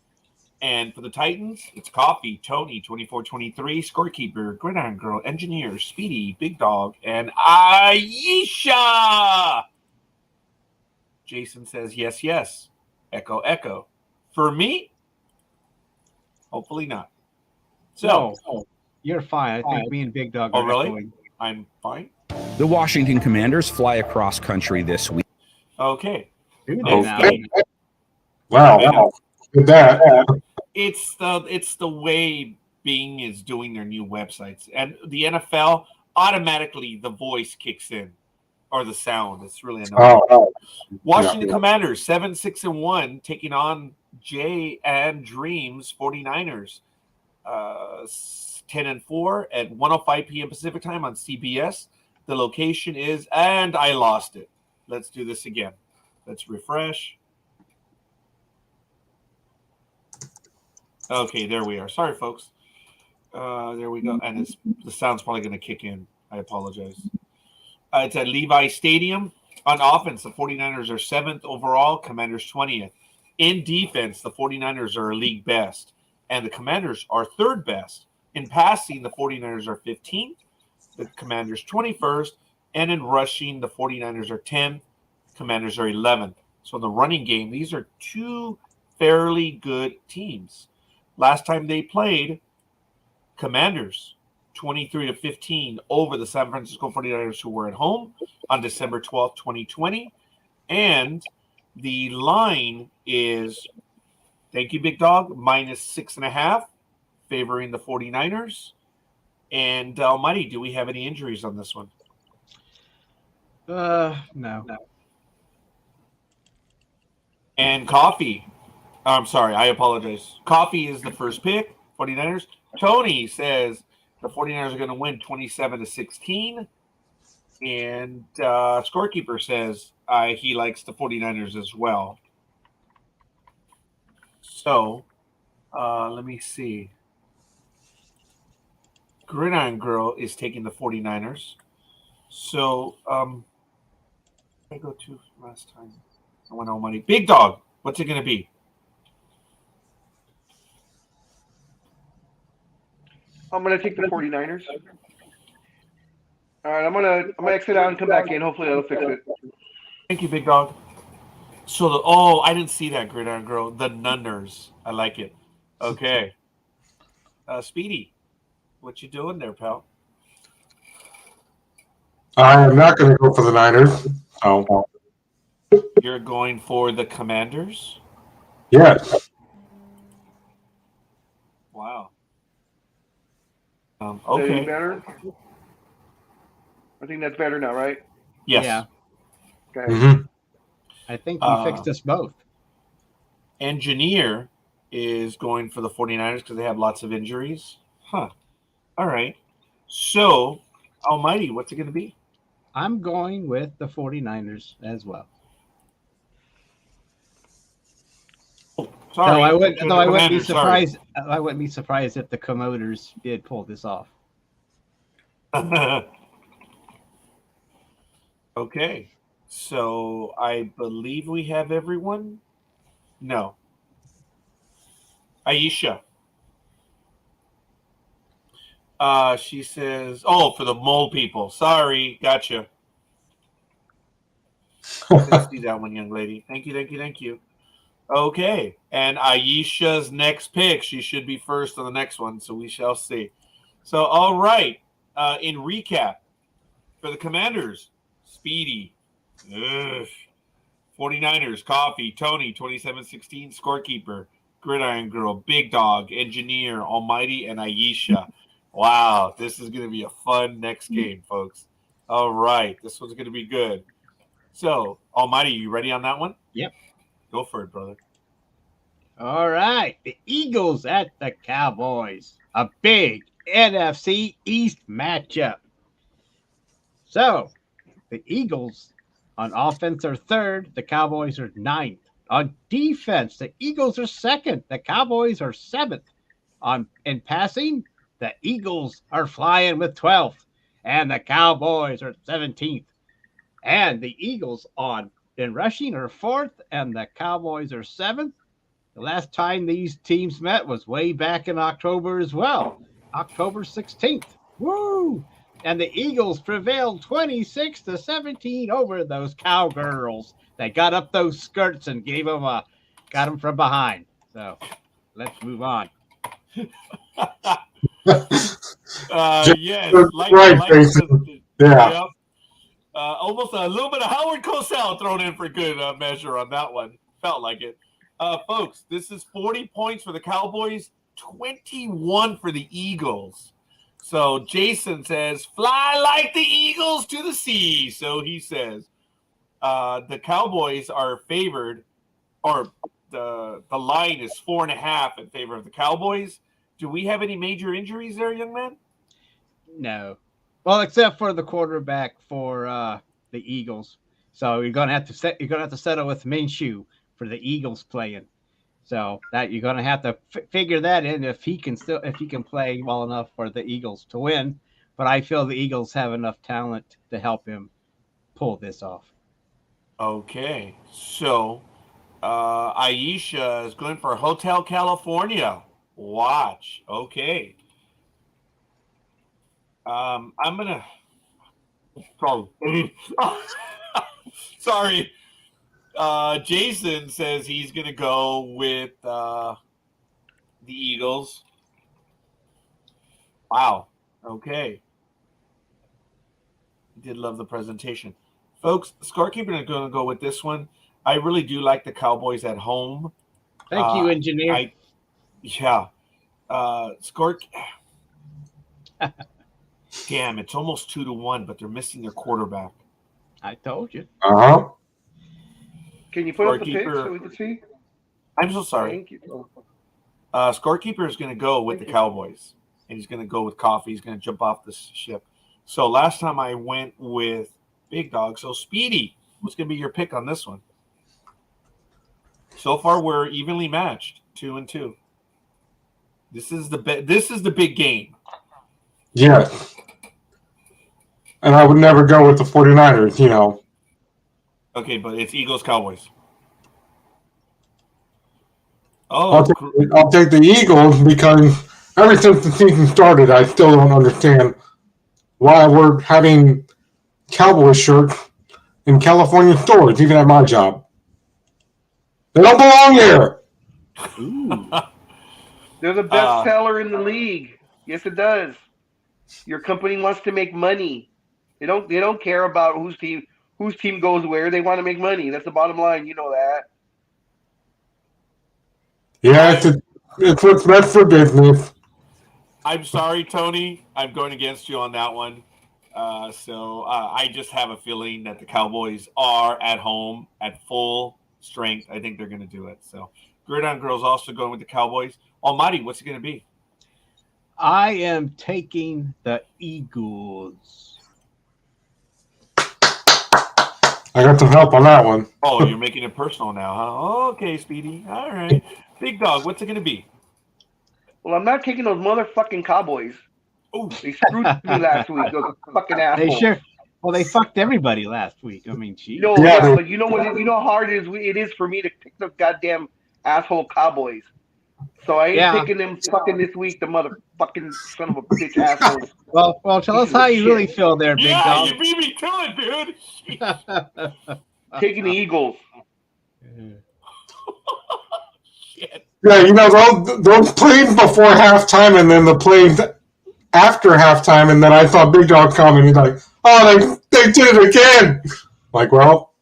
And for the Titans, it's Coffee, Tony, 24-23, Scorekeeper, Gridiron Girl, Engineer, Speedy, Big Dog, and Aisha. Jason says, yes. Echo. For me, hopefully not. So, no, you're fine. I think me and Big Dog are really? echoing. I'm fine. The Washington Commanders fly across country this week. Okay. Wow. With that. It's the way Bing is doing their new websites. And the NFL, automatically the voice kicks in. Or the sound. It's really annoying. Washington Commanders, 7-6-1, taking on Jay and Dream's 49ers. 10-4 at 1:05 p.m. Pacific time on CBS. The location is, and I lost it. Let's do this again. Let's refresh. Okay, there we are. Sorry, folks. There we go. And the sound's probably going to kick in. I apologize. It's at Levi Stadium. On offense, the 49ers are 7th overall, Commanders 20th. In defense, the 49ers are league best, and the Commanders are 3rd best. In passing, the 49ers are 15th, the Commanders 21st, and in rushing, the 49ers are 10th, Commanders are 11th. So in the running game, these are two fairly good teams. Last time they played, Commanders 23-15 over the San Francisco 49ers, who were at home on December 12th, 2020. And The line is, thank you, Big Dog, -6.5, favoring the 49ers. And Almighty, do we have any injuries on this one? No. And Coffee, I'm sorry, I apologize. Coffee is the first pick, 49ers. Tony says the 49ers are going to win 27-16. And Scorekeeper says he likes the 49ers as well. So let me see. Gridiron Girl is taking the 49ers. So I go to last time. I went all money. Big Dog, what's it going to be? I'm going to take the 49ers. All right, I'm gonna exit out and come back in. Hopefully that'll fix it. Thank you, Big Dog. So I didn't see that, Gridiron Girl. The Nunners. I like it. Okay. Speedy, what you doing there, pal? I am not going to go for the Niners. Oh. You're going for the Commanders? Yes. Wow. Any Okay. better? I think that's better now, right? Yes. Yeah. Okay. Mm-hmm. I think we fixed us both. Engineer is going for the 49ers because they have lots of injuries. Huh. All right. So, Almighty, what's it going to be? I'm going with the 49ers as well. Sorry. Though I wouldn't be Commanders, surprised. I wouldn't be surprised if the Commentators did pull this off. Okay. So I believe we have everyone. No. Aisha. She says, for the mole people. Sorry. Gotcha. Let's see that one, young lady. Thank you. Okay. And Aisha's next pick. She should be first on the next one, so we shall see. So, all right. In recap, for the Commanders, Speedy. 49ers, Coffee, Tony, 27-16, Scorekeeper, Gridiron Girl, Big Dog, Engineer, Almighty, and Aisha. Wow, this is going to be a fun next game, folks. All right, this one's going to be good. So, Almighty, you ready on that one? Yep. Go for it, brother. All right, the Eagles at the Cowboys. A big NFC East matchup. So, the Eagles on offense are third. The Cowboys are ninth. On defense, the Eagles are second. The Cowboys are seventh. In passing, the Eagles are flying with 12th, and the Cowboys are 17th. And the Eagles in rushing are fourth, and the Cowboys are seventh. The last time these teams met was way back in October as well, October 16th. Woo! And the Eagles prevailed 26-17 over those Cowgirls. They got up those skirts and got them from behind. So let's move on. Yes, yeah. Yep. Almost a little bit of Howard Cosell thrown in for good measure on that one. Felt like it. Folks, this is 40 points for the Cowboys, 21 for the Eagles. So Jason says, fly like the eagles to the sea. So he says the Cowboys are favored, or the line is 4.5 in favor of the Cowboys. Do we have any major injuries there, young man? No. Well, except for the quarterback for the Eagles. So you're gonna have to settle with Minshew for the Eagles playing. So that you're gonna have to figure that in if he can play well enough for the Eagles to win. But I feel the Eagles have enough talent to help him pull this off. Okay, so Aisha is going for Hotel California. Watch. Okay. I'm gonna. Sorry. Jason says he's gonna go with the Eagles. Wow. Okay. Did love the presentation, folks. Scorekeeper is going to go with this one. I really do like the Cowboys at home. Thank you, engineer. Score. Damn, it's almost 2-1, but they're missing their quarterback. I told you. Uh-huh. Can you put up the pics so we can see? I'm so sorry. Thank you. Scorekeeper is going to go with the Cowboys, and he's going to go with Coffee. He's going to jump off this ship. So last time I went with Big Dog. So Speedy, what's going to be your pick on this one? So far, we're evenly matched, 2-2. This is the big game. Yes. And I would never go with the 49ers, you know. Okay, but it's Eagles-Cowboys. I'll take the Eagles because ever since the season started, I still don't understand why we're having Cowboy shirts in California stores, even at my job. They don't belong here. They're the best seller in the league. Yes, it does. Your company wants to make money. They don't care about whose team goes where. They want to make money. That's the bottom line. You know that. Yeah, it's what's best for business. I'm sorry, Tony. I'm going against you on that one. I just have a feeling that the Cowboys are at home at full strength. I think they're going to do it. So, Gridiron Girl's also going with the Cowboys. Almighty, what's it going to be? I am taking the Eagles. I got some help on that one. Oh, you're making it personal now, huh? Okay, Speedy. All right. Big Dog, what's it going to be? Well, I'm not taking those motherfucking Cowboys. Oh, they screwed me last week. Those fucking assholes. They sure. Well, they fucked everybody last week. I mean, geez. No, yeah, but you know what? You know how hard it is for me to pick the goddamn asshole Cowboys. So I ain't picking them fucking this week. The motherfucking son of a bitch assholes. Well, tell us how you really feel there, Big Dog. You beat me to it, dude. Taking the Eagles. Shit. Yeah, you know, those plays before halftime and then the plays after halftime, and then I saw Big Dog come and he's like, oh, they did it again. Like, well,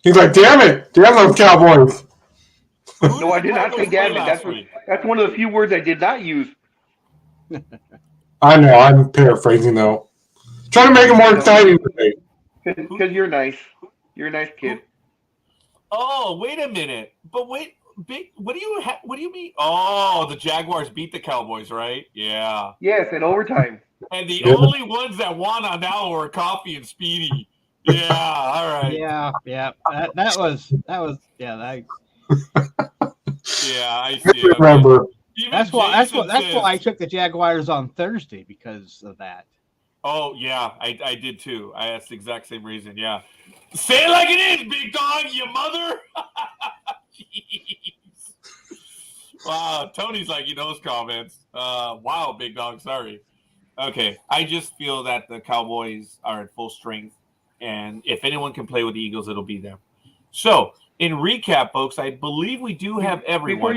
he's like, damn those Cowboys. No, I did not say damn it. That's one of the few words I did not use. I know, I'm paraphrasing though. Trying to make it more exciting today. Because you're nice. You're a nice kid. Oh, wait a minute. But wait, Big. What do you mean? Oh, the Jaguars beat the Cowboys, right? Yeah. Yes, in overtime. And the only ones that won on that were Coffee and Speedy. Yeah. All right. Yeah. That was. Yeah. I see. Remember. That's why I took the Jaguars on Thursday because of that. Oh yeah, I did too. That's the exact same reason. Yeah. Say it like it is, Big Dog, you mother. Jeez. Wow, Tony's like, you know his comments. Wow, Big Dog, sorry. Okay, I just feel that the Cowboys are at full strength, and if anyone can play with the Eagles, it'll be them. So, in recap, folks, I believe we do have everyone.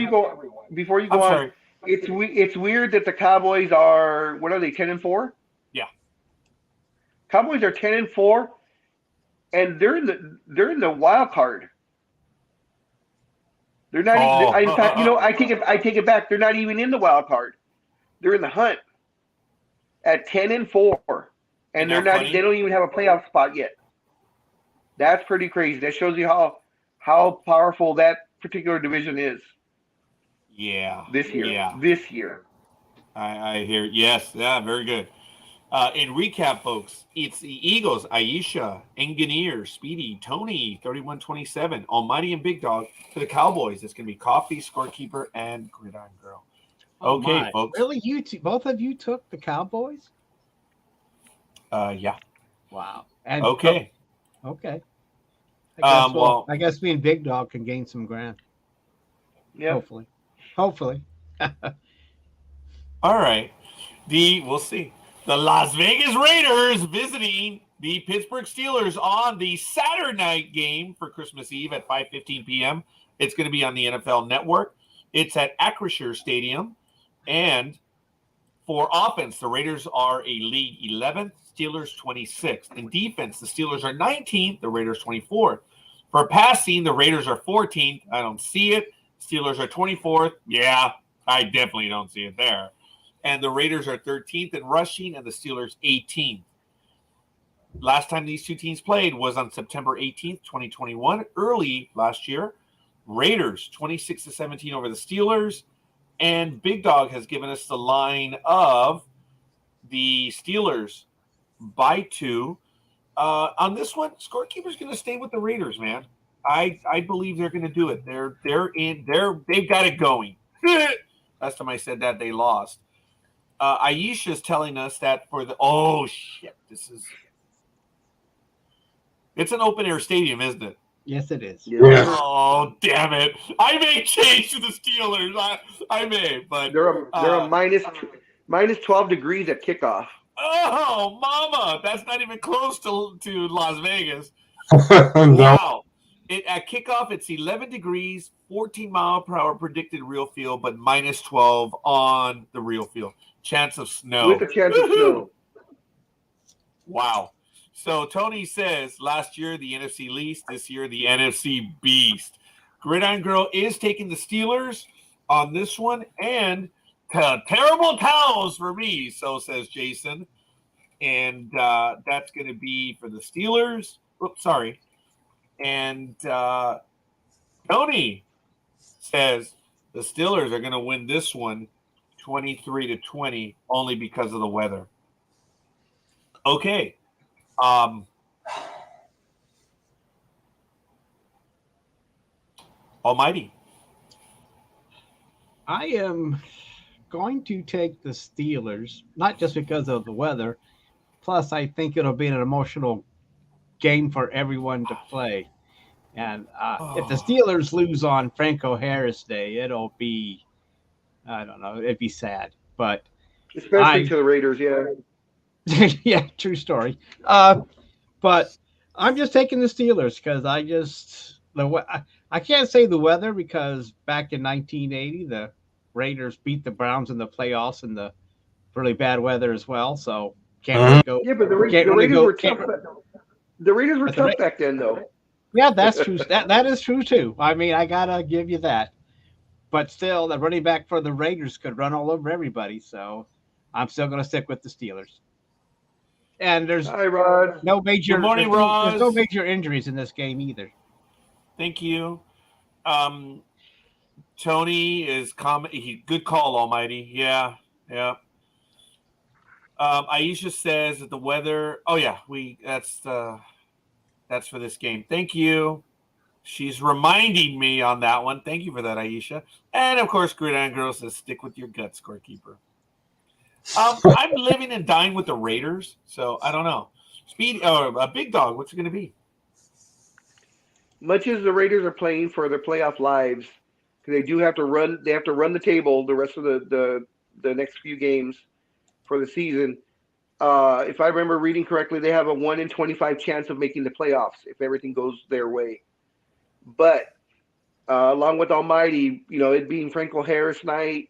Before you go on, sorry. It's weird that the Cowboys are, what are they, 10-4? Yeah. Cowboys are 10-4, and they're in the wild card. They're not. In fact, you know, I take it back. They're not even in the wild card. They're in the hunt at 10-4, and they're not. Funny? They don't even have a playoff spot yet. That's pretty crazy. That shows you how powerful that particular division is. Yeah. This year. Yeah. This year. I hear. Yes. Yeah. Very good. In recap, folks, it's the Eagles, Aisha, Engineer, Speedy, Tony, 31-27, Almighty and Big Dog. For the Cowboys, it's going to be Coffee, Scorekeeper, and Gridiron Girl. Okay, folks. Really? Both of you took the Cowboys? Yeah. Wow. And, okay. Okay. I guess me and Big Dog can gain some ground. Yeah. Hopefully. All right. We'll see. The Las Vegas Raiders visiting the Pittsburgh Steelers on the Saturday night game for Christmas Eve at 5:15 p.m. It's going to be on the NFL Network. It's at Acrisure Stadium. And for offense, the Raiders are a league 11th, Steelers 26th. In defense, the Steelers are 19th, the Raiders 24th. For passing, the Raiders are 14th. I don't see it. Steelers are 24th. Yeah, I definitely don't see it there. And the Raiders are 13th in rushing, and the Steelers 18th. Last time these two teams played was on September 18th, 2021, early last year. Raiders 26-17 over the Steelers, and Big Dog has given us the line of the Steelers by 2. On this one, Scorekeeper's going to stay with the Raiders, man. I believe they're going to do it. They've got it going. Last time I said that, they lost. Aisha's telling us that for the it's an open air stadium, isn't it? Yes, it is. Yeah. Oh, damn it! I may change to the Steelers. I may, but they're a minus 12 degrees at kickoff. Oh, mama, that's not even close to Las Vegas. No. Wow! At kickoff, it's 11 degrees, 14 mile per hour predicted real field, but minus 12 on the real field. Chance of snow. With a chance of snow. Wow. So Tony says last year the NFC least, this year the NFC beast. Gridiron Girl is taking the Steelers on this one, and terrible towels for me, so says Jason. And that's going to be for the Steelers. Oops, sorry. And Tony says the Steelers are going to win this one 23-20 only because of the weather. Okay. Almighty. I am going to take the Steelers, not just because of the weather. Plus, I think it'll be an emotional game for everyone to play. And if the Steelers lose on Franco Harris Day, it'll be, I don't know, it'd be sad. But especially to the Raiders, yeah. yeah, true story. But I'm just taking the Steelers because I can't say the weather because back in 1980, the Raiders beat the Browns in the playoffs in the really bad weather as well. So can't really go. Yeah, but the Raiders were tough. The Raiders were tough back then, though. Yeah, that's true. That is true too. I mean, I gotta give you that. But still, the running back for the Raiders could run all over everybody. So I'm still going to stick with the Steelers. And there's no major. Good morning, Roz. There's no major injuries in this game either. Thank you. Tony is good call, Almighty. Yeah. Aisha says that the weather. Oh yeah, that's for this game. Thank you. She's reminding me on that one. Thank you for that, Aisha. And of course, Gridiron Girl says, "Stick with your gut, Scorekeeper." I'm living and dying with the Raiders, so I don't know. Speedy or a Big Dog, what's it going to be? Much as the Raiders are playing for their playoff lives, because they do have to run. They have to run the table the rest of the next few games for the season. If I remember reading correctly, they have a 1 in 25 chance of making the playoffs if everything goes their way. But along with Almighty, it being Franco Harris night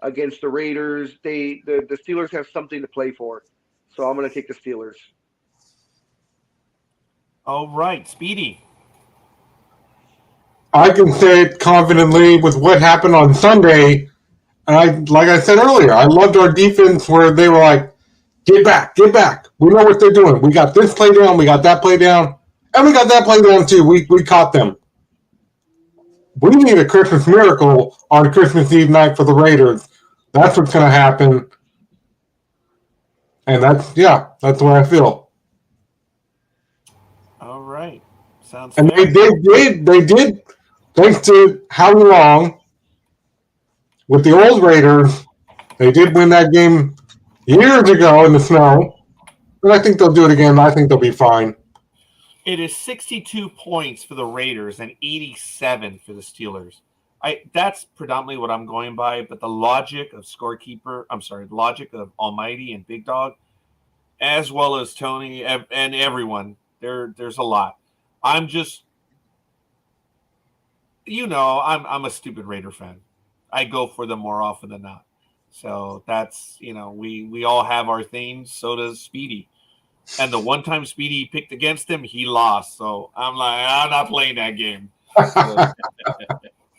against the Raiders, the Steelers have something to play for. So I'm going to take the Steelers. All right, Speedy. I can say it confidently with what happened on Sunday. And like I said earlier, I loved our defense where they were like, get back. We know what they're doing. We got this play down. We got that play down. And we got that play down too. We caught them. We need a Christmas miracle on Christmas Eve night for the Raiders. That's what's going to happen. And that's the way I feel. All right. Sounds and fair. they did, thanks to Howie Long, with the old Raiders, they did win that game years ago in the snow. But I think they'll do it again. I think they'll be fine. It is 62 points for the Raiders and 87 for the Steelers. That's predominantly what I'm going by, but the logic of the logic of Almighty and Big Dog, as well as Tony and everyone, there's a lot. I'm just, I'm a stupid Raider fan. I go for them more often than not. So that's, we all have our themes. So does Speedy. And the one time Speedy picked against him, he lost. So I'm like, I'm not playing that game.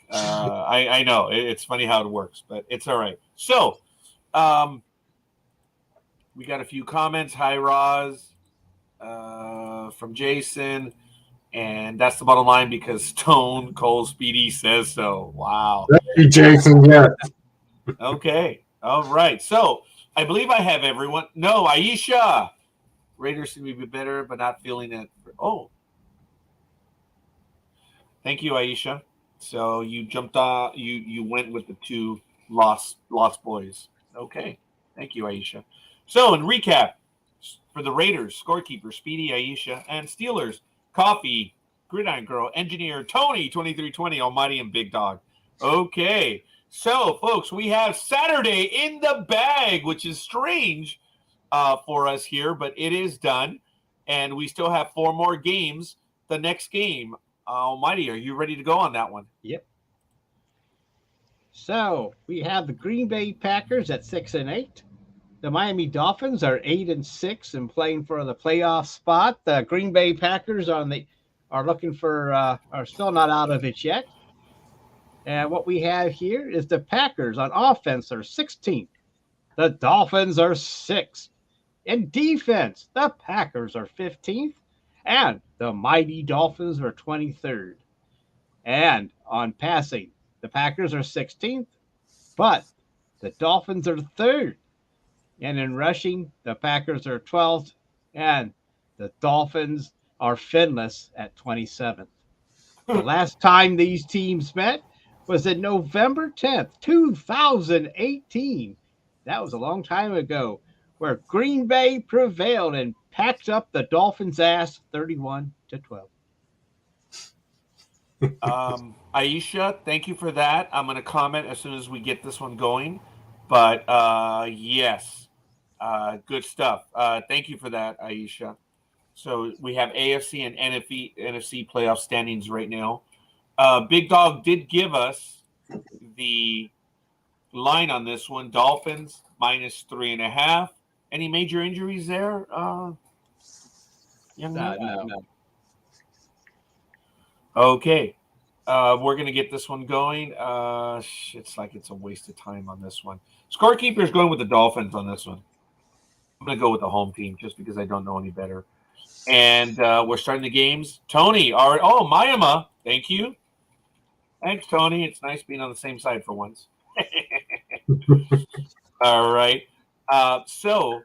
I know it's funny how it works, but it's all right. So, we got a few comments. Hi, Roz, from Jason, and that's the bottom line because Stone Cold Speedy says so. Wow. Thank you, Jason. Yeah. Okay. All right. So I believe I have everyone. No, Aisha. Raiders seem to be better, but not feeling it. Oh. Thank you, Aisha. So you jumped off. You went with the two lost boys. Okay. Thank you, Aisha. So in recap, for the Raiders, Scorekeeper, Speedy, Aisha, and Steelers, Coffee, Gridiron Girl, Engineer, Tony, 2320, Almighty, and Big Dog. Okay. So, folks, we have Saturday in the bag, which is strange for us here, but it is done. And we still have 4 more games. The next game, Almighty, are you ready to go on that one? Yep. So we have the Green Bay Packers at 6-8. The Miami Dolphins are 8-6 and playing for the playoff spot. The Green Bay Packers are looking for are still not out of it yet. And what we have here is the Packers on offense are 16th. The Dolphins are 6th. In defense, the Packers are 15th. And the mighty Dolphins are 23rd. And on passing, the Packers are 16th, but the Dolphins are 3rd. And in rushing, the Packers are 12th, and the Dolphins are finless at 27th. The last time these teams met was in November 10th, 2018. That was a long time ago, where Green Bay prevailed and packed up the Dolphins' ass 31-12. Aisha, thank you for that. I'm going to comment as soon as we get this one going. But yes, good stuff. Thank you for that, Aisha. So we have AFC and NFC playoff standings right now. Big Dog did give us the line on this one. Dolphins -3.5. Any major injuries there? Young man? No. Okay. We're going to get this one going. It's like it's a waste of time on this one. Scorekeeper is going with the Dolphins on this one. I'm going to go with the home team just because I don't know any better. And we're starting the games. Tony, all right. Oh, Mayama. Thank you. Thanks, Tony. It's nice being on the same side for once. All right. So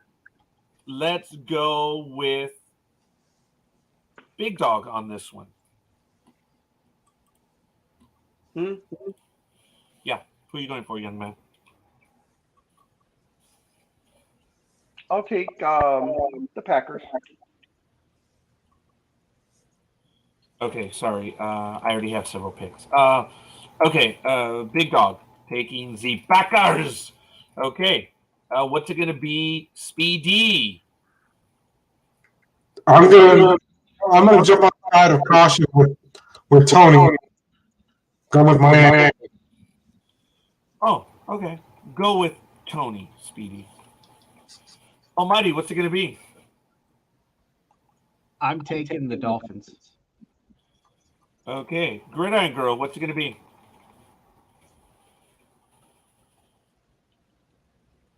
let's go with Big Dog on this one. Yeah. Who are you going for, young man? I'll take the Packers. Okay, sorry. I already have several picks. Okay, Big Dog taking the Packers. Okay, what's it going to be, Speedy? I'm gonna jump on the side of caution with Tony. Go with Miami. Oh, okay. Go with Tony, Speedy. Almighty, what's it going to be? I'm taking the Dolphins. Okay. Gridiron Girl, what's it going to be?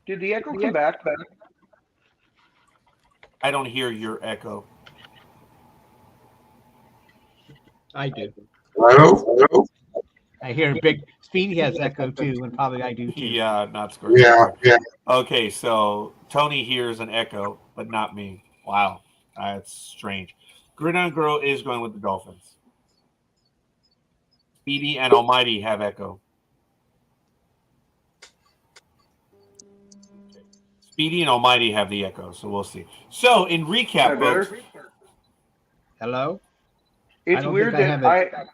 Did the echo come back? I don't hear your echo. I do. Hello? I hear Big Speedy has echo too, and probably I do too. Yeah, not Scorekeeper. Yeah. Okay, so Tony hears an echo, but not me. Wow, that's strange. Gridiron Girl is going with the Dolphins. Speedy and Almighty have echo. Speedy and Almighty have the echo, so we'll see. So in recap, folks. Hello? It's weird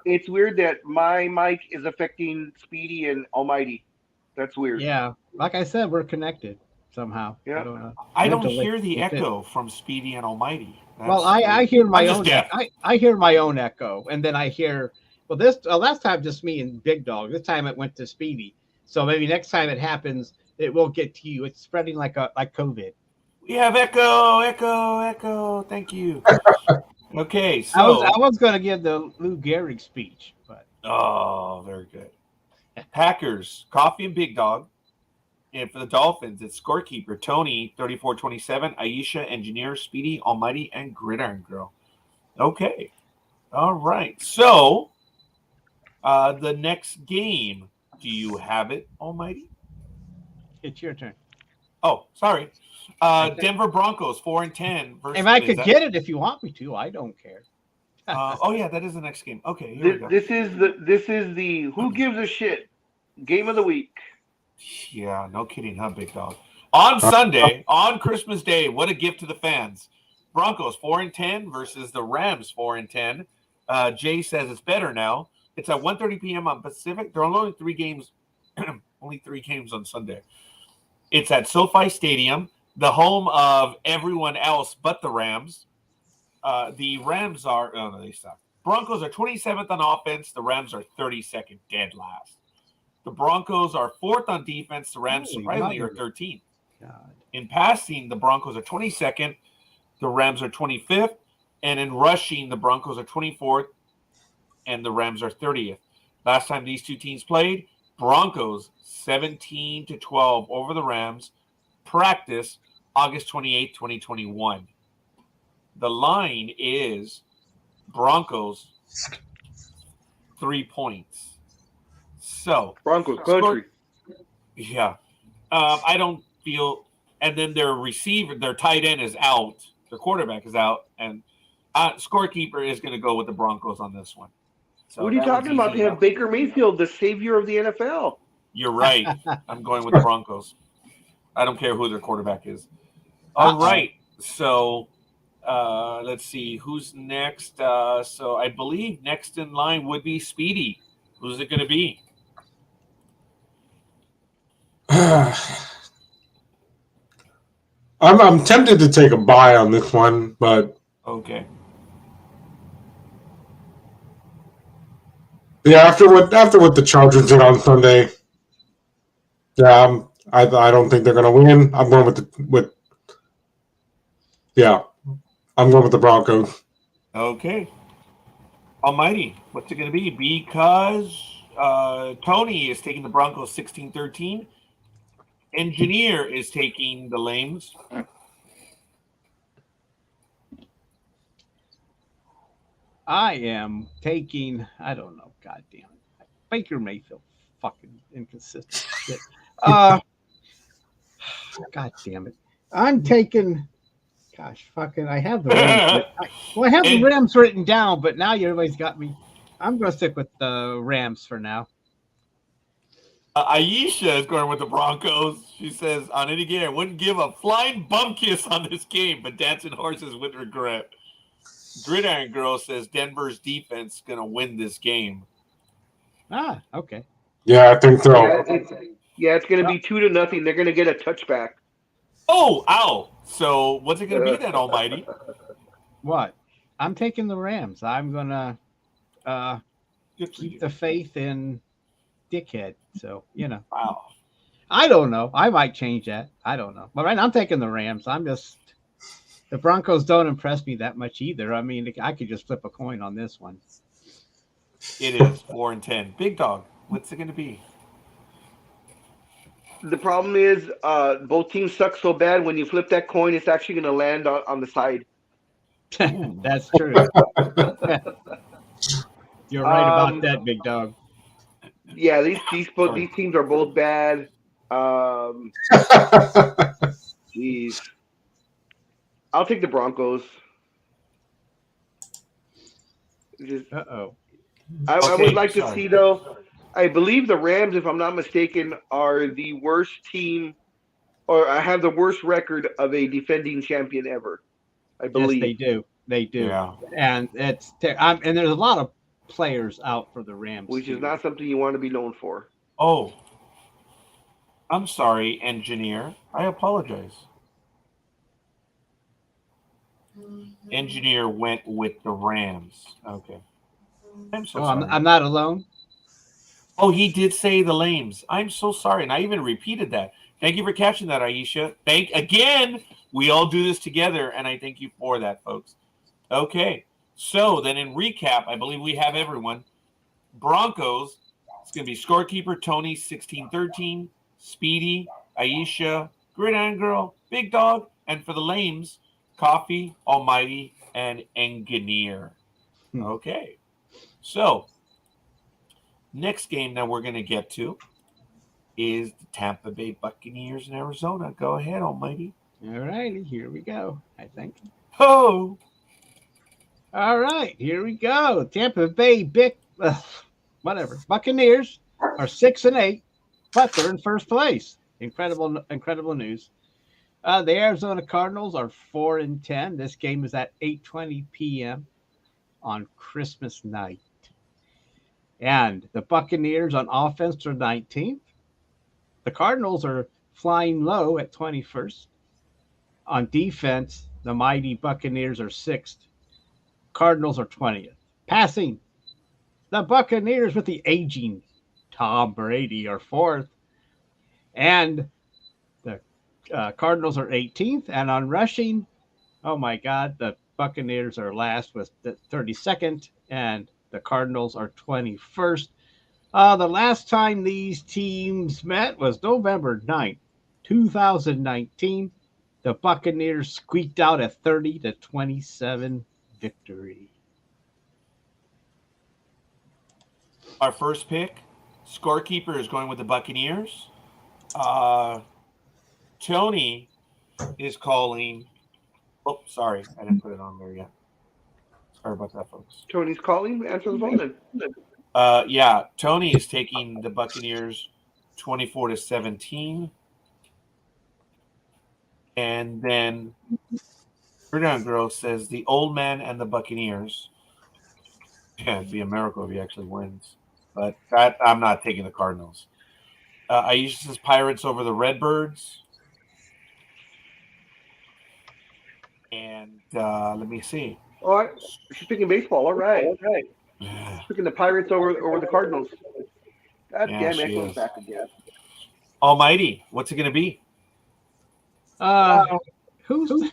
it's weird that my mic is affecting Speedy and Almighty. That's weird. Yeah, like I said, we're connected somehow. Yeah. I don't hear the echo from Speedy and Almighty. Well, I hear my own. I hear my own echo, and then I hear. Well, last time just me and Big Dog. This time it went to Speedy. So maybe next time it happens, it will get to you. It's spreading like COVID. We have echo. Thank you. Okay, I so was going to give the Lou Gehrig speech, but very good. Packers, Coffee and Big Dog. And for the Dolphins, it's Scorekeeper, Tony, 3427, Aisha, Engineer, Speedy, Almighty, and Gridiron Girl. Okay. All right. So, the next game, do you have it, Almighty? it's your turn. Oh, sorry. Denver Broncos, 4-10. Versus, If I could get it if you want me to, I don't care. yeah, that is the next game. Okay, here we go. This is the who gives a shit game of the week. Yeah, no kidding, huh, Big Dog? On Sunday, on Christmas Day, what a gift to the fans. Broncos 4-10 versus the Rams 4-10. Jay says it's better now. It's at 1:30 p.m. on Pacific. There are only 3 games, only 3 games on Sunday. It's at SoFi Stadium, the home of everyone else but the Rams. The Rams are they suck. Broncos are 27th on offense. The Rams are 32nd, dead last. The Broncos are 4th on defense. The Rams, surprisingly, are 13th. God. In passing, the Broncos are 22nd. The Rams are 25th. And in rushing, the Broncos are 24th. And the Rams are 30th. Last time these two teams played, Broncos 17-12 over the Rams. Practice August 28th, 2021. The line is Broncos 3 points. So Broncos country. Yeah. I don't feel, and then their receiver, their tight end is out. Their quarterback is out, and Scorekeeper is going to go with the Broncos on this one. So what are you talking about? They have Baker Mayfield, the savior of the NFL. You're right. I'm going with the Broncos. I don't care who their quarterback is. All right. So let's see who's next. So I believe next in line would be Speedy. Who's it going to be? I'm tempted to take a bye on this one, but okay. Yeah, after what the Chargers did on Sunday, yeah, I don't think they're going to win. I'm going with I'm going with the Broncos. Okay. Almighty, what's it going to be? Because Tony is taking the Broncos 16-13. Engineer is taking the Lames. I am taking, I don't know, God damn it. Baker Mayfield, fucking inconsistent shit. God damn it. I'm taking, gosh, fucking, I have the Rams. I have the Rams written down, but now everybody's got me. I'm going to stick with the Rams for now. Aisha is going with the Broncos. She says, on any game, I wouldn't give a flying bum kiss on this game, but dancing horses with regret. Gridiron Girl says Denver's defense is going to win this game. Ah, okay. Yeah, I think so. It's going to be 2-0. They're going to get a touchback. Oh, ow. So what's it going to be then, Almighty? What? I'm taking the Rams. I'm going to keep the faith in Dickhead. So, Wow. I don't know. I might change that. I don't know. But right now I'm taking the Rams. The Broncos don't impress me that much either. I mean, I could just flip a coin on this one. It is 4-10. Big Dog, what's it going to be? The problem is both teams suck so bad. When you flip that coin, it's actually going to land on the side. That's true. You're right about that, Big Dog. Yeah, these teams are both bad. Jeez. I'll take the Broncos. Uh-oh. I would like to see, though, I believe the Rams, if I'm not mistaken, are the worst team, or I have the worst record of a defending champion ever. I believe. Yes, they do. They do. Yeah. And and there's a lot of players out for the Rams. Which is not something you want to be known for. Oh. I'm sorry, Engineer. I apologize. Engineer went with the Rams. Okay. I'm so sorry. I'm not alone. Oh, he did say the Lames. I'm so sorry. And I even repeated that. Thank you for catching that, Aisha. We all do this together, and I thank you for that, folks. Okay, so then in recap, I believe we have everyone. Broncos, it's going to be Scorekeeper, Tony, 1613, Speedy, Aisha, Gridiron Girl, Big Dog, and for the lames, Coffee, Almighty, and Engineer. Okay, so next game that we're going to get to is the Tampa Bay Buccaneers in Arizona. Go ahead, Almighty. All righty, here we go, I think. Oh! All right, here we go. Tampa Bay Buccaneers are 6-8, but they're in first place. Incredible news. The Arizona Cardinals are 4-10. This game is at 8:20 p.m. on Christmas night. And the Buccaneers on offense are 19th. The Cardinals are flying low at 21st. On defense, the mighty Buccaneers are 6th. Cardinals are 20th. Passing, the Buccaneers with the aging Tom Brady are 4th. And the Cardinals are 18th. And on rushing, oh my God, the Buccaneers are last with the 32nd. And the Cardinals are 21st. The last time these teams met was November 9th, 2019. The Buccaneers squeaked out a 30-27 victory. Our first pick, Scorekeeper, is going with the Buccaneers. Tony is calling. Oh, sorry. I didn't put it on there yet. Sorry about that, folks. Tony's calling. Answer the phone then. Yeah, Tony is taking the Buccaneers 24-17. And then Gridiron Girl says the old man and the Buccaneers. Yeah, it'd be a miracle if he actually wins. But I'm not taking the Cardinals. Aisha says Pirates over the Redbirds. And let me see. All right. She's picking baseball. All right. She's picking the Pirates over the Cardinals. God Yeah, damn it. she Goes is. back again. Almighty, what's it going to be? Who's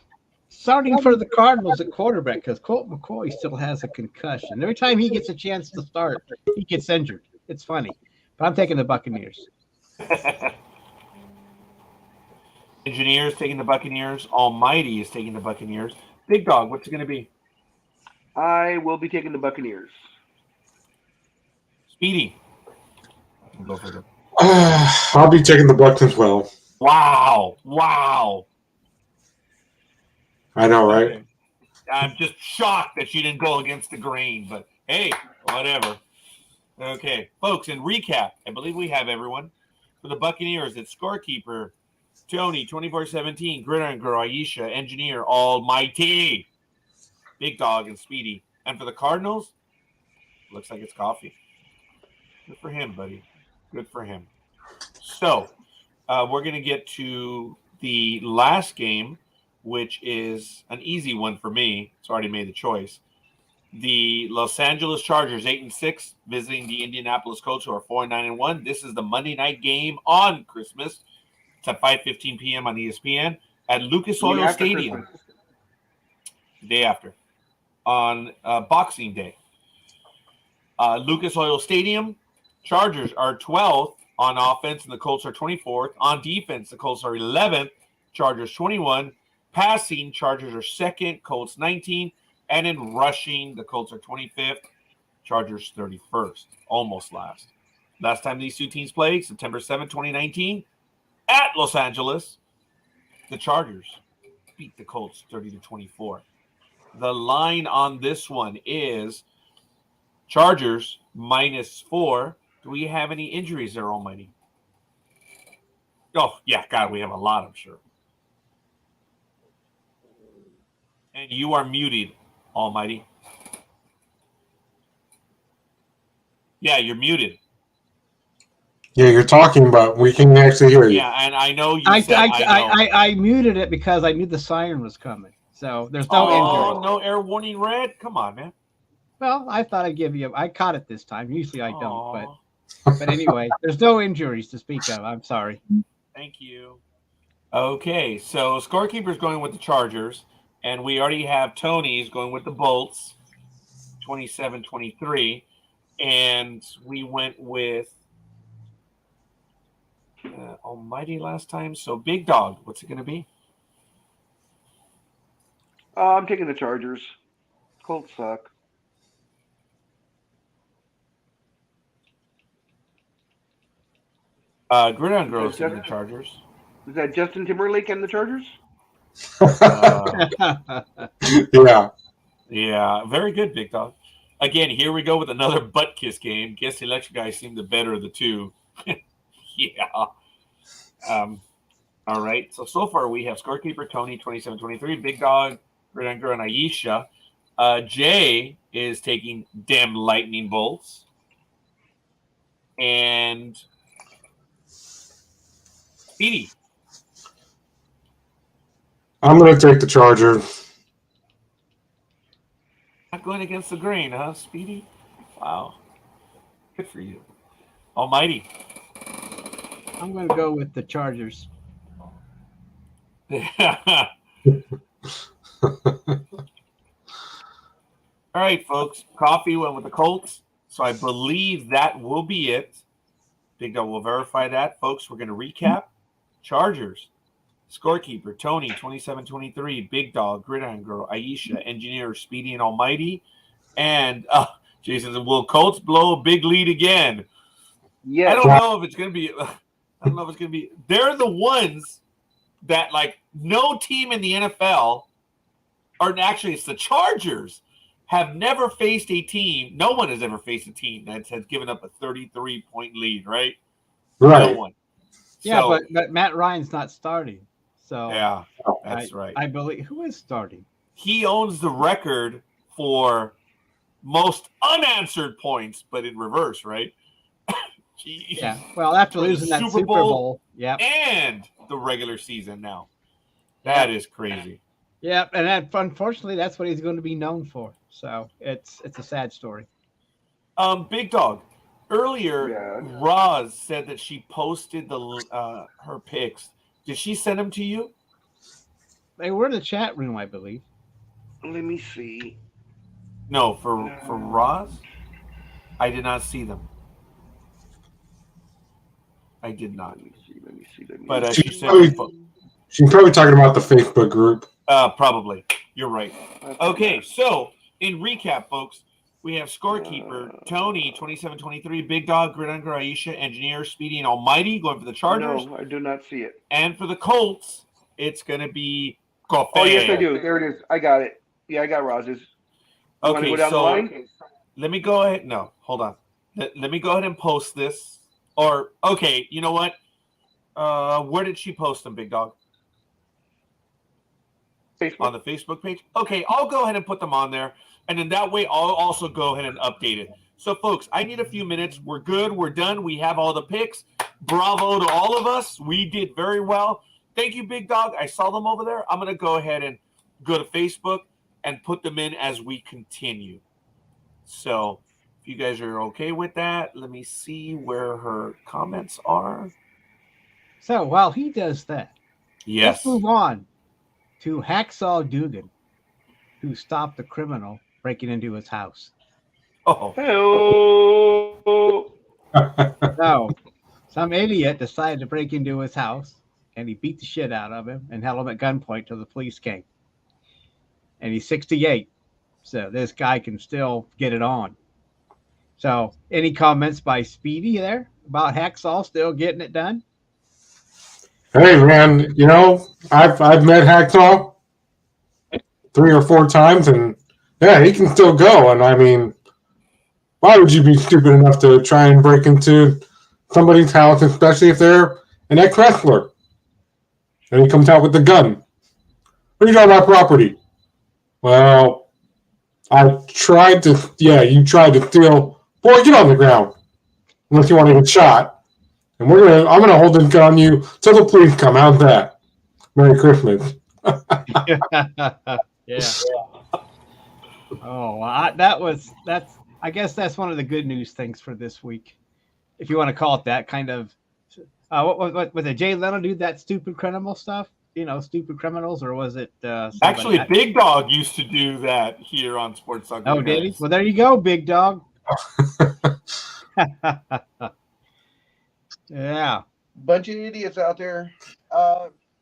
starting for the Cardinals at quarterback? Because Colt McCoy still has a concussion. Every time he gets a chance to start, he gets injured. It's funny. But I'm taking the Buccaneers. Engineers taking the Buccaneers. Almighty is taking the Buccaneers. Big Dog, what's it going to be? I will be taking the Buccaneers. Speedy. Go for it. I'll be taking the Bucs as well. Wow. I know, right? Okay. I'm just shocked that she didn't go against the grain, but hey, whatever. Okay, folks, in recap, I believe we have everyone. For the Buccaneers, it's Scorekeeper, Tony, 24-17, Gridiron Girl, Aisha, Engineer, Almighty, Big Dog, and Speedy. And for the Cardinals, looks like it's Coffee. Good for him, buddy. Good for him. So, we're going to get to the last game, which is an easy one for me. It's already made the choice. The Los Angeles Chargers, 8-6, visiting the Indianapolis Colts, who are 4-9-1. This is the Monday night game on Christmas. It's at 5:15 p.m. on ESPN at Lucas Oil Stadium. The day after, on Boxing Day. Lucas Oil Stadium, Chargers are 12th on offense, and the Colts are 24th. On defense, the Colts are 11th, Chargers 21. Passing, Chargers are 2nd, Colts 19. And in rushing, the Colts are 25th, Chargers 31st, almost last. Last time these two teams played, September 7, 2019, at Los Angeles, the Chargers beat the Colts 30-24. The line on this one is Chargers -4. Do we have any injuries there, Almighty? Oh, yeah, God, we have a lot, I'm sure. And you are muted, Almighty. Yeah, you're muted. Yeah, you're talking, but we can actually hear you. Yeah, and I know you I muted it because I knew the siren was coming. So there's no injury. No air warning red? Come on, man. Well, I thought I'd give you I caught it this time. Usually I don't, but anyway, there's no injuries to speak of. I'm sorry. Thank you. Okay, so Scorekeeper's going with the Chargers, and we already have Tony's going with the Bolts, 27-23, and we went with Almighty last time. So Big Dog, what's it going to be? I'm taking the Chargers. Colts suck. Gridiron Girl's taking the Chargers. Is that Justin Timberlake and the Chargers? Yeah. Yeah, very good, Big Dog. Again, here we go with another butt kiss game. Guess the electric guys seem the better of the two. Yeah. All right. So far we have Scorekeeper, Tony, 27-23, Big Dog, Gridiron Girl, and Aisha. Jay is taking Damn Lightning Bolts. And Speedy. I'm going to take the Chargers. Not going against the grain, huh, Speedy? Wow. Good for you. Almighty. I'm going to go with the Chargers. All right, folks. Coffee went with the Colts. So I believe that will be it. Big Dog will verify that. Folks, we're going to recap. Chargers. Scorekeeper, Tony, 27-23, Big Dog, Gridiron Girl, Aisha, Engineer, Speedy, and Almighty. And Jason said, will Colts blow a big lead again? Yeah. I don't know if it's going to be. I don't know if it's going to be. They're the ones that, like, no team in the NFL, or actually it's the Chargers, have never faced a team. No one has ever faced a team that has given up a 33-point lead, right? Right. No one. Yeah, So, but Matt Ryan's not starting. So yeah, that's right. I believe who is starting? He owns the record for most unanswered points, but in reverse, right? Yeah. Well, after losing that Super Bowl, yeah, and the regular season now, that is crazy. Yeah, and unfortunately, that's what he's going to be known for. So it's a sad story. Big Dog. Earlier, Roz said that she posted the her pics. Did she send them to you? They were in the chat room, I believe. Let me see. No, for Roz, I did not see them. I did not. Let me see. But She's she's probably talking about the Facebook group. Probably. You're right. Okay, so in recap, folks, we have Scorekeeper, Tony, 27-23, Big Dog, Gridiron Girl, Aisha, Engineer, Speedy, and Almighty going for the Chargers. No, I do not see it. And for the Colts, it's going to be Coffee. Oh, yes, I do. There it is. I got it. Yeah, I got Roz's. Okay, so let me go ahead. No, hold on. Let me go ahead and post this. Or, okay, you know what? Where did she post them, Big Dog? Facebook. On the Facebook page? Okay, I'll go ahead and put them on there. And then that way, I'll also go ahead and update it. So, folks, I need a few minutes. We're good. We're done. We have all the picks. Bravo to all of us. We did very well. Thank you, Big Dog. I saw them over there. I'm going to go ahead and go to Facebook and put them in as we continue. So, if you guys are okay with that, let me see where her comments are. So, while he does that, yes, let's move on to Hacksaw Dugan, who stopped the criminal breaking into his house. Oh. So, some idiot decided to break into his house, and he beat the shit out of him and held him at gunpoint till the police came. And he's 68, so this guy can still get it on. So, any comments by Speedy there about Hacksaw still getting it done? Hey, man, you know, I've met Hacksaw 3 or 4 times, and yeah, he can still go. And I mean, why would you be stupid enough to try and break into somebody's house, especially if they're an ex-wrestler? And he comes out with the gun. What are you talking about property? Well, I tried to, you tried to steal. Boy, get on the ground. Unless you want to get shot. And I'm gonna hold the gun on you till the police come. How's that? Merry Christmas. Yeah. Oh, I guess that's one of the good news things for this week, if you want to call it that. Kind of What was it? Jay Leno do that stupid criminal stuff? Stupid criminals, or was it? Actually, Big Dog used to do that here on Sports Talk. Oh, did he? Well, there you go, Big Dog. Yeah. Bunch of idiots out there.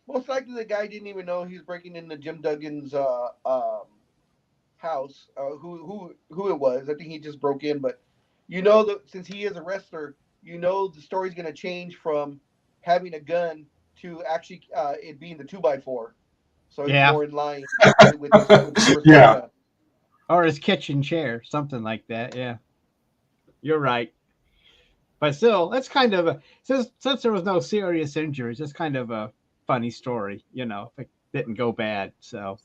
Most likely the guy didn't even know he was breaking into Jim Duggan's house. Who it was? I think he just broke in. But since he is a wrestler, the story's going to change from having a gun to actually it being the 2x4. So he's more in line with his yeah. Or his kitchen chair, something like that. Yeah, you're right. But still, that's kind of since there was no serious injuries, it's kind of a funny story, if it didn't go bad. So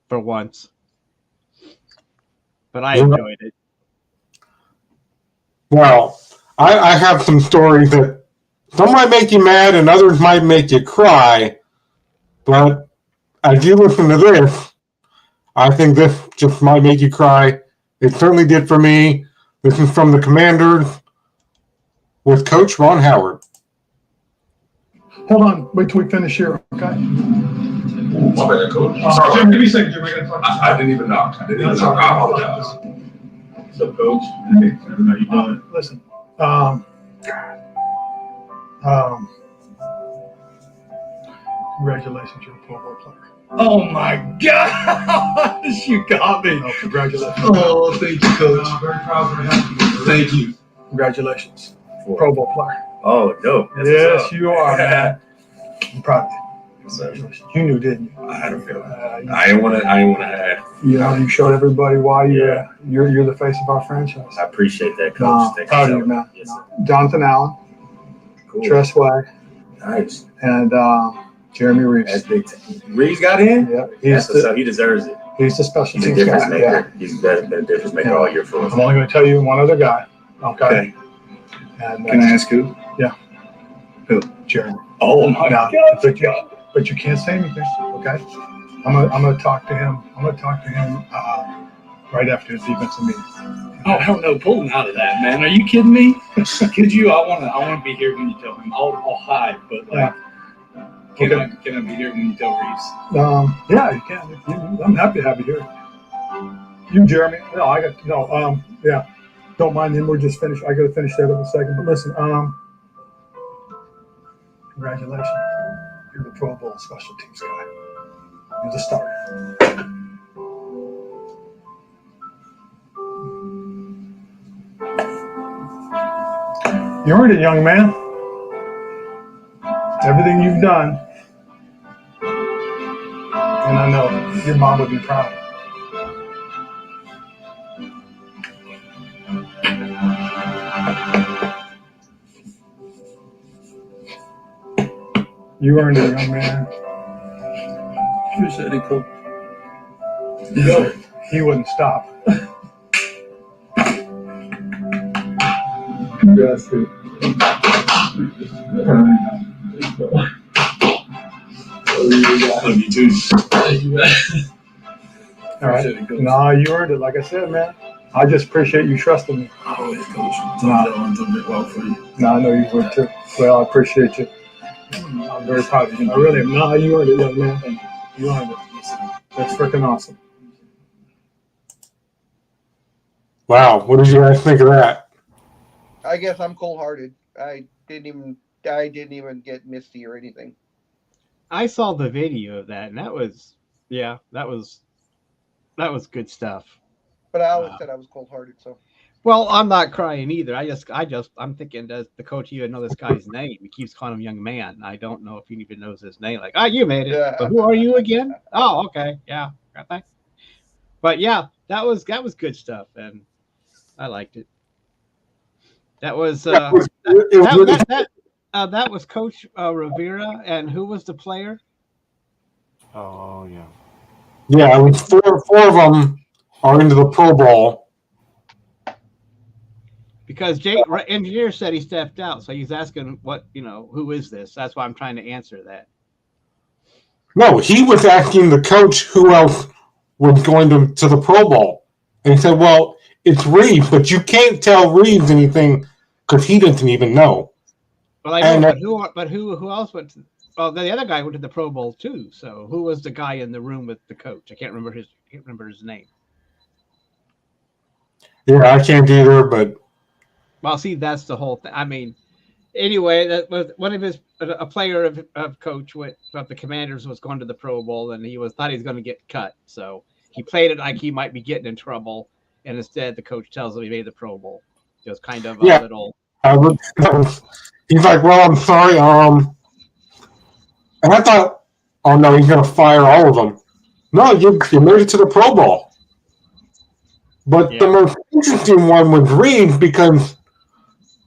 for once, but I enjoyed it. Well, I have some stories that some might make you mad and others might make you cry. But as you listen to this, I think this just might make you cry. It certainly did for me. This is from the Commanders with Coach Ron Howard. Hold on. Wait till we finish here, okay? My bad, Coach. Sorry. Jim, give me a second, Jim. I didn't even knock. I apologize. What's up, Coach? Hey, how you doing? Listen, congratulations, you're a Pro Bowl player. Oh my gosh, you got me. Oh, congratulations. Oh, thank you, Coach. I'm very proud of you. Thank you. Congratulations. Pro Bowl player. Oh, dope. Yes, you are, man. I'm proud of you. Congratulations. You knew, didn't you? I had a feeling. I didn't want to add. You showed everybody why you're the face of our franchise. I appreciate that, Coach. Proud of you, man. Yes, sir. Jonathan Allen, Cool. Tress Swag, Nice. and Jeremy Reeves. That's big. Reeves got in? Yeah, He deserves it. he's the special He's a teams difference guy. maker. Yeah. He's been a difference maker all year for us. I'm only going to tell you one other guy. Okay. And, Can I ask who? Yeah. Who? Jeremy. Oh my Now, God. but you can't say anything. Okay. I'm gonna talk to him. Right after his defensive meeting. Oh, hell no, pull him out of that, man. Are you kidding me? Could you? I wanna be here when you tell him. I'll hide, but can I be here when you tell Reeves? Yeah, you can. I'm happy to have you here. You, Jeremy. No, yeah. Don't mind him. We're just finished. I got to finish that up in a second. But listen, congratulations. You're the Pro Bowl special teams guy. You're the starter. You earned it, young man. Everything you've done. And I know your mom would be proud. You earned it, young man. Appreciate it, Coach. He wouldn't stop. Yes, dude. Love you too. All right. No, you earned it. Like I said, man. I just appreciate you trusting me. Always, Coach. I'm doing it well for you. No, I know you would too. Well, I appreciate you. I'm very proud of you. I really am. No, you earned it, young man. Thank you. You earned it. That's freaking awesome. Wow, what did you guys think of that? I guess I'm cold-hearted. I didn't even get misty or anything. I saw the video of that, and that was good stuff. But I always said I was cold-hearted, so. Well, I'm not crying either. I'm thinking, does the coach even know this guy's name? He keeps calling him young man. I don't know if he even knows his name. Like, you made it. Yeah. But who are you again? Oh, okay. Yeah. Thanks. But yeah, that was good stuff, and I liked it. That was that was Coach Rivera, and who was the player? Oh yeah. Yeah, it was four of them are into the Pro Bowl. Because engineer said he stepped out, so he's asking who is this? That's why I'm trying to answer that. No, he was asking the coach who else was going to the Pro Bowl. And he said, well, it's Reeves, but you can't tell Reeves anything because he doesn't even know. Well, I know, but who else went to? Well, the other guy went to the Pro Bowl too. So who was the guy in the room with the coach? I can't remember his name. Yeah, I can't either. But well, see, that's the whole thing. I mean, anyway, that was one of a player of coach of the Commanders was going to the Pro Bowl, and thought he was going to get cut. So he played it like he might be getting in trouble, and instead the coach tells him he made the Pro Bowl. It was kind of a little. He's like, "Well, I'm sorry." And I thought, "Oh no, he's going to fire all of them." No, you made it to the Pro Bowl. But the most interesting one was Reed, because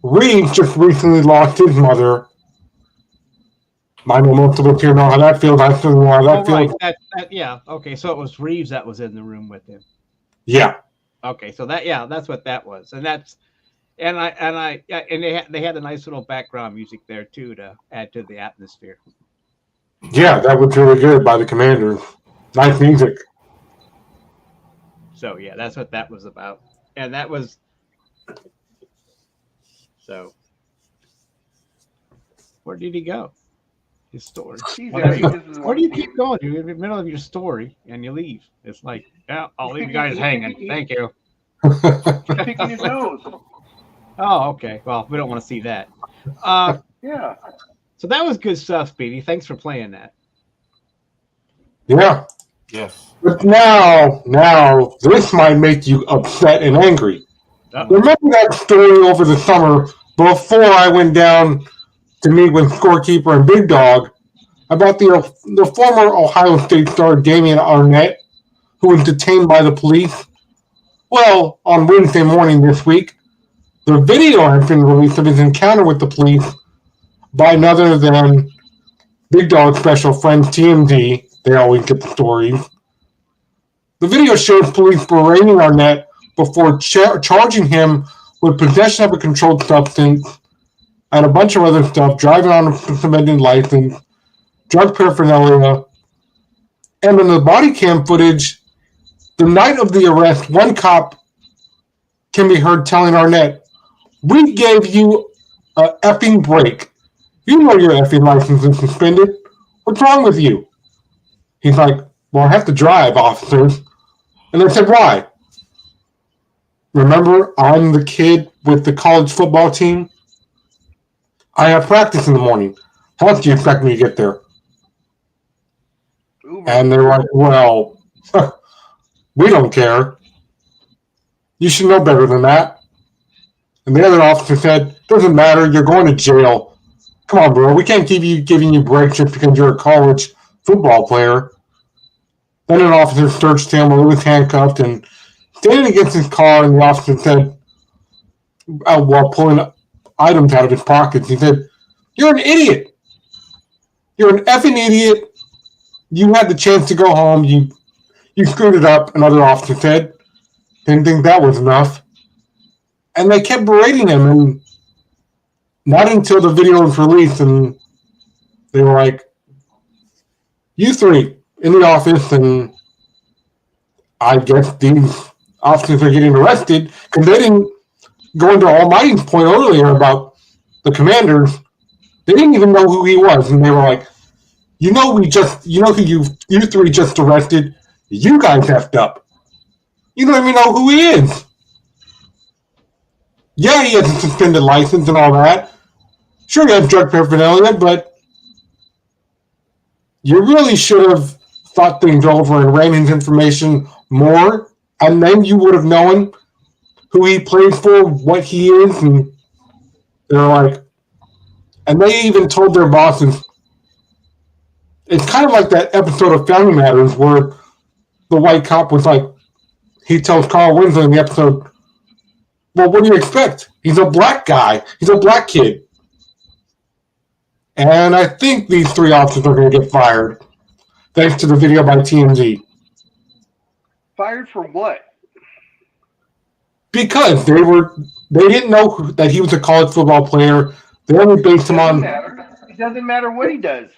Reed just recently lost his mother. I know most of us here know how that feels. I still know how that feels. Right. Okay, so it was Reeves that was in the room with him. Yeah. Okay, so that's what that was, and they had a nice little background music there too to add to the atmosphere. Yeah, that was really good by the Commanders. Nice music. So yeah, that's what that was about, and that was so. Where did he go? His story. Where do you keep going? You're in the middle of your story and you leave. It's like, yeah, I'll leave you guys hanging. Thank you. Picking his nose. Oh, okay. Well, we don't want to see that. Yeah. So that was good stuff, Speedy. Thanks for playing that. Yeah. Yes. But now this might make you upset and angry. Remember that story over the summer before I went down to meet with Scorekeeper and Big Dawg about the former Ohio State star Damian Arnett, who was detained by the police? Well, on Wednesday morning this week, the video has been released of his encounter with the police by none other than Big Dawg's special friend TMZ. They always get the stories. The video shows police berating Arnett before charging him with possession of a controlled substance and a bunch of other stuff, driving on a suspended license, drug paraphernalia, and in the body cam footage, the night of the arrest, one cop can be heard telling Arnett, "We gave you a effing break. You know your effing license is suspended. What's wrong with you?" He's like, "Well, I have to drive, officers." And they said, "Why?" "Remember, I'm the kid with the college football team. I have practice in the morning. How else do you expect me to get there?" And they're like, "Well, we don't care. You should know better than that." And the other officer said, "Doesn't matter. You're going to jail. Come on, bro. We can't keep you giving you breaks just because you're a college football player." Then an officer searched him while he was handcuffed and standing against his car, and the officer said, while pulling items out of his pockets, he said, "You're an idiot. You're an effing idiot. You had the chance to go home. You screwed it up," another officer said. Didn't think that was enough. And they kept berating him, and not until the video was released, and they were like, "You three in the office," and I guess these officers are getting arrested because they didn't go into Almighty's point earlier about the Commanders. They didn't even know who he was, and they were like, you know who you three just arrested? You guys effed up. You don't even know who he is." Yeah, he has a suspended license and all that. Sure, he has drug paraphernalia, but you really should have thought things over and ran his information more, and then you would have known who he plays for, what he is, and they're like, and they even told their bosses. It's kind of like that episode of Family Matters where the white cop was like, he tells Carl Winslow in the episode, "Well, what do you expect? He's a black guy. He's a black kid." And I think these three officers are going to get fired, thanks to the video by TMZ. Fired for what? Because they didn't know that he was a college football player. They only based him on. It doesn't matter what he does.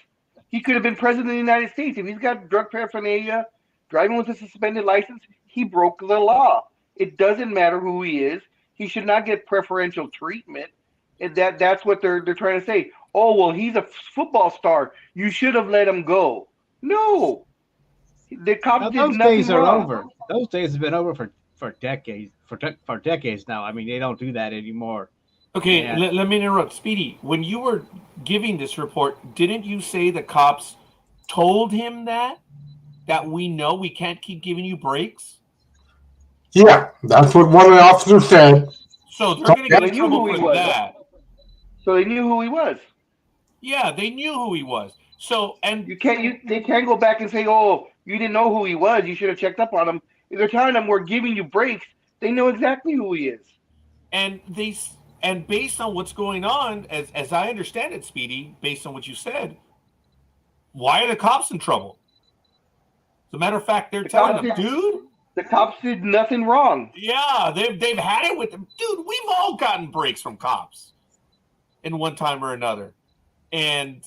He could have been president of the United States. If he's got drug paraphernalia, driving with a suspended license, he broke the law. It doesn't matter who he is. He should not get preferential treatment. That's what they're trying to say. Oh, well, he's a football star. You should have let him go. No, the cops did those nothing days are wrong. over. Those days have been over for decades. For decades now. I mean, they don't do that anymore. Okay, let me interrupt. Speedy, when you were giving this report, didn't you say the cops told him that we know we can't keep giving you breaks? Yeah, that's what one of the officers said. So they're going to get in trouble for that. So they knew who he was. Yeah, they knew who he was. So and they can't go back and say, "Oh, you didn't know who he was. You should have checked up on him." If they're telling them we're giving you breaks, they know exactly who he is. And based on what's going on, as I understand it, Speedy, based on what you said, why are the cops in trouble? As a matter of fact, they're telling them, dude. The cops did nothing wrong. Yeah, they've had it with them. Dude, we've all gotten breaks from cops in one time or another. And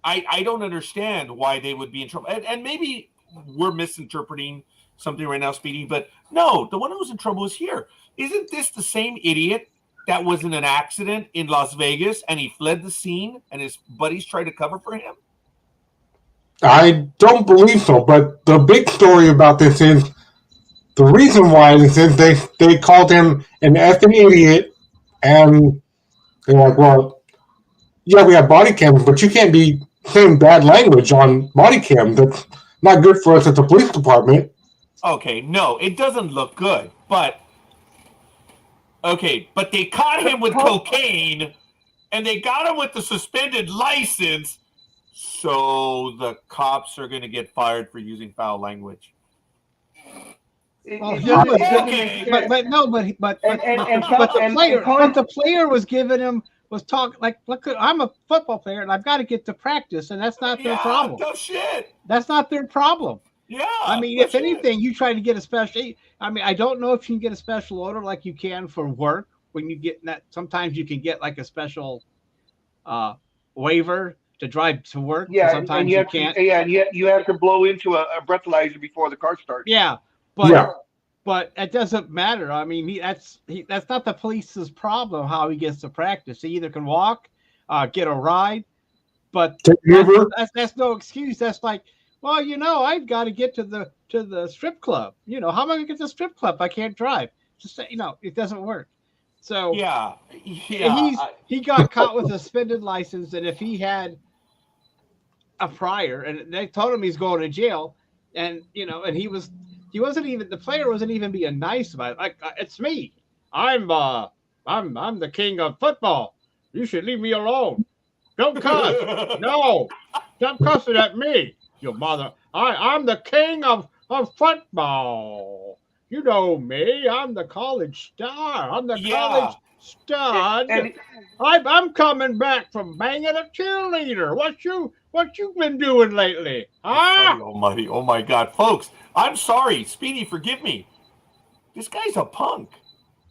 I don't understand why they would be in trouble. And maybe we're misinterpreting something right now, Speedy, but no, the one who's in trouble is here. Isn't this the same idiot that was in an accident in Las Vegas and he fled the scene and his buddies tried to cover for him? I don't believe so, but the big story about this is the reason why this is they called him an effing idiot, and they're like, well, yeah, we have body cams, but you can't be saying bad language on body cam. That's not good for us at the police department. Okay, no, it doesn't look good, but they caught him with cocaine, and they got him with the suspended license. So the cops are going to get fired for using foul language. Well, the player was giving him talking like, look, I'm a football player and I've got to get to practice, and that's not their problem. No shit. That's not their problem. Yeah. I mean, if anything, you try to get a special. I mean, I don't know if you can get a special order like you can for work when you get that. Sometimes you can get like a special waiver to drive to work. Yeah, sometimes and you can't. And you have to blow into a breathalyzer before the car starts. Yeah, but it doesn't matter. I mean, that's not the police's problem how he gets to practice. He either can walk, get a ride, but that's no excuse. That's like, well, I've got to get to the strip club. How am I going to get to the strip club if I can't drive? Just it doesn't work. So he got caught with a suspended license, and if he had a prior, and they told him he's going to jail, and and the player wasn't even being nice about it. Like, it's me. I'm the king of football. You should leave me alone. Don't cuss. No, stop cussing at me, you mother. I'm the king of football. You know me. I'm the college star. I'm the college stud. I'm coming back from banging a cheerleader. What you been doing lately? Huh? Almighty. Oh my God, folks. I'm sorry. Speedy, forgive me. This guy's a punk.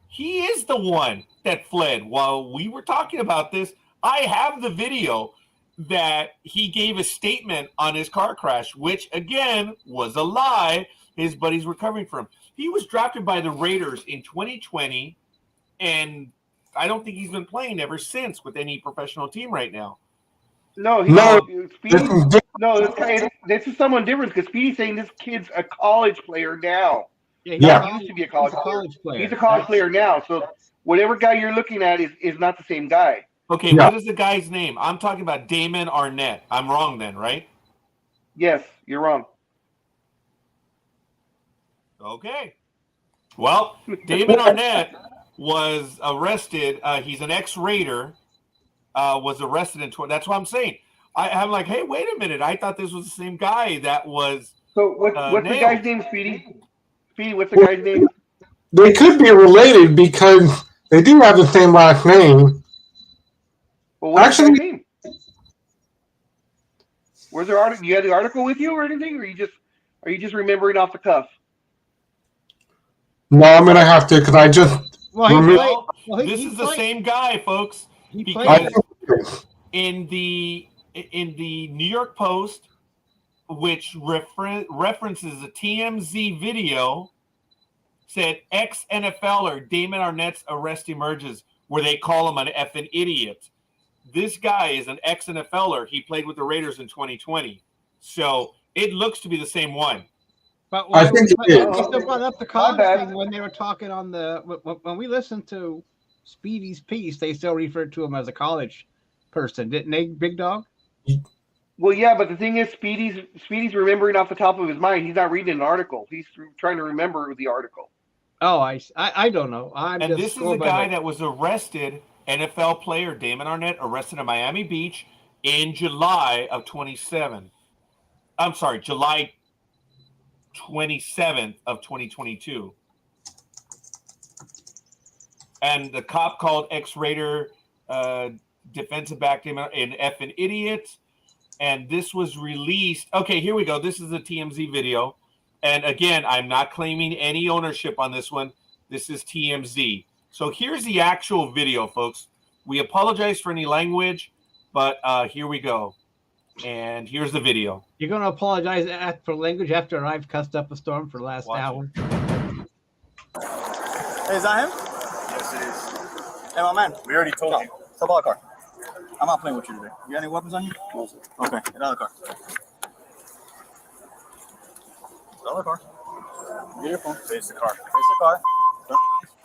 He is the one that fled. While we were talking about this, I have the video that he gave a statement on his car crash, which again was a lie. His buddies were covering for him. He was drafted by the Raiders in 2020, and I don't think he's been playing ever since with any professional team right now. Speedy, this is someone different because Speedy's saying this kid's a college player now. Yeah, he used to be a college player. He's a college player now. So whatever guy you're looking at is not the same guy. Okay, what is the guy's name? I'm talking about Damon Arnett. I'm wrong then, right? Yes, you're wrong. Okay. Well, Damon Arnett was arrested. He's an ex-Raider. Was arrested in that's what I'm saying. I'm like, hey, wait a minute. I thought this was the same guy that was. So what's the guy's name, Speedy? Speedy, what's the guy's name? They could be related because they do have the same last name. Well, what's the guy's name? Where's the article? You had the article with you or anything, or are you just remembering off the cuff? No, I'm gonna have to because I just. This is the same guy, folks. Because in the New York Post, which references a TMZ video, said ex-NFLer Damon Arnett's arrest emerges. where they call him an effing idiot. This guy is an ex-NFLer. He played with the Raiders in 2020. So it looks to be the same one. But I think they it is. still brought up the college thing when they were talking on the when we listened to Speedy's piece. They still referred to him as a college person, didn't they, Big Dog? Well, yeah, but the thing is, Speedy's remembering off the top of his mind. He's not reading an article. He's trying to remember the article. Oh, I don't know. And this is a guy that was arrested. NFL player Damon Arnett arrested in Miami Beach in July of 27. I'm sorry, July 27th of 2022. And the cop called ex-Raider defensive back Damon an effing idiot. And this was released. Okay, here we go. This is the TMZ video. And again, I'm not claiming any ownership on this one. This is TMZ. So here's the actual video, folks. We apologize for any language, but here we go. And here's the video. You're going to apologize for language after I've cussed up a storm for the last hour? Hey, is that him? Yes, it is. Hey, my man. We already told you. Step out of the car. I'm not playing with you today. You got any weapons on you? No, sir. Okay, get out of the car. Get out of the car. Get your phone. Face the car. Face the car.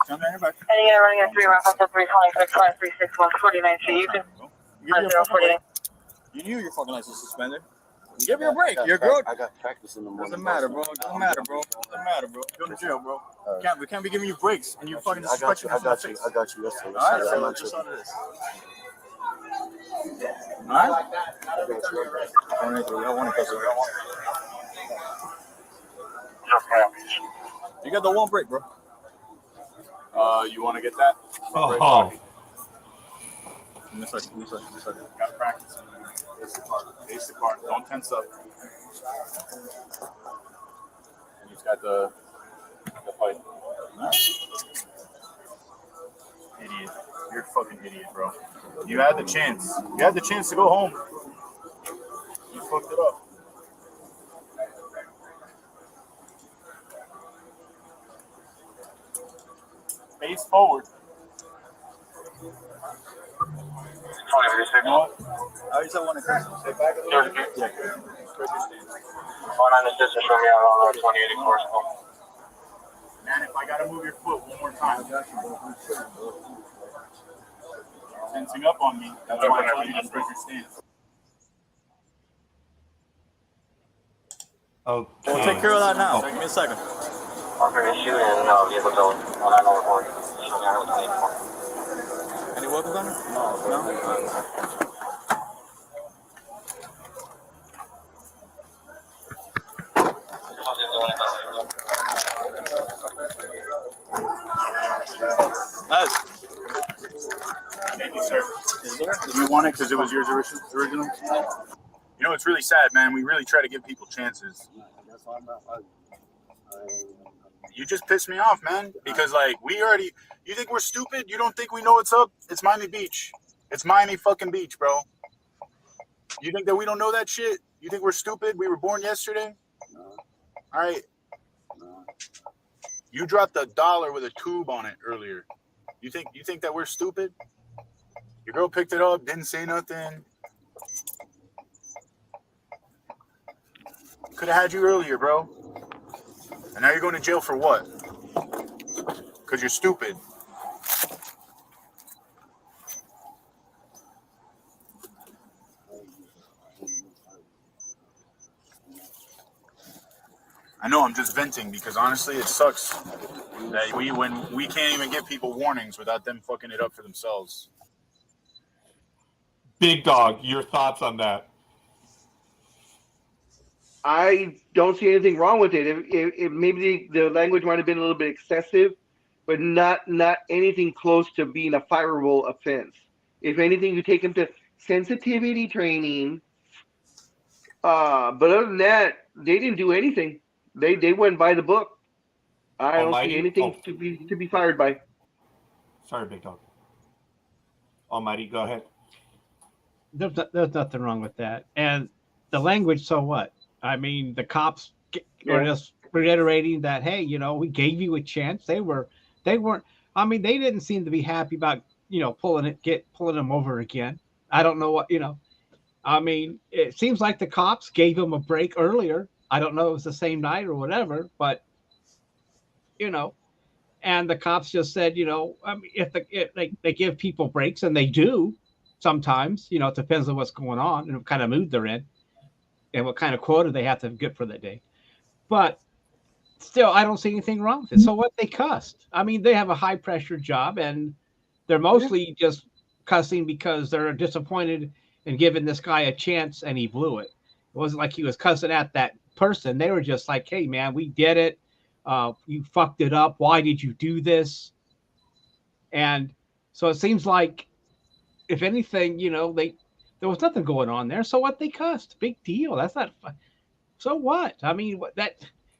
Turn down your back. And you're running a 3 Raffles 326 49 so you can. You knew your fucking license suspended. Give me a break. You're good. I got practice in the morning. Doesn't matter, bro. Doesn't matter, bro. Doesn't matter, bro. Go to jail, bro. We can't be giving you breaks and you fucking disrespect me. I got you. Yes, sir. All right, so just on this. All right. You got the one break, bro. You want to get that? Oh. Give me a second. Got practice. Face the car. Don't tense up. And he's got the fight. Right. Idiot. You're a fucking idiot, bro. You had the chance. You had the chance to go home. You fucked it up. Face forward. I just want to stay back a little bit. Yeah. On the distance from me on 2084. Man, if I gotta move your foot one more time, tensing up on me. That's why I told you to spread your stance. Okay. We'll take care of that now. Give me a second. Any weapons on you? No. Thank you, sir. Did you want it because it was yours original? You know, it's really sad, man. We really try to give people chances. You just pissed me off, man. Because, like, you think we're stupid? You don't think we know what's up? It's Miami Beach. It's Miami fucking Beach, bro. You think that we don't know that shit? You think we're stupid? We were born yesterday? No. All right. No. You dropped $1 with a tube on it earlier. You think that we're stupid? Your girl picked it up, didn't say nothing. Could have had you earlier, bro. And now you're going to jail for what? Because you're stupid. I know I'm just venting because honestly it sucks that when we can't even give people warnings without them fucking it up for themselves. Big Dog, your thoughts on that? I don't see anything wrong with it. If maybe the language might have been a little bit excessive, but not anything close to being a fireable offense. If anything, you take them to sensitivity training. But other than that, they didn't do anything. They went by the book. I don't see anything to be fired by. Sorry, Big Dog. Almighty, go ahead. There's nothing wrong with that. And the language, so what? I mean, the cops are just reiterating that, hey, we gave you a chance. They weren't. I mean, they didn't seem to be happy about pulling him over again. I don't know what, I mean, it seems like the cops gave him a break earlier. I don't know if it was the same night or whatever, but, and the cops just said, I mean, if they give people breaks, and they do sometimes, it depends on what's going on and what kind of mood they're in and what kind of quota they have to get for that day. But still, I don't see anything wrong with it. So what? They cussed. I mean, they have a high pressure job, and they're mostly just cussing because they're disappointed in giving this guy a chance, and he blew it. It wasn't like he was cussing at that person. They were just like, "Hey, man, we did it. You fucked it up. Why did you do this?" And so it seems like, if anything, there was nothing going on there. So what? They cussed. Big deal. That's not. So what? I mean,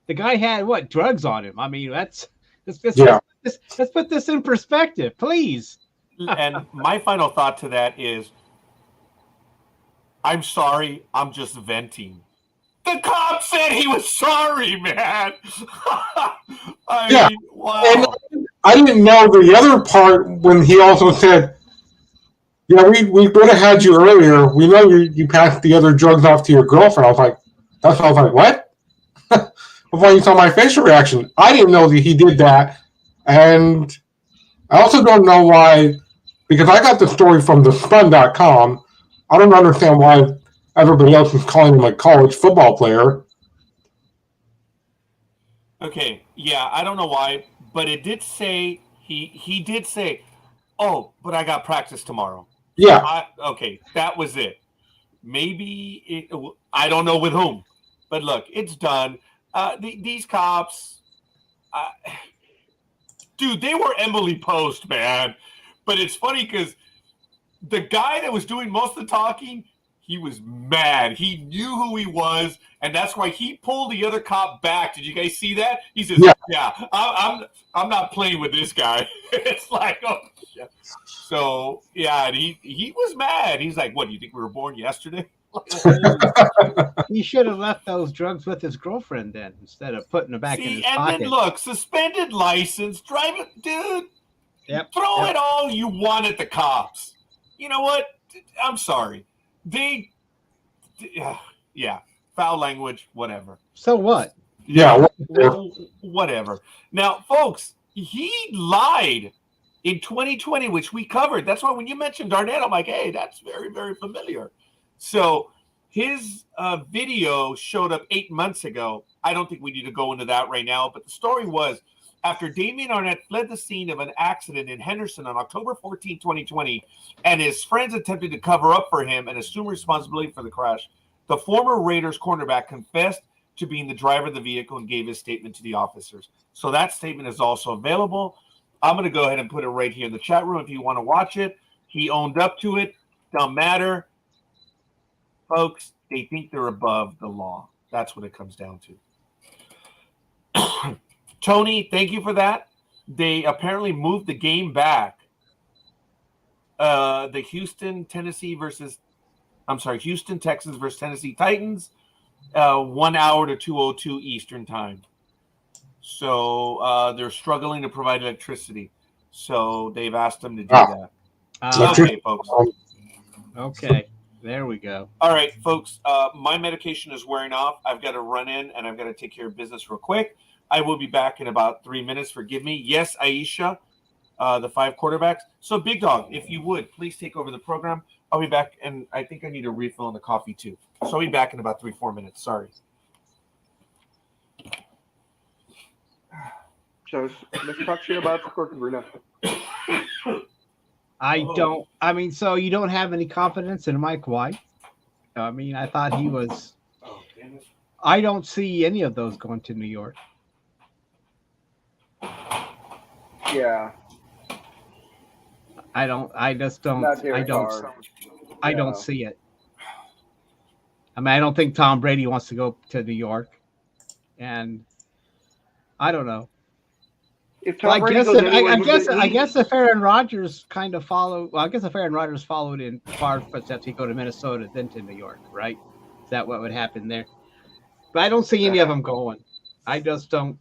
the guy had drugs on him. I mean, let's put this in perspective, please. And my final thought to that is, I'm sorry, I'm just venting. The cop said he was sorry, man. I mean, wow. And I didn't know the other part when he also said, we would have had you earlier. We know you passed the other drugs off to your girlfriend. I was like, what? Before you saw my facial reaction, I didn't know that he did that. And I also don't know why, because I got the story from thespun.com. I don't understand why everybody else is calling him a college football player. Okay, yeah, I don't know why, but it did say, he did say, oh, but I got practice tomorrow. Yeah. Okay, that was it. Maybe, I don't know with whom, but look, it's done. These cops, dude, they were Emily Post, man. But it's funny because the guy that was doing most of the talking, he was mad. He knew who he was, and that's why he pulled the other cop back. Did you guys see that? He says, "Yeah, I'm not playing with this guy." It's like, oh shit. So yeah, and he was mad. He's like, "What? Do you think we were born yesterday?" He should have left those drugs with his girlfriend then, instead of putting them back in his pocket. And then look, suspended license, driving, dude. Yep. Throw it all you want at the cops. You know what? I'm sorry. Foul language, whatever. So what? Yeah, whatever. Now, folks, he lied in 2020, which we covered. That's why when you mentioned Darnett, I'm like, hey, that's very, very familiar. So his video showed up 8 months ago. I don't think we need to go into that right now, but the story was, after Damien Arnett fled the scene of an accident in Henderson on October 14, 2020, and his friends attempted to cover up for him and assume responsibility for the crash, the former Raiders cornerback confessed to being the driver of the vehicle and gave his statement to the officers. So that statement is also available. I'm going to go ahead and put it right here in the chat room if you want to watch it. He owned up to it. Don't matter. Folks, they think they're above the law. That's what it comes down to. Tony, thank you for that. They apparently moved the game back. The Houston, Texas versus Tennessee Titans, 1 hour to 2:02 Eastern time. So they're struggling to provide electricity. So they've asked them to do that. Okay, folks. Okay, there we go. All right, folks. My medication is wearing off. I've got to run in and I've got to take care of business real quick. I will be back in about 3 minutes. Forgive me. Yes, Aisha, the 5 quarterbacks. So, Big Dog, if you would, please take over the program. I'll be back, and I think I need a refill on the coffee, too. So I'll be back in about 3-4 minutes. Sorry. So let's talk shit about Scorekeeper now. So you don't have any confidence in Mike White? I mean, I thought he was. I don't see any of those going to New York. Yeah. I don't see it. I mean, I don't think Tom Brady wants to go to New York, and I don't know. I guess if Aaron Rodgers kind of followed, well, I guess if Aaron Rodgers followed in Favre's footsteps, he'd go to Minnesota, then to New York, right? Is that what would happen there? But I don't see any of them going. I just don't.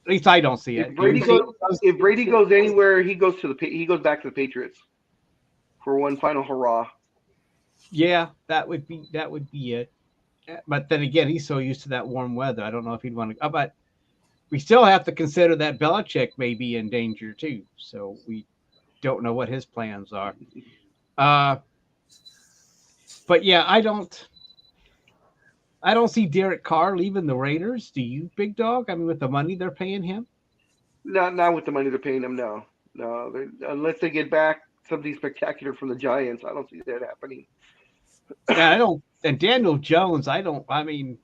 At least I don't see it. If Brady goes anywhere, he goes back to the Patriots for one final hurrah. Yeah, that would be it. But then again, he's so used to that warm weather. I don't know if he'd want to. But we still have to consider that Belichick may be in danger too. So we don't know what his plans are. But yeah, I don't see Derek Carr leaving the Raiders. Do you, Big Dog? I mean, with the money they're paying him? Not with the money they're paying him. No. Unless they get back something spectacular from the Giants, I don't see that happening. Yeah, I don't. And Daniel Jones, I mean,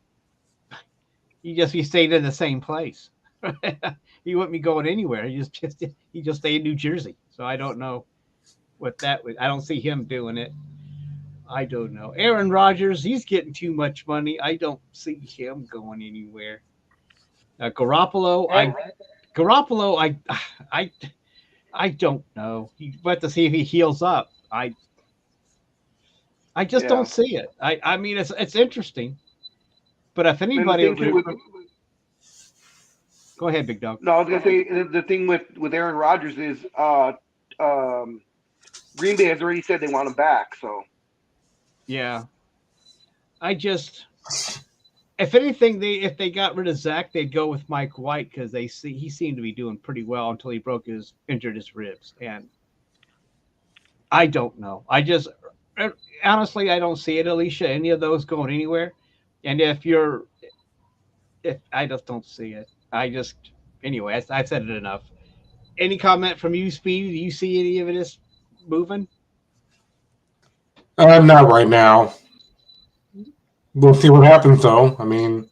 he stayed in the same place. He wouldn't be going anywhere. He just stayed in New Jersey. So I don't know what that would. I don't see him doing it. I don't know. Aaron Rodgers, he's getting too much money. I don't see him going anywhere. Garoppolo, I don't know. We'll have to see if he heals up. I just don't see it. I mean, it's interesting, but if anybody, go ahead, Big Dog. No, I was gonna say the thing with Aaron Rodgers is Green Bay has already said they want him back. So yeah, if anything, if they got rid of Zach, they'd go with Mike White because he seemed to be doing pretty well until he injured his ribs, and I don't know. Honestly, I don't see it, Alicia, any of those going anywhere. And if I just don't see it. Anyway, I've said it enough. Any comment from you, Speedy? Do you see any of it moving? Not right now. We'll see what happens, though. I mean,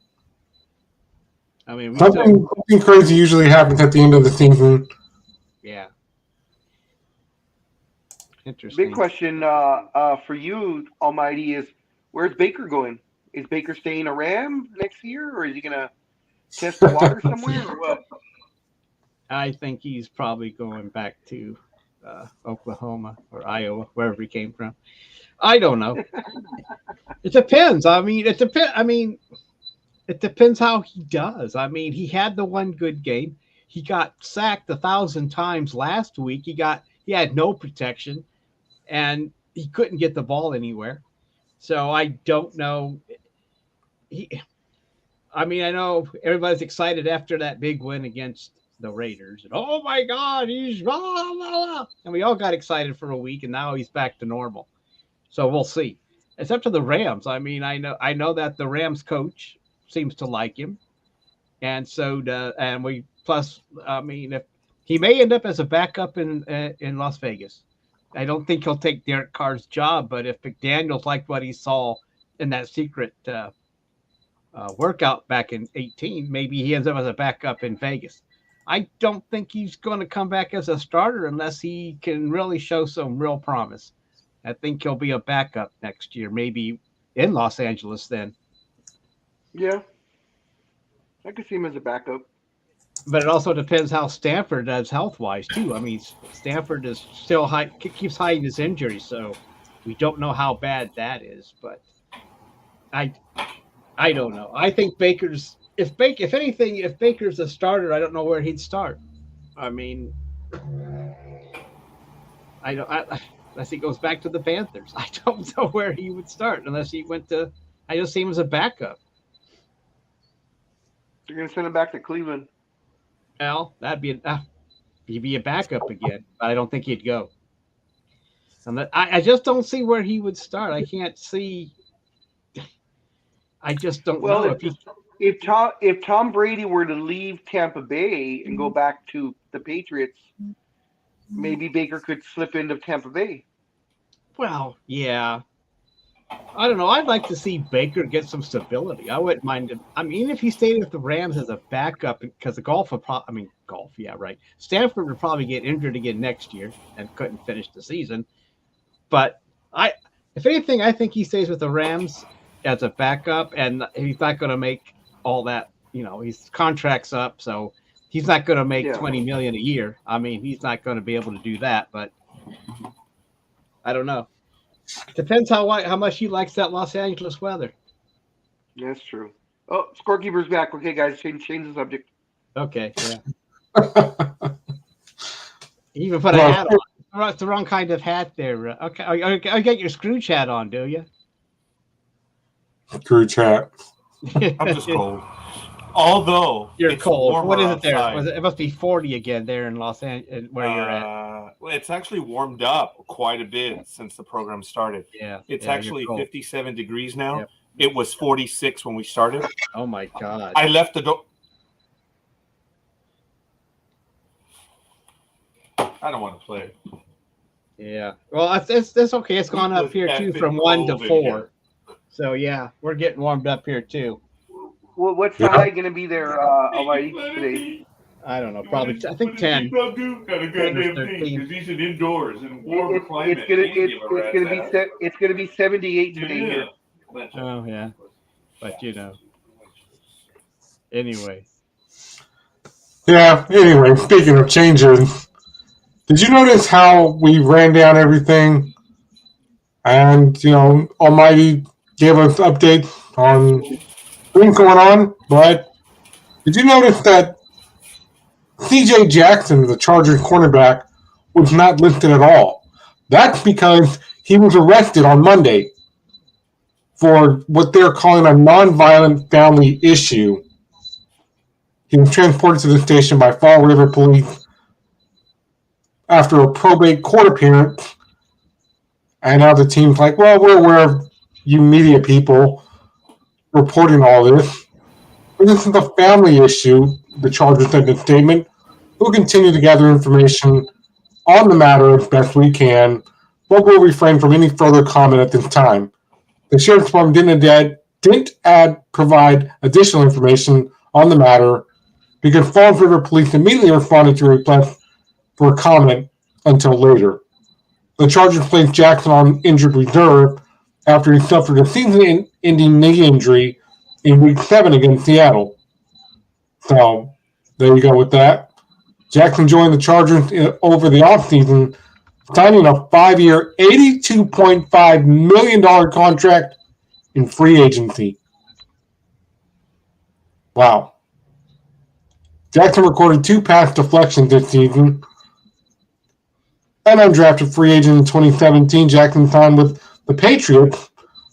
something crazy usually happens at the end of the season. Yeah. Interesting. Big question for you, Almighty, is where's Baker going? Is Baker staying a Ram next year, or is he gonna test the water somewhere, or what? I think he's probably going back to Oklahoma or Iowa, wherever he came from. I don't know. It depends. I mean, it depends how he does. I mean, he had the one good game. He got sacked 1,000 times last week. He had no protection, and he couldn't get the ball anywhere. So I don't know. I know everybody's excited after that big win against the Raiders. And, oh my God, he's blah, blah, blah. And we all got excited for a week, and now he's back to normal. So we'll see. It's up to the Rams. I mean, I know that the Rams coach seems to like him, and if he may end up as a backup in Las Vegas. I don't think he'll take Derek Carr's job, but if McDaniels liked what he saw in that secret workout back in 2018, maybe he ends up as a backup in Vegas. I don't think he's going to come back as a starter unless he can really show some real promise. I think he'll be a backup next year, maybe in Los Angeles then. Yeah. I could see him as a backup. But it also depends how Stanford does health-wise, too. I mean, Stanford is still keeps hiding his injury, so we don't know how bad that is. But I don't know. I think if Baker's a starter, I don't know where he'd start. I mean, unless he goes back to the Panthers. I don't know where he would start unless he went to. I just see him as a backup. You're going to send him back to Cleveland. Well, he'd be a backup again, but I don't think he'd go. I just don't see where he would start. I can't see. I just don't know if Tom Brady were to leave Tampa Bay and go back to the Patriots, maybe Baker could slip into Tampa Bay. Well, yeah. I don't know. I'd like to see Baker get some stability. I wouldn't mind him. I mean, if he stayed with the Rams as a backup, because golf, yeah, right. Stanford would probably get injured again next year and couldn't finish the season. But if anything, I think he stays with the Rams as a backup, and he's not going to make all that. His contract's up, so he's not going to make $20 million a year. I mean, he's not going to be able to do that. But I don't know. Depends how much he likes that Los Angeles weather. That's true. Oh, Scorekeeper's back. Okay, guys, change the subject. Okay, yeah. You even put a hat on. It's the wrong kind of hat there. Okay, I get your Scrooge hat on, do you? Scrooge hat. I'm just cold. Although you're it's cold. What is it outside. there? It must be 40 again there in Los Angeles, where you're at. Well, it's actually warmed up quite a bit since the program started. Yeah, it's actually 57 degrees now. Yep. It was 46 when we started. Oh my God! I left the door. I don't want to play. Yeah. Well, it's okay. It's gone up here too from 1 to 4. So yeah, we're getting warmed up here too. Well, what's the high going to be there, Almighty, today? I don't know. Probably I think 10. Got a goddamn thing because he's in indoors in warm climate. It's gonna be 78 today here. Oh yeah, but you know. Anyway. Yeah. Anyway, speaking of changes, did you notice how we ran down everything, and Almighty gave us updates on things going on? But did you notice that C.J. Jackson, the Chargers cornerback, was not listed at all? That's because he was arrested on Monday for what they're calling a nonviolent family issue. He was transported to the station by Fall River Police after a probate court appearance. And now the team's like, well, we're aware of you media people reporting all this. But this is a family issue, the Chargers said in a statement. We'll continue to gather information on the matter as best we can, but we'll refrain from any further comment at this time. The Sheriff's Department didn't provide additional information on the matter because Falls River Police immediately responded to a request for a comment until later. The Chargers placed Jackson on injured reserve after he suffered a season-ending knee injury in Week 7 against Seattle. So, there you go with that. Jackson joined the Chargers over the offseason, signing a 5-year, $82.5 million contract in free agency. Wow. Jackson recorded 2 pass deflections this season. An undrafted free agent in 2017, Jackson signed with the Patriots,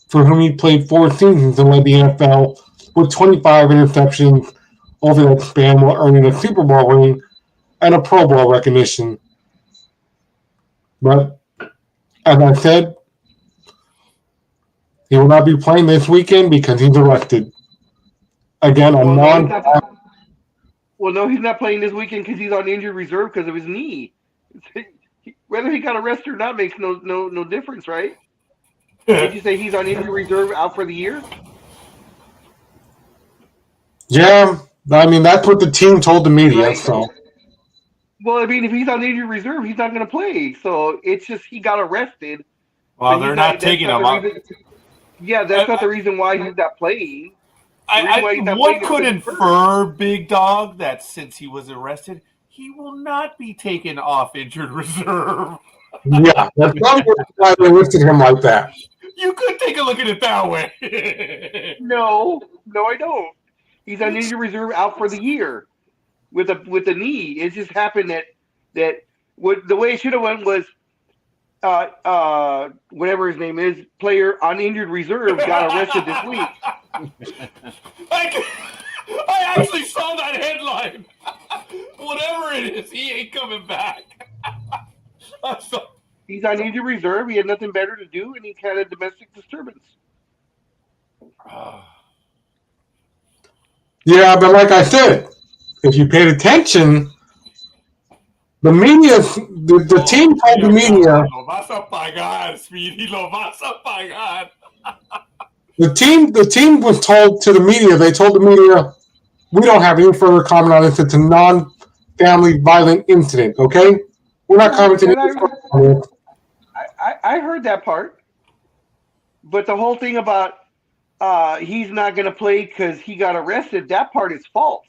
for whom he played 4 seasons and led the NFL with 25 interceptions over that span while earning a Super Bowl ring and a Pro Bowl recognition. But, as I said, he will not be playing this weekend because he's arrested. Again, Well, no, he's not playing this weekend because he's on injured reserve because of his knee. Whether he got arrested or not makes no difference, right? Did you say he's on injured reserve out for the year? Yeah, I mean, that's what the team told the media, Right. so. Well, I mean, if he's on injured reserve, he's not going to play. So it's just he got arrested. Well, but they're he's not that's taking not him the out. reason- Yeah, that's not the reason why he's not playing. The reason why he's not One playing is could because he's hurt. infer, Big Dog, that since he was arrested, he will not be taken off injured reserve. Yeah, that's probably why they listed him like that. You could take a look at it that way. No, I don't. He's on injured reserve out for the year with the knee. It just happened that what the way it should have went was whatever his name is, player on injured reserve got arrested this week. I actually saw that headline. Whatever it is, he ain't coming back. He's on injured reserve. He had nothing better to do, and he had a domestic disturbance. Yeah, but like I said, if you paid attention, the media, the team told the media, Lo vas a pagar, Speedy. Lo vas a pagar. the team was told to the media, they told the media, we don't have any further comment on this. It's a non-family violent incident, okay? We're not commenting on it. I heard that part, but the whole thing about he's not going to play because he got arrested, that part is false.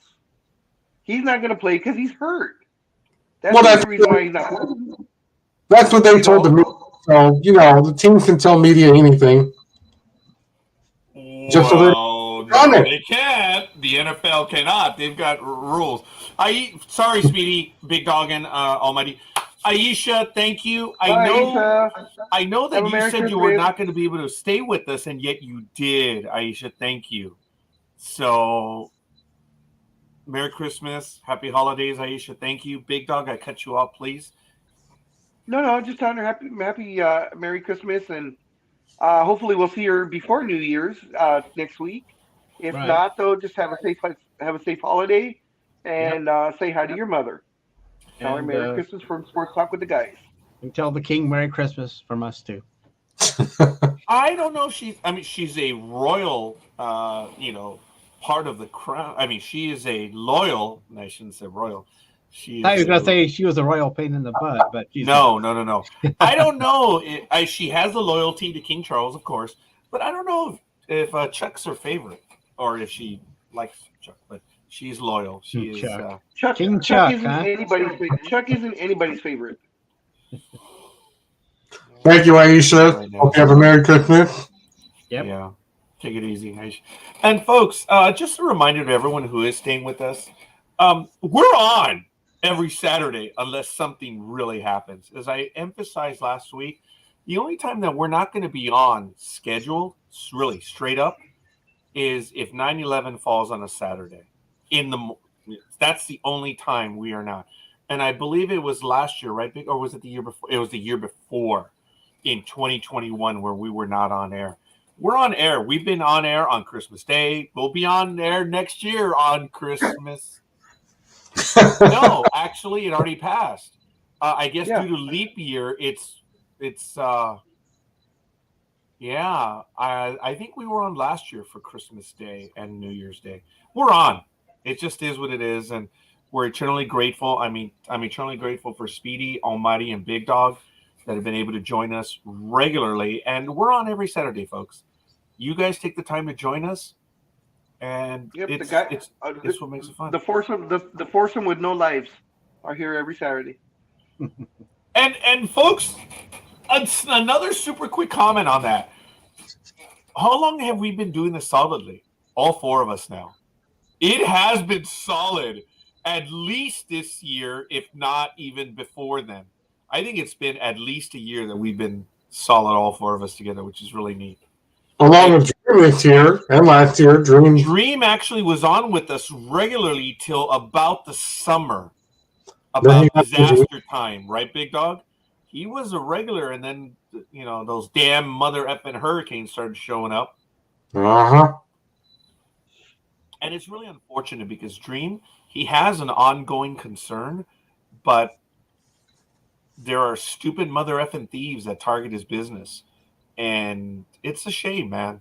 He's not going to play because he's hurt. That's the reason why he's not playing. That's what they told the media. So, the team can tell media anything. Just so done it. They can't. The NFL cannot. They've got rules. Sorry, Speedy, Big Dog, and Almighty. Aisha, thank you. I know that you said you were not going to be able to stay with us, and yet you did. Aisha, thank you. So, Merry Christmas, Happy Holidays, Aisha. Thank you, Big Dog. I cut you off, please. No, just telling her happy Merry Christmas, and hopefully we'll see her before New Year's next week. If not, though, just have a safe holiday, and say hi to your mother. Tell her Merry Christmas from Sports Talk with the guys. And tell the King Merry Christmas from us too. I don't know if she's a royal, part of the crown. I mean, she is a loyal. I shouldn't say royal. I was going to say she was a royal pain in the butt, but no. I don't know. She has a loyalty to King Charles, of course, but I don't know if Chuck's her favorite or if she likes Chuck. But she's loyal. She is Chuck. King Chuck Chuck, isn't anybody's favorite. Chuck isn't anybody's favorite. Thank you, Aisha. Hope you have a Merry Christmas. Yep. Yeah. Take it easy, Aisha. And folks, just a reminder to everyone who is staying with us, we're on every Saturday unless something really happens. As I emphasized last week, the only time that we're not going to be on schedule, really straight up, is if 9/11 falls on a Saturday. That's the only time we are not. And I believe it was last year, right? Or was it the year before? It was the year before in 2021 where we were not on air. We're on air. We've been on air on Christmas Day. We'll be on air next year on Christmas. No, actually, it already passed. I guess due to leap year, I think we were on last year for Christmas Day and New Year's Day. We're on. It just is what it is, and we're eternally grateful. I'm eternally grateful for Speedy, Almighty, and Big Dog that have been able to join us regularly, and we're on every Saturday, folks. You guys take the time to join us, and it's what makes it fun. The foursome with no lives are here every Saturday. And folks, another super quick comment on that. How long have we been doing this solidly? All four of us now. It has been solid at least this year, if not even before then. I think it's been at least a year that we've been solid, all four of us together, which is really neat. Along with Dreem this year and last year, Dreem actually was on with us regularly till about the summer, about disaster time, right, Big Dog? He was a regular, and then those damn mother effing hurricanes started showing up. And it's really unfortunate because Dreem, he has an ongoing concern, but there are stupid mother effing thieves that target his business. And it's a shame, man.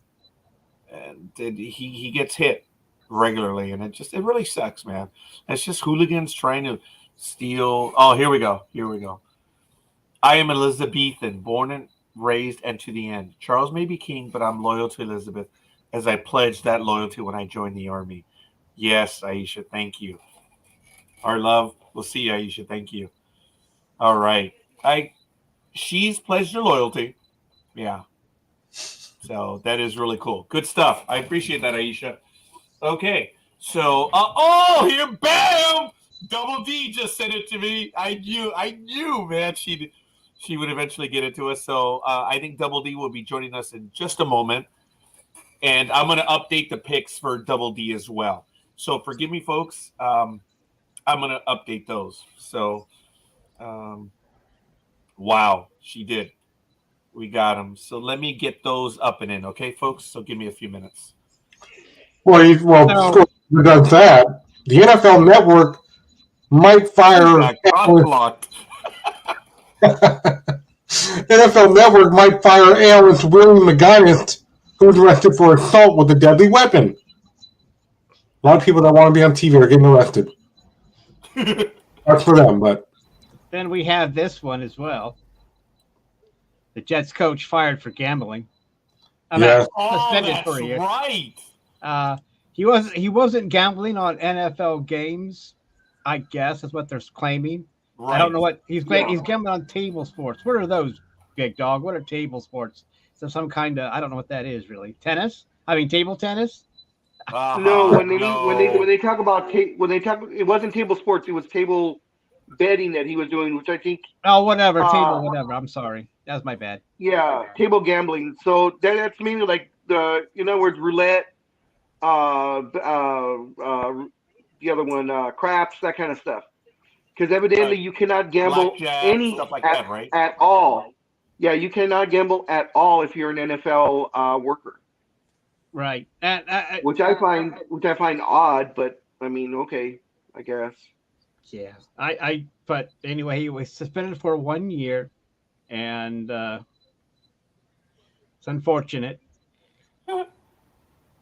And he gets hit regularly, and it really sucks, man. It's just hooligans trying to steal. Oh, here we go. I am Elizabethan, born and raised and to the end. Charles may be king, but I'm loyal to Elizabeth, as I pledged that loyalty when I joined the army. Yes, Aisha, thank you. Our love. We'll see you, Aisha. Thank you. All right. She's pledged her loyalty. Yeah. So that is really cool. Good stuff. I appreciate that, Aisha. Okay. So, here, bam! Double D just sent it to me. I knew, man, she would eventually get it to us. So I think Double D will be joining us in just a moment. And I'm going to update the picks for Double D as well. So forgive me, folks. I'm going to update those. So, wow, she did. We got them. So let me get those up and in, okay, folks? So give me a few minutes. Well, does that. The NFL Network might fire. NFL Network might fire analyst William McGinnis, who was arrested for assault with a deadly weapon. A lot of people that want to be on TV are getting arrested. That's for them, but. Then we have this one as well. The Jets coach fired for gambling. Suspended for a year. Right. He wasn't gambling on NFL games. I guess that's what they're claiming. Right. I don't know what he's gambling on table sports. What are those, Big Dog? What are table sports? So some kind of, I don't know what that is really. Tennis? I mean, table tennis? No, when they talk about it wasn't table sports. It was table betting that he was doing, which I think. Oh, whatever. Table, whatever. I'm sorry. That's my bad. Yeah, table gambling. So that's mainly like in other words, roulette. The other one, craps, that kind of stuff. Because evidently you cannot gamble blackjack, stuff like that, right? At all. Yeah, you cannot gamble at all if you're an NFL worker. Right. Which I find odd, but I mean, okay, I guess. Yeah. But anyway, he was suspended for 1 year, and it's unfortunate.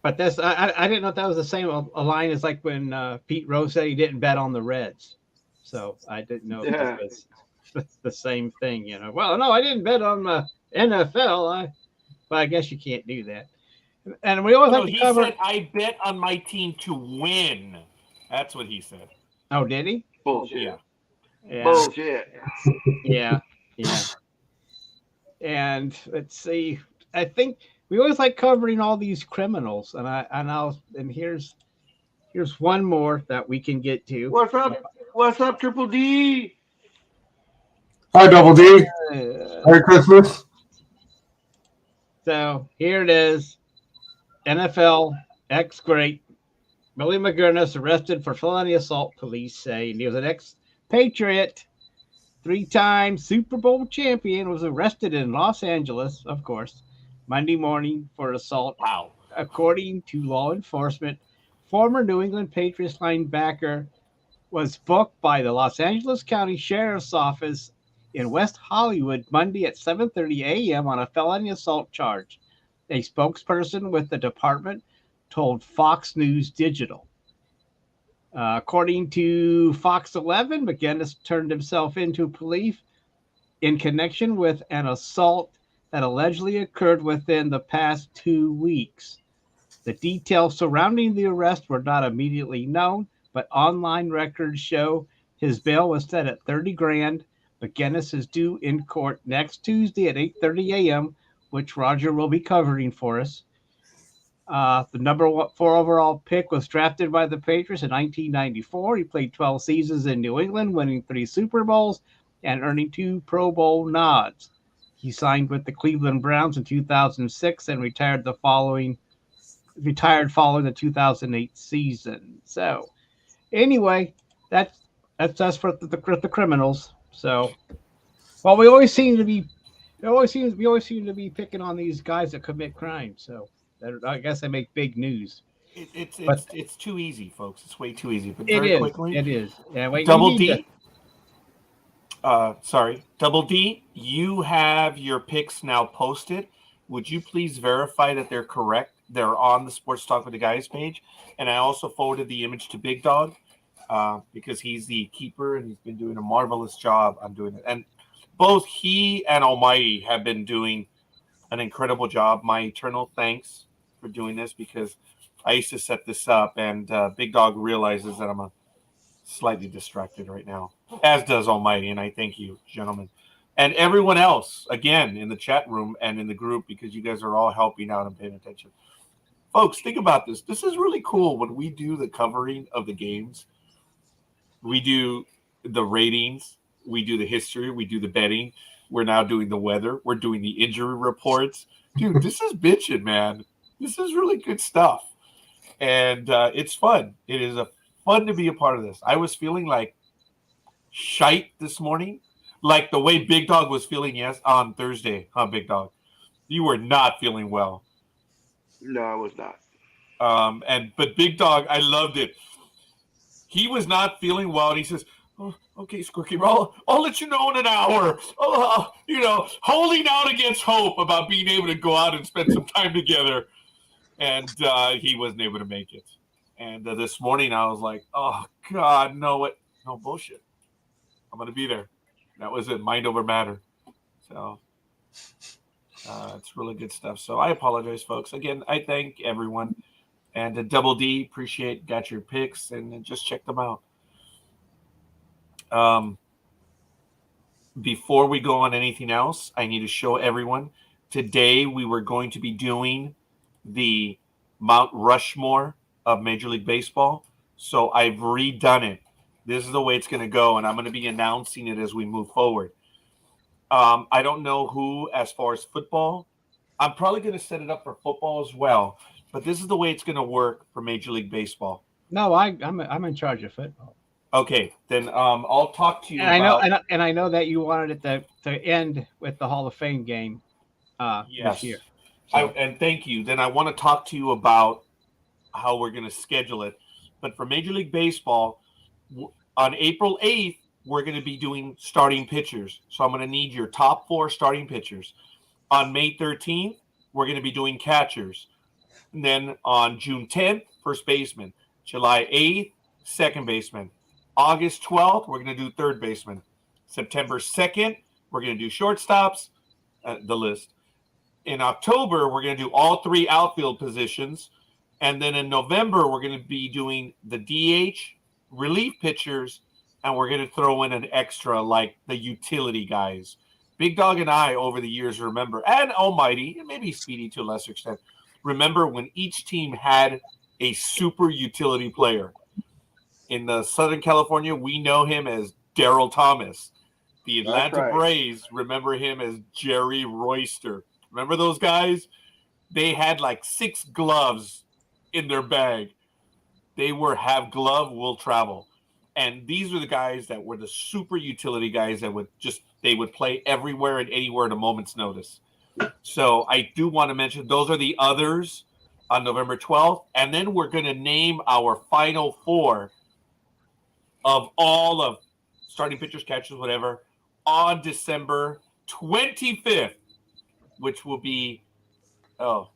But this, I didn't know if that was the same a line as like when Pete Rose said he didn't bet on the Reds. So I didn't know if this was the same thing, you know. Well, no, I didn't bet on the NFL. But I guess you can't do that. And we always have to cover. He said, "I bet on my team to win." That's what he said. Oh, did he? Bullshit. Yeah. Bullshit. Yeah. And let's see. I think we always like covering all these criminals, and here's one more that we can get to. What's up? What's up, Triple D? Hi, Double D. Merry Christmas. So here it is. NFL ex-great Billy McGinnis arrested for felony assault, police say. And he was an ex-Patriot, 3-time Super Bowl champion, was arrested in Los Angeles, of course, Monday morning for assault. Wow. According to law enforcement, former New England Patriots linebacker was booked by the Los Angeles County Sheriff's Office in West Hollywood Monday at 7:30 a.m. on a felony assault charge. A spokesperson with the department told Fox News Digital. According to Fox 11, McGinnis turned himself into police in connection with an assault that allegedly occurred within the past 2 weeks. The details surrounding the arrest were not immediately known, but online records show his bail was set at $30,000. McGinnis is due in court next Tuesday at 8:30 a.m., which Roger will be covering for us. The number 4 overall pick was drafted by the Patriots in 1994. He played 12 seasons in New England, winning 3 Super Bowls and earning 2 Pro Bowl nods. He signed with the Cleveland Browns in 2006 and retired following the 2008 season. So, anyway, that's us for the criminals. So, well, we always seem to be picking on these guys that commit crimes. So, I guess they make big news. It's too easy, folks. It's way too easy. But quickly, it is. Yeah, wait, Double D. Double D. You have your picks now posted. Would you please verify that they're correct? They're on the Sports Talk with the Guys page, and I also forwarded the image to Big Dog because he's the keeper and he's been doing a marvelous job on doing it. And both he and Almighty have been doing an incredible job. My eternal thanks for doing this because I used to set this up, and Big Dog realizes that I'm slightly distracted right now, as does Almighty, and I thank you, gentlemen. And everyone else, again, in the chat room and in the group, because you guys are all helping out and paying attention. Folks, think about this. This is really cool when we do the covering of the games. We do the ratings. We do the history. We do the betting. We're now doing the weather. We're doing the injury reports. Dude, this is bitching, man. This is really good stuff. And it's fun. It is fun to be a part of this. I was feeling like shite this morning, like the way Big Dog was feeling on Thursday, huh, Big Dog? You were not feeling well. No, I was not. But Big Dog, I loved it. He was not feeling well, and he says, "Oh, okay, Scorekeeper, I'll let you know in an hour." Holding out against hope about being able to go out and spend some time together. And he wasn't able to make it. And this morning I was like, "Oh God, no bullshit. I'm gonna be there." That was it, mind over matter. So it's really good stuff. So I apologize, folks. Again, I thank everyone. And Double D, got your picks and just check them out. Before we go on anything else, I need to show everyone. Today we were going to be doing the Mount Rushmore of Major League Baseball. So I've redone it. This is the way it's going to go, and I'm going to be announcing it as we move forward. I don't know who, as far as football, I'm probably going to set it up for football as well. But this is the way it's going to work for Major League Baseball. No, I'm in charge of football. Okay, then I'll talk to you. And I know that you wanted it to end with the Hall of Fame game this year. And thank you. Then I want to talk to you about how we're going to schedule it. But for Major League Baseball, on April 8th, we're going to be doing starting pitchers. So I'm going to need your top 4 starting pitchers. On May 13th, we're going to be doing catchers. And then on June 10th, first baseman. July 8th, second baseman. August 12th, we're going to do third baseman. September 2nd, we're going to do shortstops, the list. In October, we're going to do all 3 outfield positions. And then in November, we're going to be doing the DH, relief pitchers, and we're going to throw in an extra like the utility guys. Big Dog and I, over the years, remember, and Almighty, and maybe Speedy to a lesser extent, remember when each team had a super utility player. In the Southern California, we know him as Daryl Thomas. The Atlanta Braves remember him as Jerry Royster. Remember those guys? They had like 6 gloves in their bag. They were have glove, will travel. And these were the guys that were the super utility guys that they would play everywhere and anywhere at a moment's notice. So I do want to mention those are the others on November 12th. And then we're going to name our final 4 of all of starting pitchers, catchers, whatever, on December 25th, which will be, that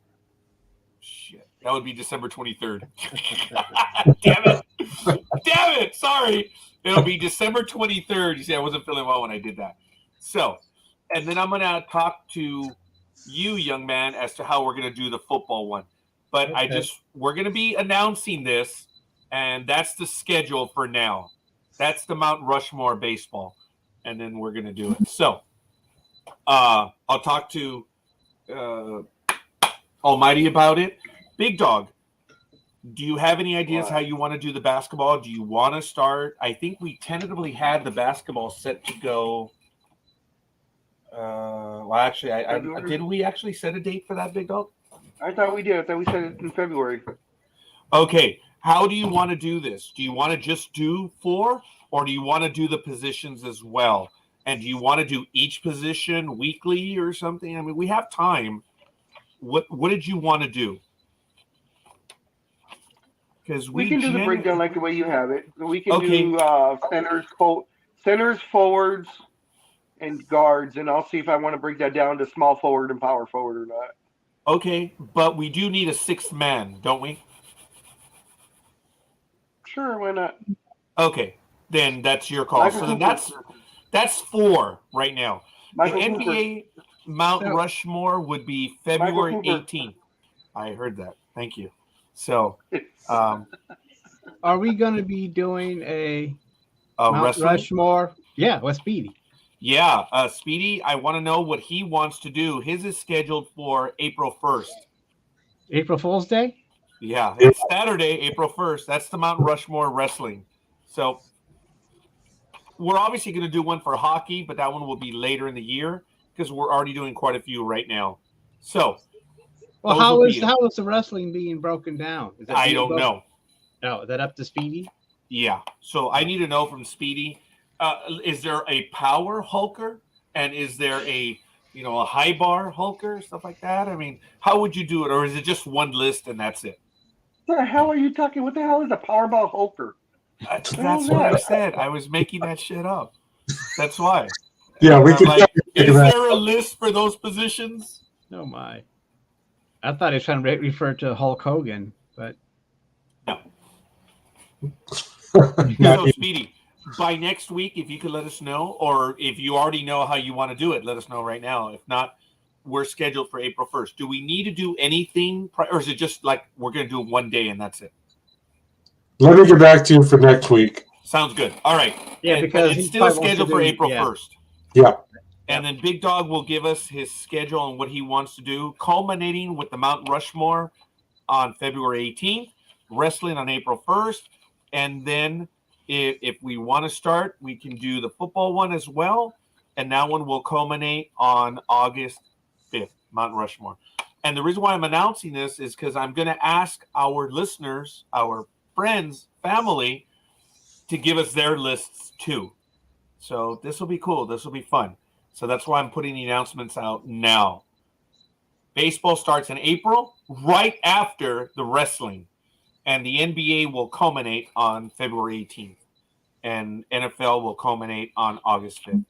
would be December 23rd. Damn it. Sorry. It'll be December 23rd. You see, I wasn't feeling well when I did that. So, and then I'm going to talk to you, young man, as to how we're going to do the football one. But we're going to be announcing this, and that's the schedule for now. That's the Mount Rushmore baseball. And then we're going to do it. So, I'll talk to Almighty about it. Big Dog, do you have any ideas how you want to do the basketball? Do you want to start? I think we tentatively had the basketball set to go. Did we actually set a date for that, Big Dog? I thought we did. I thought we set it in February. Okay. How do you want to do this? Do you want to just do 4, or do you want to do the positions as well? And do you want to do each position weekly or something? I mean, we have time. What did you want to do? Because we can do the breakdown like the way you have it. We can do centers, forwards, and guards, and I'll see if I want to break that down to small forward and power forward or not. Okay, but we do need a 6th man, don't we? Sure, why not? Okay, then that's your call. So then that's 4 right now. The NBA Mount Rushmore would be February 18th. I heard that. Thank you. So, are we going to be doing a Mount wrestling? Rushmore? Yeah, with Speedy. Yeah, Speedy, I want to know what he wants to do. His is scheduled for April 1st. April Fool's Day? Yeah, it's Saturday, April 1st. That's the Mount Rushmore wrestling. So we're obviously going to do one for hockey, but that one will be later in the year because we're already doing quite a few right now. So, well, how is the wrestling being broken down? I don't know. No, is that up to Speedy? Yeah. So I need to know from Speedy. Is there a power Hulker, and is there a high bar Hulker, stuff like that? I mean, how would you do it, or is it just one list and that's it? What the hell are you talking? What the hell is a Powerball Hulker? That's what I said. I was making that shit up. That's why. Yeah, we can. Is there a list for those positions? Oh my! I thought he was trying to refer to Hulk Hogan, but no. So Speedy, by next week, if you could let us know, or if you already know how you want to do it, let us know right now. If not, we're scheduled for April 1st. Do we need to do anything, or is it just like we're going to do it one day and that's it? Let me get back to you for next week. Sounds good. All right. Yeah, because it's still scheduled for April 1st. Yeah. And then Big Dog will give us his schedule and what he wants to do, culminating with the Mount Rushmore on February 18th. wrestling on April 1st. And then if we want to start, we can do the football one as well. And that one will culminate on August 5th, Mount Rushmore. And the reason why I'm announcing this is because I'm going to ask our listeners, our friends, family, to give us their lists too. So this will be cool. This will be fun. So that's why I'm putting the announcements out now. Baseball starts in April, right after the wrestling. And the NBA will culminate on February 18th. And NFL will culminate on August 5th.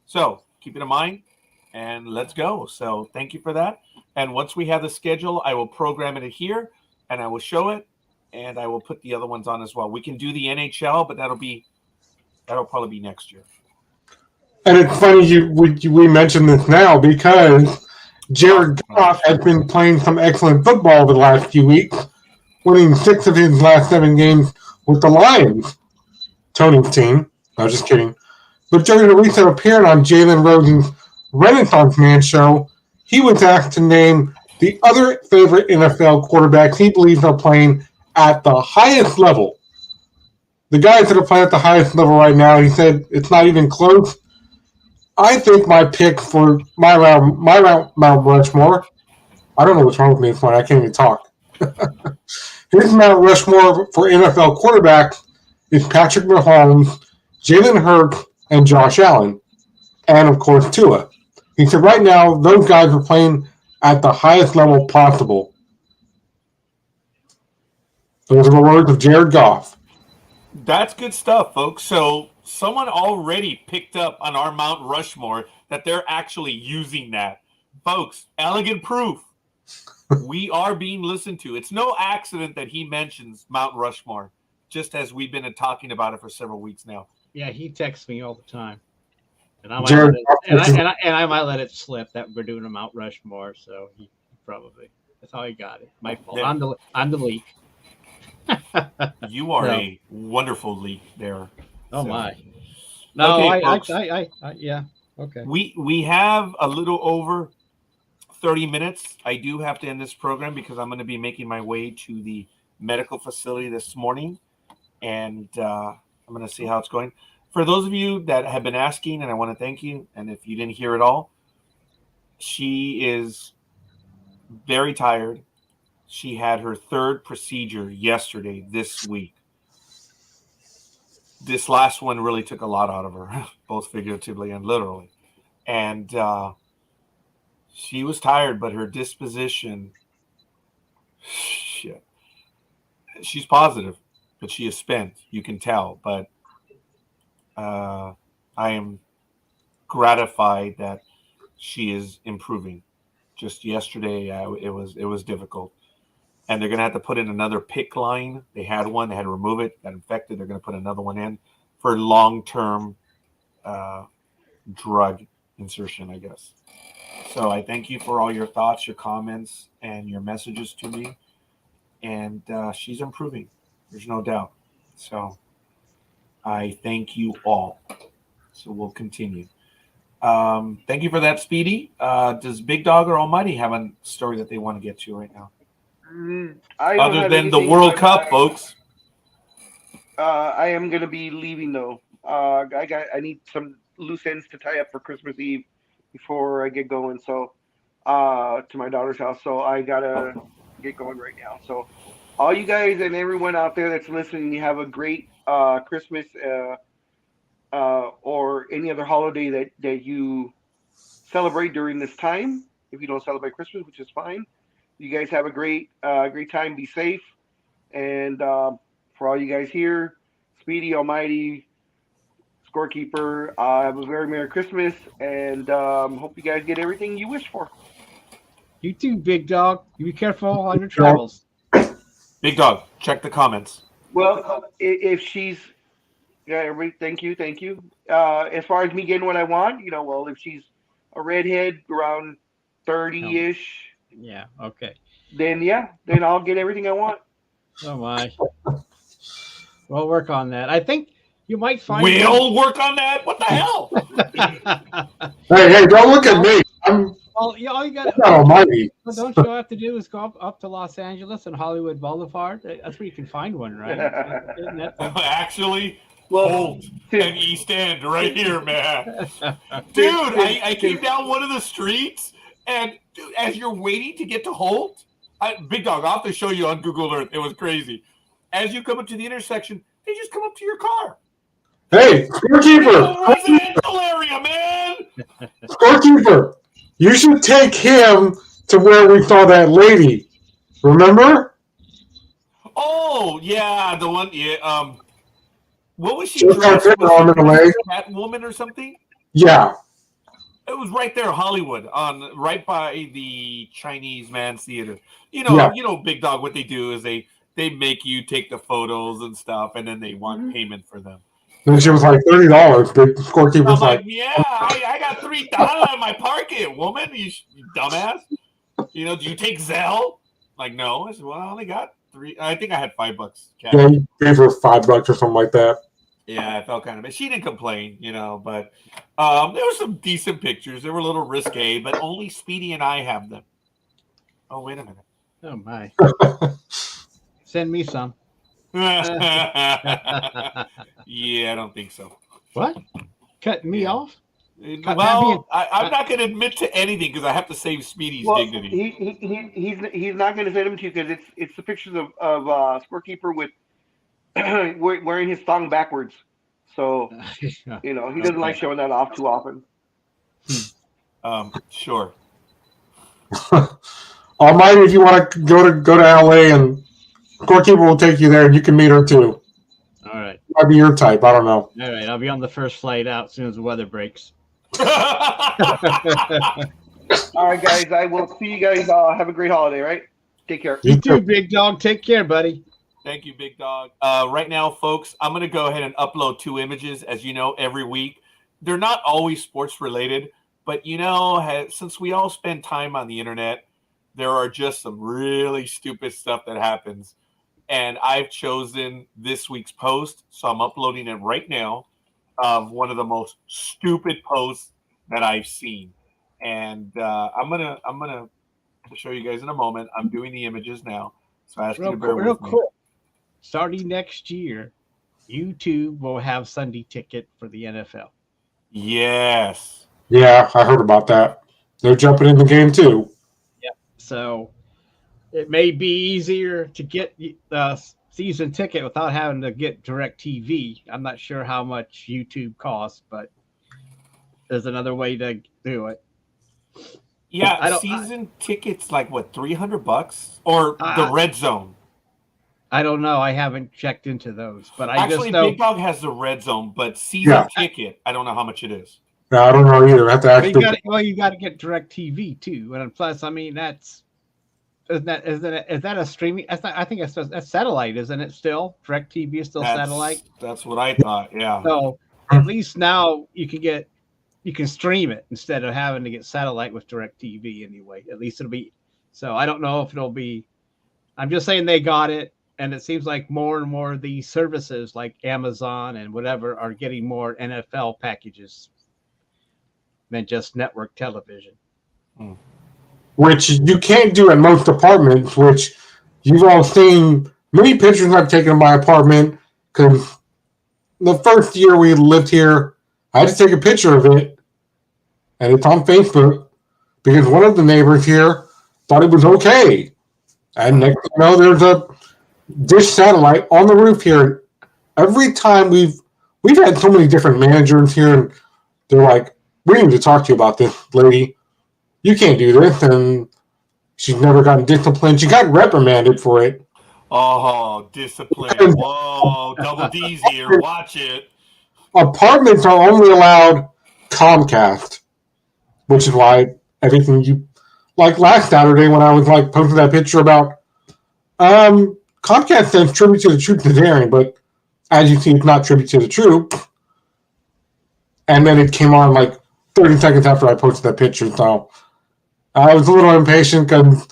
So keep it in mind, and let's go. So thank you for that. And once we have the schedule, I will program it here, and I will show it, and I will put the other ones on as well. We can do the NHL, but that'll probably be next year. And it's funny we mentioned this now because Jared Goff has been playing some excellent football the last few weeks, winning 6 of his last 7 games with the Lions, Tony's team. No, just kidding. But during a recent appearance on Jalen Rosen's Renaissance Man show, he was asked to name the other favorite NFL quarterbacks he believes are playing at the highest level. The guys that are playing at the highest level right now, he said it's not even close. I think my pick for my Mount Rushmore, I don't know what's wrong with me this morning. I can't even talk. His Mount Rushmore for NFL quarterbacks is Patrick Mahomes, Jalen Hurts, and Josh Allen, and of course Tua. He said right now those guys are playing at the highest level possible. Those are the words of Jared Goff. That's good stuff, folks. So someone already picked up on our Mount Rushmore that they're actually using that. Folks, elegant proof. We are being listened to. It's no accident that he mentions Mount Rushmore, just as we've been talking about it for several weeks now. Yeah, he texts me all the time, and I might let it slip that we're doing a Mount Rushmore. So he probably that's how he got it. My fault. Yeah. I'm the leak. You are a wonderful leak there. Oh so. My! No, okay, I yeah. Okay. We have a little over 30 minutes. I do have to end this program because I'm going to be making my way to the medical facility this morning, and I'm going to see how it's going. For those of you that have been asking, and I want to thank you, and if you didn't hear it all, she is very tired. She had her 3rd procedure yesterday this week. This last one really took a lot out of her, both figuratively and literally. And she was tired, but her disposition, shit. She's positive, but she is spent. You can tell. But I am gratified that she is improving. Just yesterday, it was difficult. And they're going to have to put in another PICC line. They had one. They had to remove it. Got infected. They're going to put another one in for long-term drug insertion, I guess. So I thank you for all your thoughts, your comments, and your messages to me. And she's improving. There's no doubt. So I thank you all. So we'll continue. Thank you for that, Speedy. Does Big Dog or Almighty have a story that they want to get to right now? Other than the World Cup, folks. I am going to be leaving, though. I need some loose ends to tie up for Christmas Eve before I get going. So to my daughter's house. So I got to get going right now. So all you guys and everyone out there that's listening, you have a great Christmas or any other holiday that you celebrate during this time. If you don't celebrate Christmas, which is fine. You guys have a great time. Be safe. And for all you guys here, Speedy, Almighty, Scorekeeper, have a very Merry Christmas. And hope you guys get everything you wish for. You too, Big Dog. You be careful on your travels. Big Dog, check the comments. Well, if she's... Yeah, everybody, thank you. As far as me getting what I want, well, if she's a redhead around 30-ish... Yeah, okay. Then I'll get everything I want. Oh my. We'll work on that. I think you might find we'll work on that. What the hell? Hey, don't look at me. Well, yeah, all you got. God almighty. Well, don't you have to do is go up to Los Angeles and Hollywood Boulevard? That's where you can find one, right? Isn't that the- Actually, Holt and East End right here, man. Dude, I came down one of the streets, and dude, as you're waiting to get to Holt, Big Dog, I'll have to show you on Google Earth. It was crazy. As you come up to the intersection, they just come up to your car. Hey, Scorekeeper! Residential area, man! Scorekeeper! You should take him to where we saw that lady. Remember? Oh, yeah, the one, yeah, what was she Just got dressed? hit on the leg. Catwoman or something? Yeah. It was right there, Hollywood, right by the Chinese Man's Theater. You know, Yeah. you know, Big Dog. What they do is they make you take the photos and stuff, and then they want payment for them. And she was like $30. But Scorekeeper was I'm like, like, yeah, I got $3 in my pocket, woman. You dumbass. You know, do you take Zelle? Like, no. I said, well, I only got $3. I think I had $5 cash. yeah, you gave her $5 or something like that. Yeah, I felt kind of bad. She didn't complain, you know, but there were some decent pictures. They were a little risque, but only Speedy and I have them. Oh, wait a minute. Oh, my. Send me some. Yeah, I don't think so. What? Cutting me off? Well, I'm not going to admit to anything because I have to save Speedy's dignity. He's not going to send them to you because it's the pictures of Scorekeeper with wearing his thong backwards. So you know he doesn't like showing that off too often. Sure. Almighty, if you want to go to LA, and Scorekeeper will take you there, and you can meet her too. All right. Might be your type. I don't know. All right. I'll be on the first flight out as soon as the weather breaks. All right, guys. I will see you guys. Have a great holiday. Right? Take care. You too, Big Dog. Take care, buddy. Thank you, Big Dog. Right now, folks, I'm going to go ahead and upload 2 images, as you know, every week. They're not always sports related, but you know, since we all spend time on the internet, there are just some really stupid stuff that happens. And I've chosen this week's post, so I'm uploading it right now, of one of the most stupid posts that I've seen. And I'm gonna show you guys in a moment. I'm doing the images now, so I ask you to bear with me. Starting next year, YouTube will have Sunday ticket for the NFL. Yes. Yeah, I heard about that. They're jumping in the game too. Yep. So it may be easier to get the season ticket without having to get DirecTV. I'm not sure how much YouTube costs, but there's another way to do it. Yeah, season tickets like what, $300 or the Red Zone? I don't know. I haven't checked into those, but I Actually, just know Big Dog has the Red Zone, but season ticket, I don't know how much it is. No, I don't know either. I have to actually. You got to get DirecTV too, and plus, I mean, is that a streaming? I think that's satellite, isn't it? Still, DirecTV is still satellite. That's what I thought. Yeah. So at least now you can stream it instead of having to get satellite with DirecTV anyway. At least it'll be. So I don't know if it'll be. I'm just saying they got it. And it seems like more and more of these services like Amazon and whatever are getting more NFL packages than just network television. Which you can't do at most apartments, which you've all seen many pictures I've taken of my apartment, because the first year we lived here, I had to take a picture of it, and it's on Facebook, because one of the neighbors here thought it was okay. And next thing you know, there's a dish satellite on the roof here. Every time we've had so many different managers here, and they're like, we need to talk to you about this, lady. You can't do this. And she's never gotten disciplined. She got reprimanded for it. Oh, discipline. Whoa, double D's here. Watch it. Apartments are only allowed Comcast, which is why everything you, like last Saturday when I was like posting that picture about Comcast says tribute to the troops is airing, but as you see, it's not tribute to the troops. And then it came on like 30 seconds after I posted that picture, so I was a little impatient because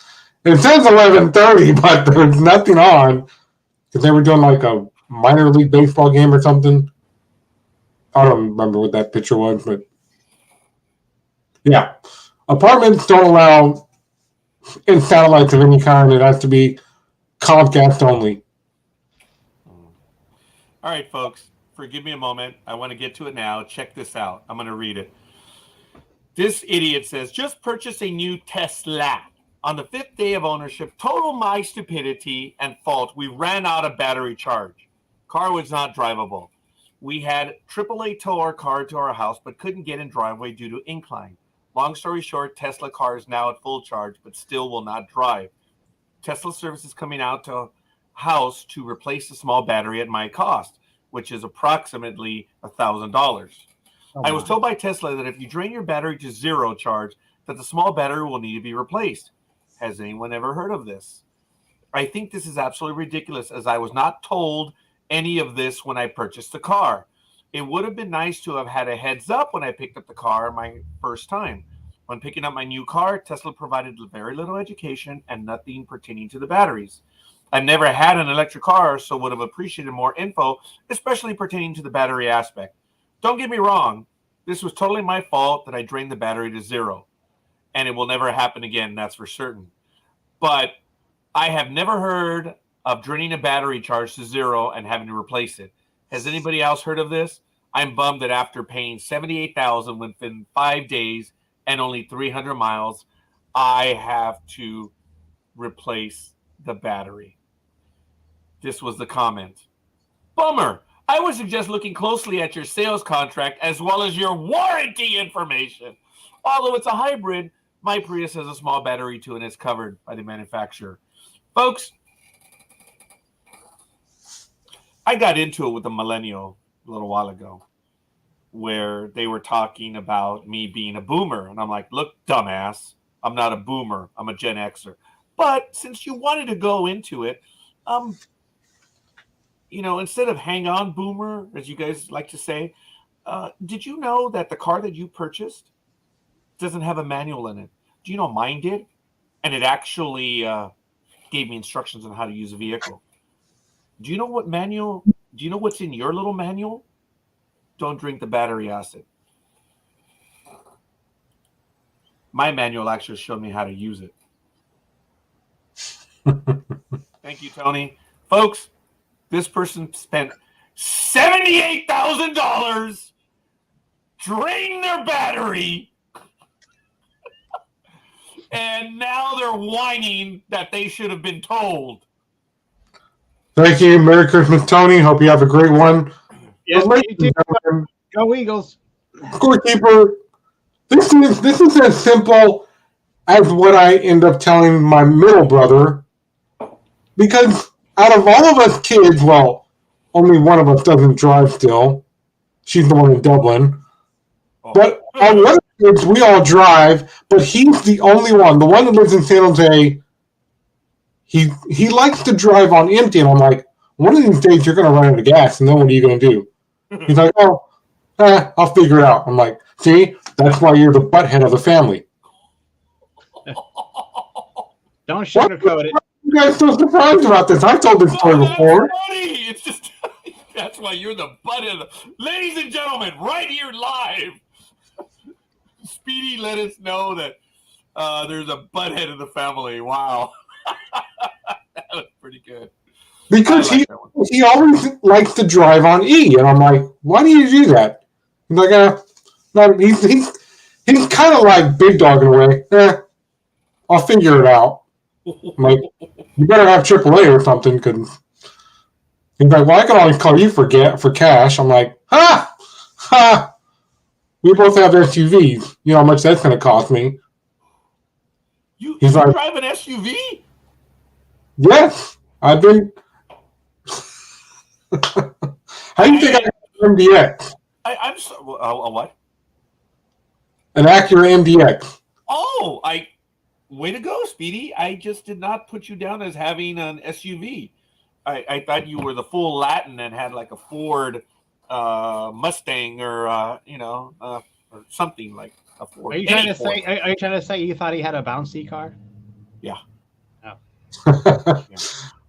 it says 11:30, but there's nothing on because they were doing like a minor league baseball game or something. I don't remember what that picture was, but yeah. Apartments don't allow in satellites of any kind. It has to be Comcast only. All right, folks, forgive me a moment. I want to get to it now. Check this out. I'm going to read it. This idiot says, just purchased a new Tesla. On the 5th day of ownership, total my stupidity and fault, we ran out of battery charge. Car was not drivable. We had AAA tow our car to our house, but couldn't get in driveway due to incline. Long story short, Tesla car is now at full charge, but still will not drive. Tesla service is coming out to house to replace the small battery at my cost, which is approximately $1,000. I was told by Tesla that if you drain your battery to zero charge, that the small battery will need to be replaced. Has anyone ever heard of this? I think this is absolutely ridiculous, as I was not told any of this when I purchased the car. It would have been nice to have had a heads up when I picked up the car my first time. When picking up my new car, Tesla provided very little education and nothing pertaining to the batteries. I've never had an electric car, so would have appreciated more info, especially pertaining to the battery aspect. Don't get me wrong, this was totally my fault that I drained the battery to zero. And it will never happen again, that's for certain. But I have never heard of draining a battery charge to zero and having to replace it. Has anybody else heard of this? I'm bummed that after paying $78,000 within 5 days and only 300 miles, I have to replace the battery. This was the comment. Bummer. I would suggest looking closely at your sales contract as well as your warranty information. Although it's a hybrid, my Prius has a small battery too, and it's covered by the manufacturer. Folks, I got into it with a millennial a little while ago where they were talking about me being a boomer. And I'm like, look, dumbass, I'm not a boomer. I'm a Gen Xer. But since you wanted to go into it, instead of hang on boomer, as you guys like to say, did you know that the car that you purchased doesn't have a manual in it? Do you know mine did? And it actually gave me instructions on how to use a vehicle. Do you know what manual? Do you know what's in your little manual? Don't drink the battery acid. My manual actually showed me how to use it. Thank you, Tony. Folks, this person spent $78,000, drained their battery, and now they're whining that they should have been told. Thank you. Merry Christmas, Tony. Hope you have a great one. Yes, go Eagles. Scorekeeper, this is as simple as what I end up telling my middle brother, because out of all of us kids, well, only one of us doesn't drive still. She's the one in Dublin. But our other kids, we all drive, but he's the only one. The one that lives in San Jose, he likes to drive on empty, and I'm like, one of these days you're going to run out of gas, and then what are you going to do? He's like, I'll figure it out. I'm like, see, that's why you're the butthead of the family. Don't sugarcoat it. You guys so surprised about this? I've told this story before. Funny. It's just that's why you're the butthead. Ladies and gentlemen, right here live, Speedy let us know that there's a butthead in the family. Wow. That was pretty good. Because he always likes to drive on E, and I'm like, why do you do that? He's like, he's kind of like Big Dog in a way. I'll figure it out. I'm like, you better have AAA or something, because he's like, well, I can always call you for cash. I'm like, we both have SUVs. You know how much that's going to cost me. You like, drive an SUV? Yes, I've been. How do you think I got an MDX? I'm so, a what? An Acura MDX. Oh, way to go, Speedy. I just did not put you down as having an SUV. I thought you were the full Latin and had like a Ford Mustang or something like a Ford. Are you trying to say you thought he had a bouncy car? Yeah. Oh.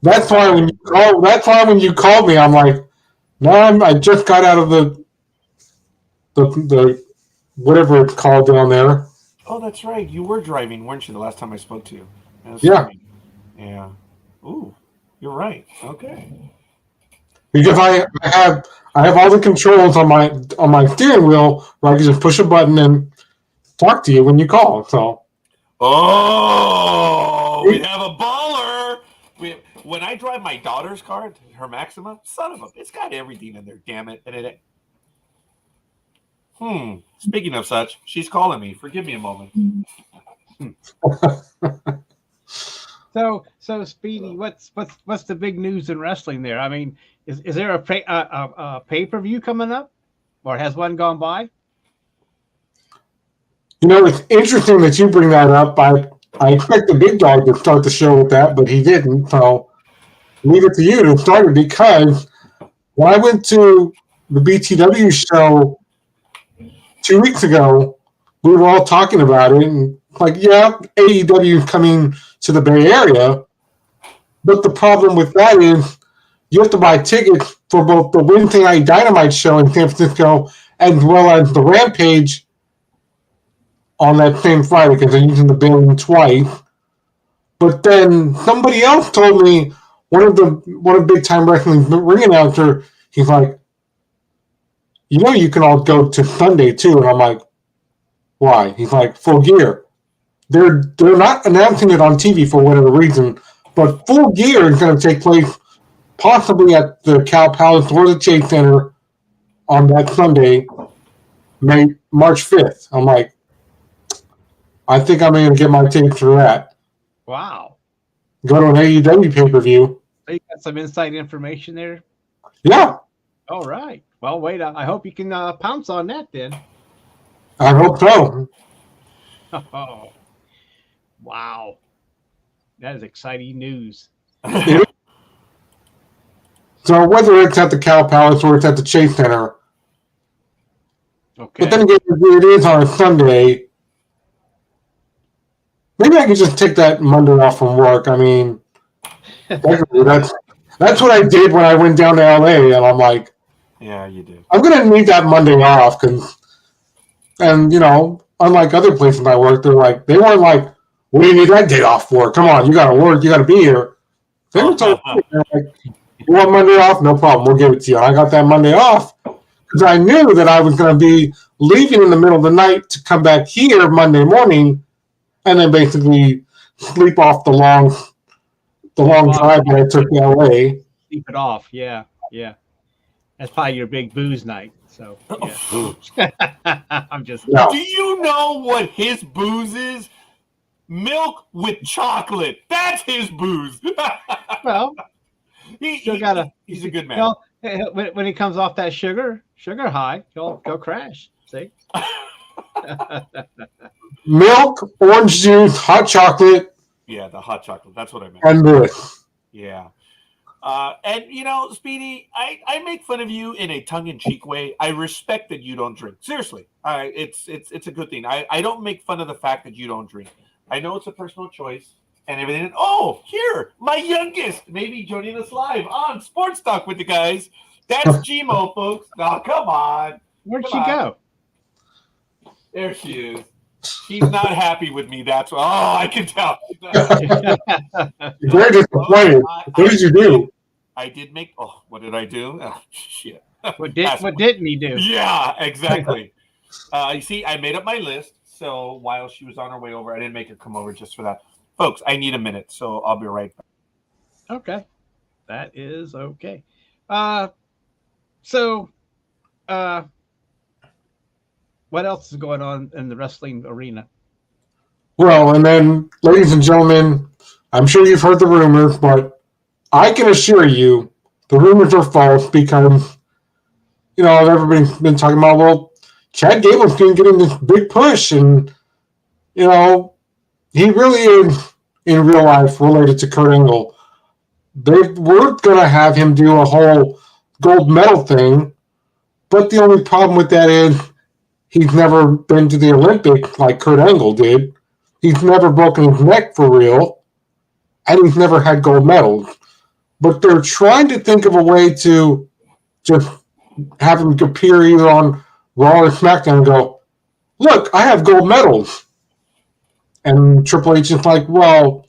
That's why when you called me, I'm like, no, I just got out of the whatever it's called down there. Oh, that's right. You were driving, weren't you, the last time I spoke to you? Yeah. Funny. Yeah. Ooh, you're right. Okay. Because I have all the controls on my steering wheel where I can just push a button and talk to you when you call. So. Oh, we have a baller. When I drive my daughter's car, her Maxima, son of a, it's got everything in there. Damn it! And Speaking of such, she's calling me. Forgive me a moment. So Speedy, what's the big news in wrestling there? I mean, is there a pay-per-view coming up, or has one gone by? You know, it's interesting that you bring that up. I expect the big dog to start the show with that, but he didn't. So leave it to you to start it, because when I went to the BTW show 2 weeks ago, we were all talking about it, and AEW is coming to the Bay Area, but the problem with that is you have to buy tickets for both the Wednesday Night Dynamite show in San Francisco as well as the Rampage on that same Friday, because they're using the building twice. But then somebody else told me, one of Big Time Wrestling's ring announcer, he's like, you can all go to Sunday too. And I'm like, why? He's like, Full Gear. They're not announcing it on TV for whatever reason, but Full Gear is going to take place possibly at the Cow Palace or the Chase Center on that Sunday, March 5th. I'm like, I think I'm going to get my tickets for that. Wow. Go to an AEW pay-per-view. So you got some inside information there? Yeah. All right. Well, wait. I hope you can pounce on that then. I hope so. Oh, wow. That is exciting news. So whether it's at the Cow Palace or it's at the Chase Center, okay. But then again, it is on a Sunday. Maybe I could just take that Monday off from work. I mean, that's what I did when I went down to LA, and I'm like, yeah, you did. I'm gonna need that Monday off, and unlike other places I worked, they weren't like, what do you need that day off for? Come on, you gotta work, you gotta be here. They were like, you want Monday off? No problem, we'll give it to you. And I got that Monday off because I knew that I was gonna be leaving in the middle of the night to come back here Monday morning, and then basically sleep off the long drive that I took to LA. Sleep it off, yeah. That's probably your big booze night. So yeah. I'm just. No. Do you know what his booze is? Milk with chocolate. That's his booze. Well, he's a good man. When he comes off that sugar high, he'll crash. See. Milk, orange juice, hot chocolate. Yeah, the hot chocolate. That's what I meant. And this. Yeah. And Speedy, I make fun of you in a tongue-in-cheek way. I respect that you don't drink. Seriously, it's a good thing. I don't make fun of the fact that you don't drink. I know it's a personal choice and everything. Oh, here, my youngest, maybe joining us live on Sports Talk with the guys. That's Gmo, folks. Now, come on. Where'd she go? There she is. She's not happy with me. That's why. Oh, I can tell. You're very disappointed. What did you do? I did make. Oh, what did I do? Oh, shit. What didn't he do? Yeah, exactly. You see, I made up my list. So while she was on her way over, I didn't make her come over just for that. Folks, I need a minute, so I'll be right back. Okay. That is okay. What else is going on in the wrestling arena? Well, and then, ladies and gentlemen, I'm sure you've heard the rumors, but I can assure you the rumors are false because, everybody's been talking about, well, Chad Gable's getting this big push, and, he really is, in real life, related to Kurt Angle. They were going to have him do a whole gold medal thing, but the only problem with that is he's never been to the Olympics like Kurt Angle did. He's never broken his neck for real, and he's never had gold medals. But they're trying to think of a way to just have him appear either on Raw or SmackDown and go, look, I have gold medals. And Triple H is like, well,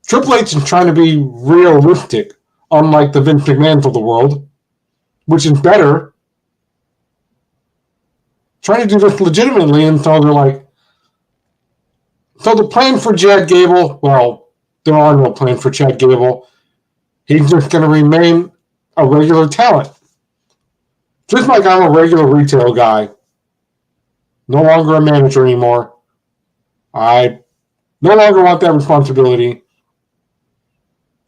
Triple H is trying to be realistic, unlike the Vince McMahons of the world, which is better. Trying to do this legitimately, and so they're like, so the plan for Chad Gable, well, there are no plans for Chad Gable. He's just going to remain a regular talent. Just like I'm a regular retail guy. No longer a manager anymore. I no longer want that responsibility.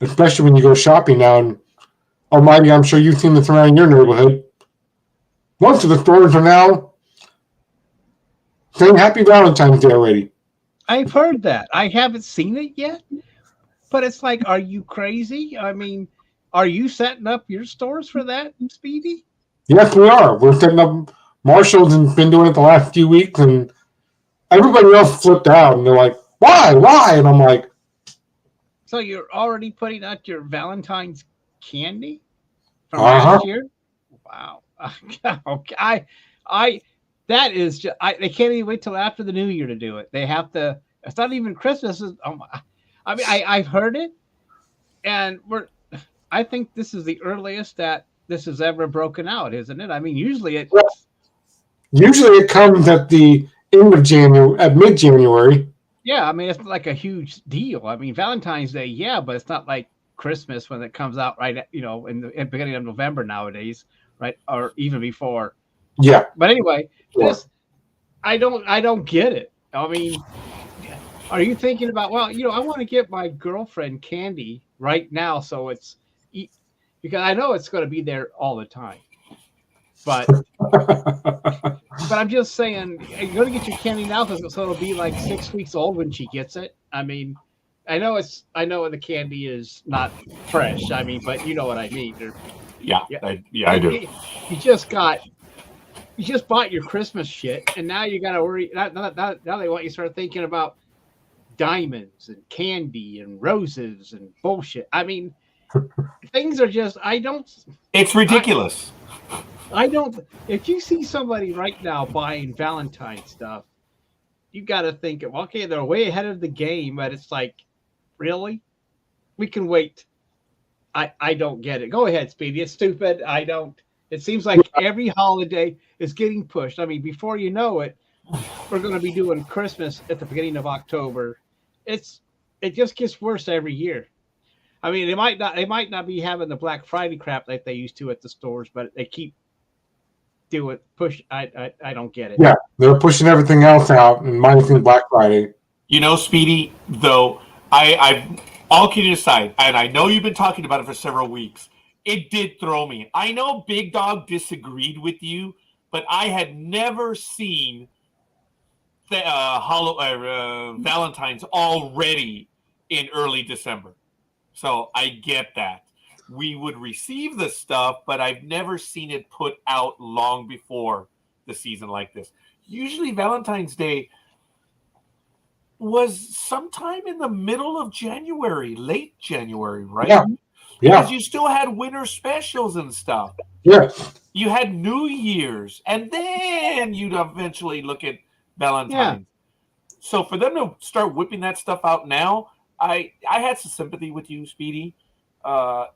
Especially when you go shopping now. And Almighty, I'm sure you've seen this around your neighborhood. Most of the stores are now saying Happy Valentine's Day already. I've heard that. I haven't seen it yet. But it's like, are you crazy? I mean, are you setting up your stores for that, Speedy? Yes, we are. We're setting up. Marshall's and been doing it the last few weeks, and everybody else flipped out, and they're like, why? And I'm like, so you're already putting out your Valentine's candy from last year? Wow. Okay. I that is just, they can't even wait till after the new year to do it. They have to. It's not even Christmas. I mean, I've heard it, and I think this is the earliest that this has ever broken out, isn't it? I mean, usually it comes at the end of January, at mid-January. Yeah, I mean, it's like a huge deal. I mean, Valentine's Day, yeah, but it's not like Christmas when it comes out right, in the beginning of November nowadays, right, or even before. Yeah. But anyway, I don't get it. I mean, are you thinking about, well, I want to get my girlfriend candy right now, so it's because I know it's going to be there all the time. But I'm just saying, you're going to get your candy now, so it'll be like 6 weeks old when she gets it. I mean, I know the candy is not fresh. I mean, but you know what I mean. I do. You just bought your Christmas shit, and now you got to worry. Now they want you to start thinking about diamonds and candy and roses and bullshit. I mean, things are just. It's ridiculous. I don't. If you see somebody right now buying Valentine's stuff, you got to think, okay, they're way ahead of the game, but it's like, really? We can wait. I don't get it. Go ahead, Speedy. It's stupid. I don't. It seems like every holiday is getting pushed. I mean, before you know it, we're going to be doing Christmas at the beginning of October. It just gets worse every year. I mean, they might not be having the Black Friday crap like they used to at the stores, but they keep doing push. I don't get it. Yeah, they're pushing everything else out and minusing Black Friday. Speedy, though, I all kidding aside, and I know you've been talking about it for several weeks, it did throw me. I know Big Dog disagreed with you, but I had never seen Valentine's already in early December. So I get that. We would receive the stuff, but I've never seen it put out long before the season like this. Usually Valentine's Day was sometime in the middle of January, late January, right? Yeah. Because you still had winter specials and stuff. Yeah. You had New Year's, and then you'd eventually look at Valentine's. Yeah. So for them to start whipping that stuff out now, I had some sympathy with you, Speedy. I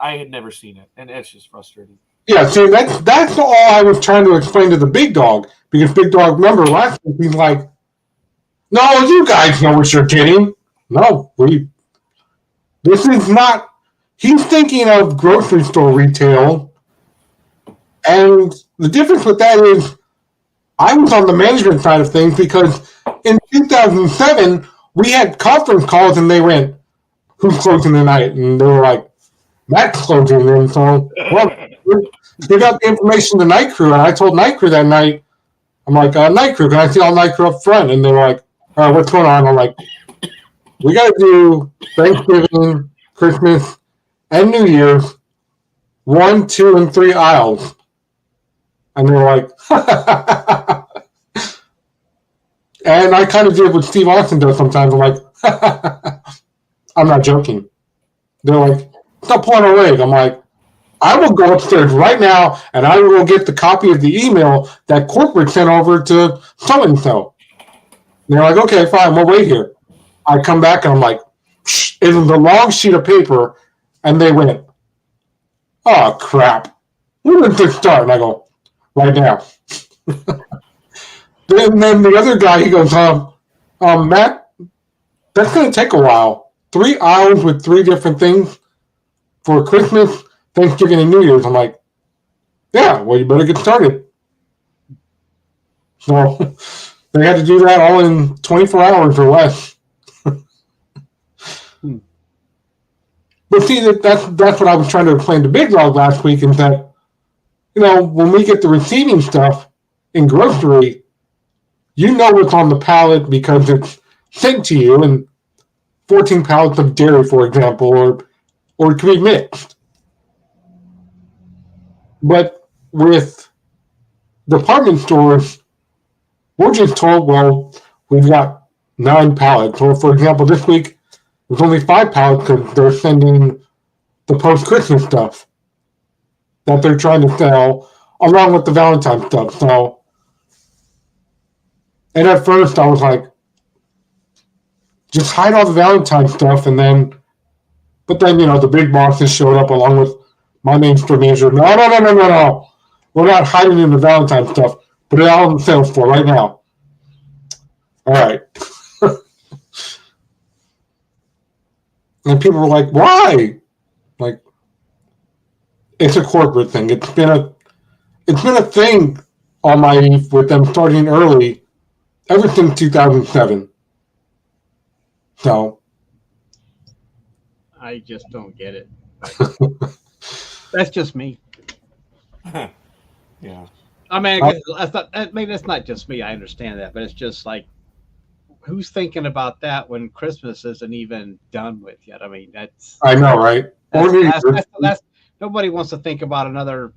had never seen it, and it's just frustrating. Yeah, see, that's all I was trying to explain to the Big Dog, because Big Dog, remember last week, he's like, no, you guys know what you're getting. No, this is not, he's thinking of grocery store retail, and the difference with that is I was on the management side of things, because in 2007, we had conference calls, and they went, who's closing tonight? And they were like, Matt's closing. And so, well, they got the information to Night Crew, and I told Night Crew that night, I'm like, Night Crew, can I see all Night Crew up front? And they were like, all right, what's going on? I'm like, we got to do Thanksgiving, Christmas, and New Year's, 1, 2, and 3 aisles. And they were like, and I kind of did what Steve Austin does sometimes. I'm like, I'm not joking. They're like, stop pulling a leg. I'm like, I will go upstairs right now, and I will get the copy of the email that corporate sent over to so-and-so. they're like, okay, fine, we'll wait here. I come back and I'm like, it's the long sheet of paper, and they went, oh crap, when did this start? And I go, right now. Then the other guy, he goes, Matt, that's going to take a while. 3 hours with 3 different things for Christmas, Thanksgiving, and New Year's. I'm like, yeah, well, you better get started. So they had to do that all in 24 hours or less. But see, that's what I was trying to explain to Big Dog last week, is that, when we get the receiving stuff in grocery, you know what's on the pallet because it's sent to you, and 14 pallets of dairy, for example, or it could be mixed. But with department stores, we're just told, well, we've got 9 pallets. Or, for example, this week, there's only 5 pallets because they're sending the post-Christmas stuff that they're trying to sell along with the Valentine's stuff. So, and at first I was like, just hide all the Valentine's stuff, but then, the big bosses showed up along with my main store manager. No. We're not hiding in the Valentine's stuff. Put it all on the sales floor right now. All right. And people were like, why? Like, it's a corporate thing. It's been a thing on my with them starting early ever since 2007. So I just don't get it. That's just me. Yeah. I mean, that's not just me. I understand that, but it's just like, who's thinking about that when Christmas isn't even done with yet? I mean, I know, right? That's nobody wants to think about another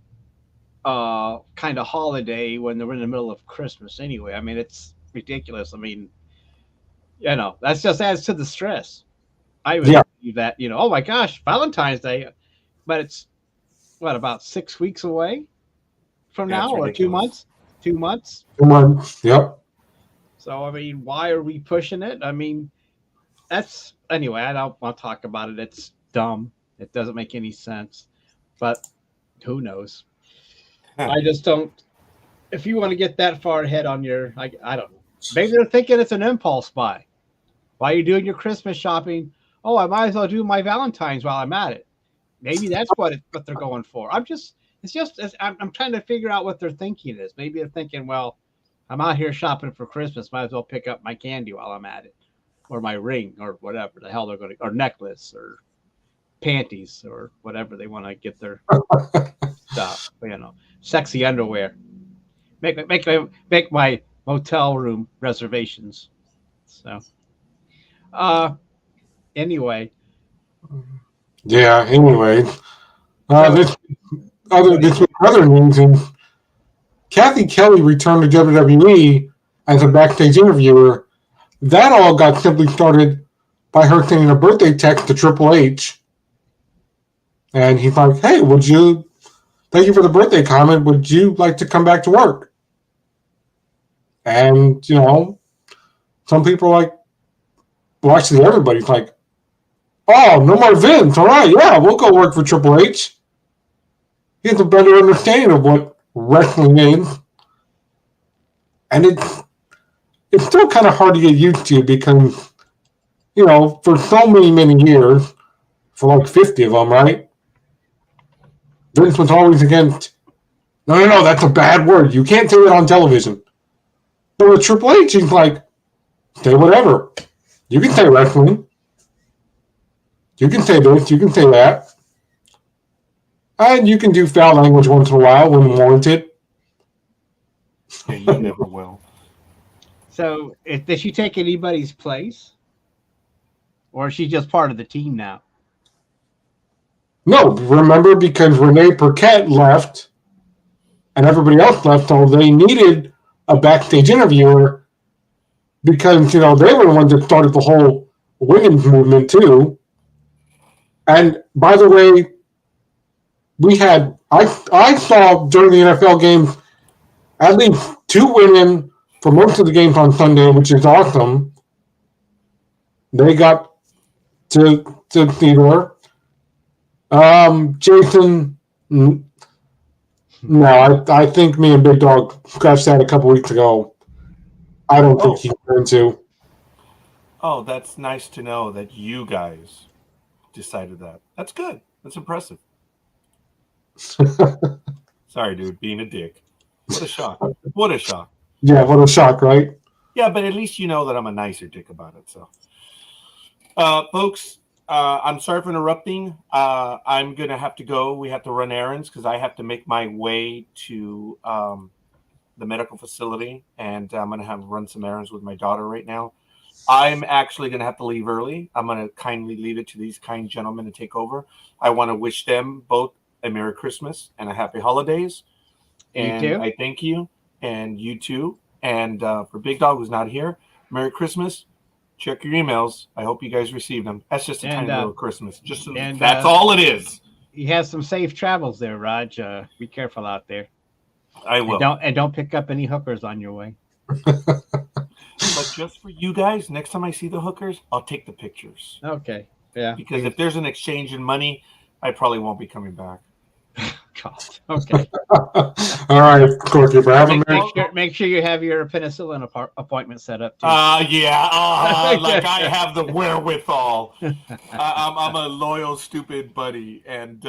kind of holiday when they're in the middle of Christmas anyway. I mean, it's ridiculous. I mean, that just adds to the stress. I would believe that, oh my gosh, Valentine's Day, but it's about 6 weeks away from now, or 2 months? 2 months? 2 months, yep. So, I mean, why are we pushing it? I mean, anyway, I don't want to talk about it. It's dumb. It doesn't make any sense, but who knows? I just don't. If you want to get that far ahead on your, I don't know. Maybe they're thinking it's an impulse buy. While you're doing your Christmas shopping, I might as well do my Valentine's while I'm at it. Maybe that's what they're going for. I'm trying to figure out what their thinking is. Maybe they're thinking, well, I'm out here shopping for Christmas. Might as well pick up my candy while I'm at it, or my ring, or whatever the hell they're going to, or necklace, or panties, or whatever they want to get their stuff. Sexy underwear. Make my motel room reservations. So, anyway. Yeah. Anyway, this other news is Kathy Kelly returned to WWE as a backstage interviewer. That all got simply started by her sending a birthday text to Triple H, and he's like, "Hey, thank you for the birthday comment. Would you like to come back to work?" And some people are like, well, actually, everybody's like, "Oh, no more Vince. All right, yeah, we'll go work for Triple H. He has a better understanding of what wrestling is." And it's still kind of hard to get used to because, for so many years, for like 50 of them, right? Vince was always against, no, that's a bad word. You can't say that on television. But with Triple H, he's like, say whatever. You can say wrestling. You can say this. You can say that. And you can do foul language once in a while when warranted. Yeah, you never will. So, does she take anybody's place? Or is she just part of the team now? No, remember, because Renee Paquette left and everybody else left, so they needed a backstage interviewer because, they were the ones that started the whole women's movement too. And by the way, I saw during the NFL games at least 2 women for most of the games on Sunday, which is awesome. They got to theater. Jason, no, I think me and Big Dog scratched that a couple weeks ago. I don't think he's going to. Oh, that's nice to know that you guys decided that. That's good. That's impressive. Sorry, dude, being a dick. What a shock. What a shock. Yeah, what a shock, right? Yeah, but at least you know that I'm a nicer dick about it. So, folks, I'm sorry for interrupting. I'm going to have to go. We have to run errands because I have to make my way to the medical facility, and I'm going to have to run some errands with my daughter right now. I'm actually going to have to leave early. I'm going to kindly leave it to these kind gentlemen to take over. I want to wish them both a Merry Christmas and a Happy Holidays. And You too. I thank you, and you too. And for Big Dog, who's not here, Merry Christmas. Check your emails. I hope you guys received them. That's just a tiny little Christmas. That's all it is. You have some safe travels there, Raj. Be careful out there. I will. And don't pick up any hookers on your way. But just for you guys, next time I see the hookers, I'll take the pictures. Okay. Yeah. Because if there's an exchange in money, I probably won't be coming back. God. Okay. All right, Scorekeeper. Make sure you have your penicillin appointment set up too. Yeah. Like I have the wherewithal. I'm a loyal, stupid buddy. And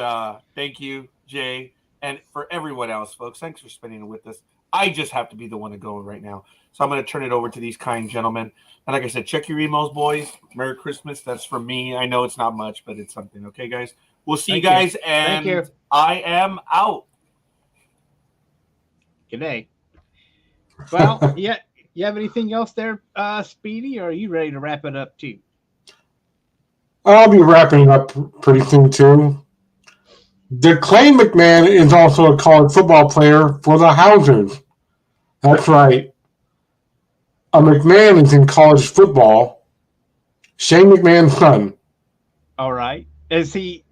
thank you, Jay. And for everyone else, folks, thanks for spending it with us. I just have to be the one to go right now. So I'm going to turn it over to these kind gentlemen. And like I said, check your emails, boys. Merry Christmas. That's from me. I know it's not much, but it's something. Okay, guys? We'll see you guys. And Thank you. I am out. Good day. Well, yeah. You have anything else there, Speedy, or are you ready to wrap it up too? I'll be wrapping up pretty soon too. Declan McMahon is also a college football player for the Housers. That's right. A McMahon is in college football. Shane McMahon's son. All right. Is he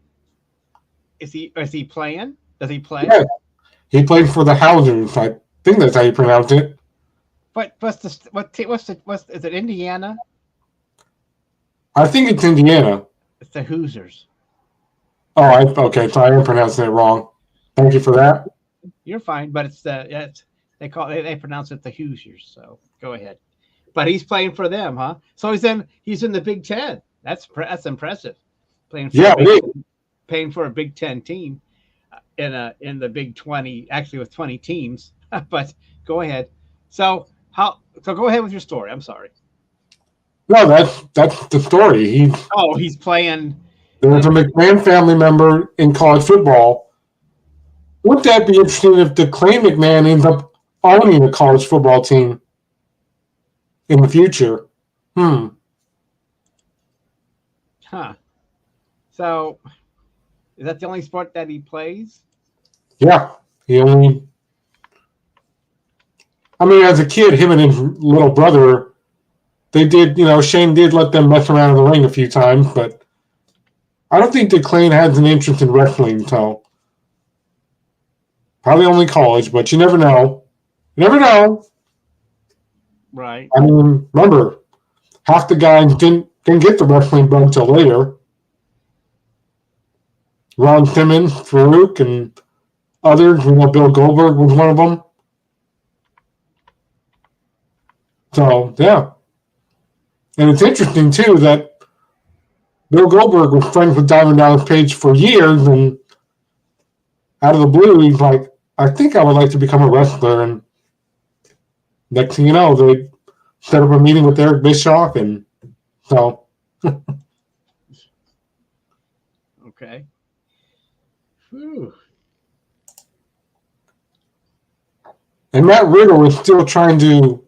playing? Does he play? Yeah. He played for the Housers. I think that's how you pronounce it. But is it Indiana? I think it's Indiana. It's the Hoosiers. Oh, okay. So I am pronouncing it wrong. Thank you for that. You're fine, but they pronounce it the Hoosiers. So go ahead. But he's playing for them, huh? So he's in the Big Ten. That's impressive. Playing for a Big Ten team in the Big 20, actually with 20 teams. But go ahead. So go ahead with your story. I'm sorry. No, that's the story. He's playing. There's a McMahon family member in college football. Wouldn't that be interesting if Declan McMahon ends up owning a college football team in the future? Huh. So, is that the only sport that he plays? Yeah. As a kid, him and his little brother, they did, Shane did let them mess around in the ring a few times, but I don't think Declan has an interest in wrestling, so probably only college, but you never know. You never know. Right. Remember, half the guys didn't get the wrestling bug until later. Ron Simmons, Farouk, and others. Bill Goldberg was one of them. So, yeah. And it's interesting, too, that Bill Goldberg was friends with Diamond Dallas Page for years, and out of the blue, he's like, I think I would like to become a wrestler. And next thing you know, they set up a meeting with Eric Bischoff, and so. Okay. Whew. And Matt Riddle is still trying to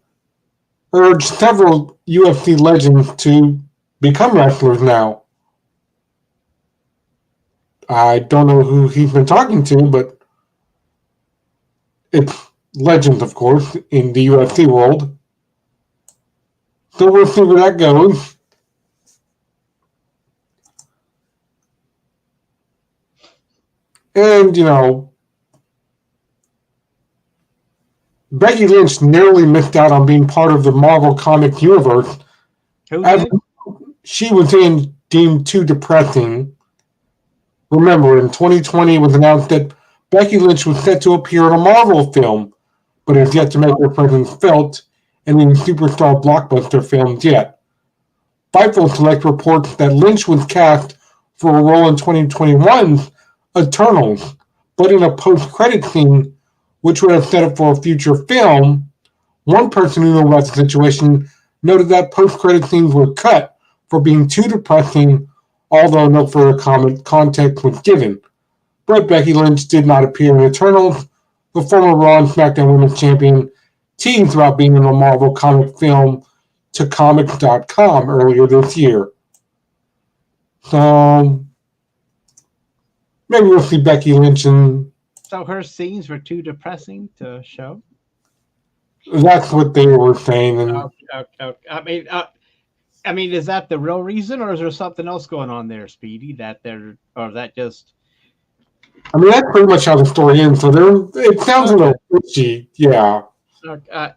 urge several UFC legends to become wrestlers now. I don't know who he's been talking to, but it's legends, of course, in the UFC world. So we'll see where that goes. And, Becky Lynch narrowly missed out on being part of the Marvel Comics universe. As she was deemed too depressing. Remember, in 2020 it was announced that Becky Lynch was set to appear in a Marvel film, but has yet to make her presence felt in any superstar blockbuster films yet. Fightful Select reports that Lynch was cast for a role in 2021's Eternals, but in a post-credit scene, which would have set up for a future film. One person who knew about the situation noted that post-credit scenes were cut for being too depressing, although no further context was given. But Becky Lynch did not appear in Eternals. The former Raw and SmackDown Women's Champion teased about being in a Marvel comic film to Comics.com earlier this year. So maybe we'll see Becky Lynch in. So her scenes were too depressing to show? That's what they were saying. And Okay. I mean, is that the real reason, or is there something else going on there, Speedy? Or that just? I mean, that's pretty much how the story ends. So it sounds a little fishy, yeah.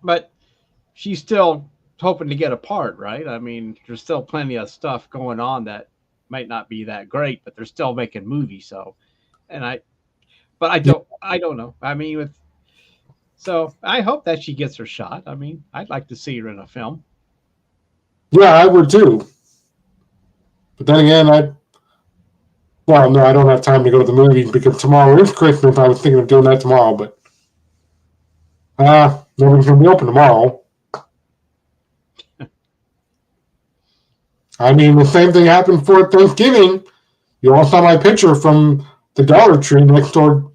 But she's still hoping to get a part, right? I mean, there's still plenty of stuff going on that might not be that great, but they're still making movies. So, I don't know. I mean, so I hope that she gets her shot. I mean, I'd like to see her in a film. Yeah, I would too. But then again, I don't have time to go to the movies because tomorrow is Christmas. I was thinking of doing that tomorrow, but nobody's going to be open tomorrow. I mean, the same thing happened for Thanksgiving. You all saw my picture from the Dollar Tree next door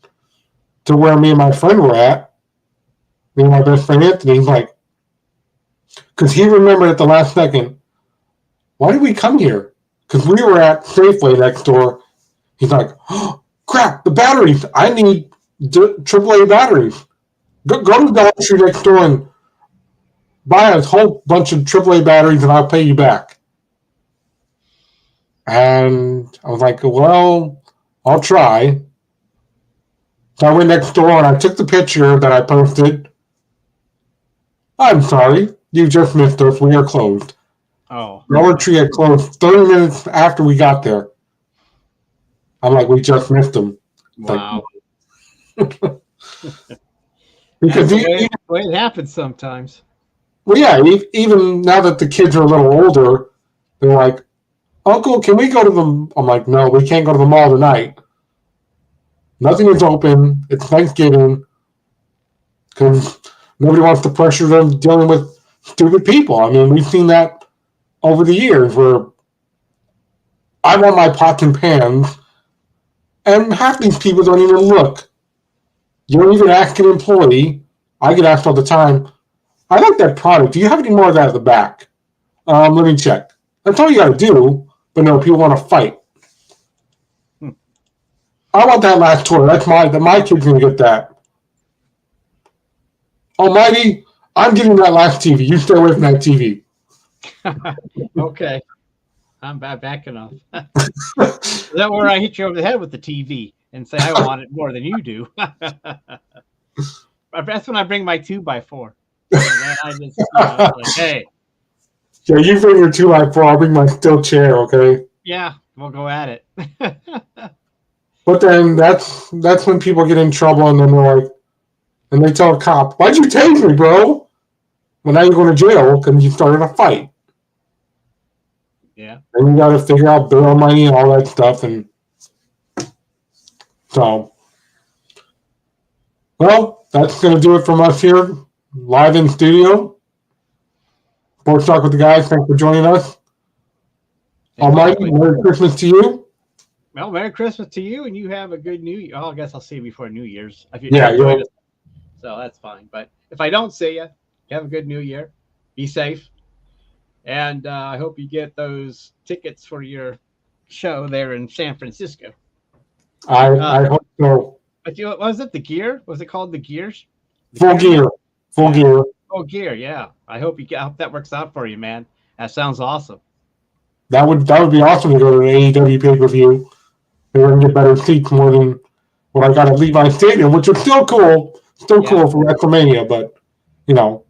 to where me and my friend were at. Me and my best friend Anthony. He's like, because he remembered at the last second, why did we come here? Because we were at Safeway next door. He's like, oh, crap, the batteries. I need AAA batteries. Go to the Dollar Tree next door and buy a whole bunch of AAA batteries and I'll pay you back. And I was like, well, I'll try. So I went next door and I took the picture that I posted. I'm sorry, you just missed us. We are closed. Oh. Dollar Tree had closed 30 minutes after we got there. I'm like, we just missed them. Wow. Because that's the way it happens sometimes. Well, yeah, even now that the kids are a little older, they're like, Uncle, can we go to the... I'm like, no, we can't go to the mall tonight. Nothing is open. It's Thanksgiving. Because nobody wants to pressure them dealing with stupid people. I mean, we've seen that over the years where I want my pots and pans, and half these people don't even look. You don't even ask an employee. I get asked all the time, I like that product. Do you have any more of that at the back? Let me check. That's all you got to do. But no, people want to fight. I want that last toy. That's my kid's going to get that. Almighty, I'm getting that last TV. You stay away from that TV. Okay. I'm backing off. Is that where I hit you over the head with the TV and say I want it more than you do? That's when I bring my 2x4. And then I just, like, hey. Yeah, you bring your 2x4. I'll bring my steel chair, okay? Yeah, we'll go at it. But then that's when people get in trouble and then they're like, and they tell a cop, why'd you tase me, bro? Well, now you're going to jail because you started a fight. Yeah. And you got to figure out bail money and all that stuff. And so, well, that's going to do it from us here, live in studio. Sports Talk with the guys. Thanks for joining us. Almighty, Merry Christmas to you. Well, Merry Christmas to you, and you have a good New Year. Oh, I guess I'll see you before New Year's. So that's fine. But if I don't see you, have a good New Year. Be safe. And I hope you get those tickets for your show there in San Francisco. I hope so. But was it the Gear? Was it called the Gears? Full Gear. Full Gear. Full Gear, yeah. I hope that works out for you, man. That sounds awesome. That would be awesome to go to an AEW pay-per-view. They were going to get better seats more than what I got at Levi Stadium, which was still cool. Still cool for WrestleMania, but But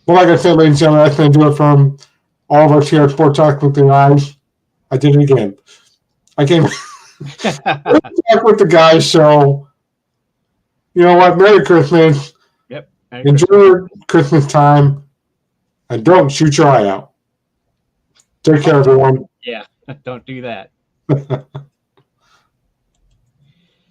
like I said, ladies and gentlemen, that's going to do it from all of us here at Sport Talk with the Guys. I did it again. I came talk with the guys, so you know what? Merry Christmas. Yep. Enjoy your Christmas time, and don't shoot your eye out. Take care, everyone. Yeah, don't do that.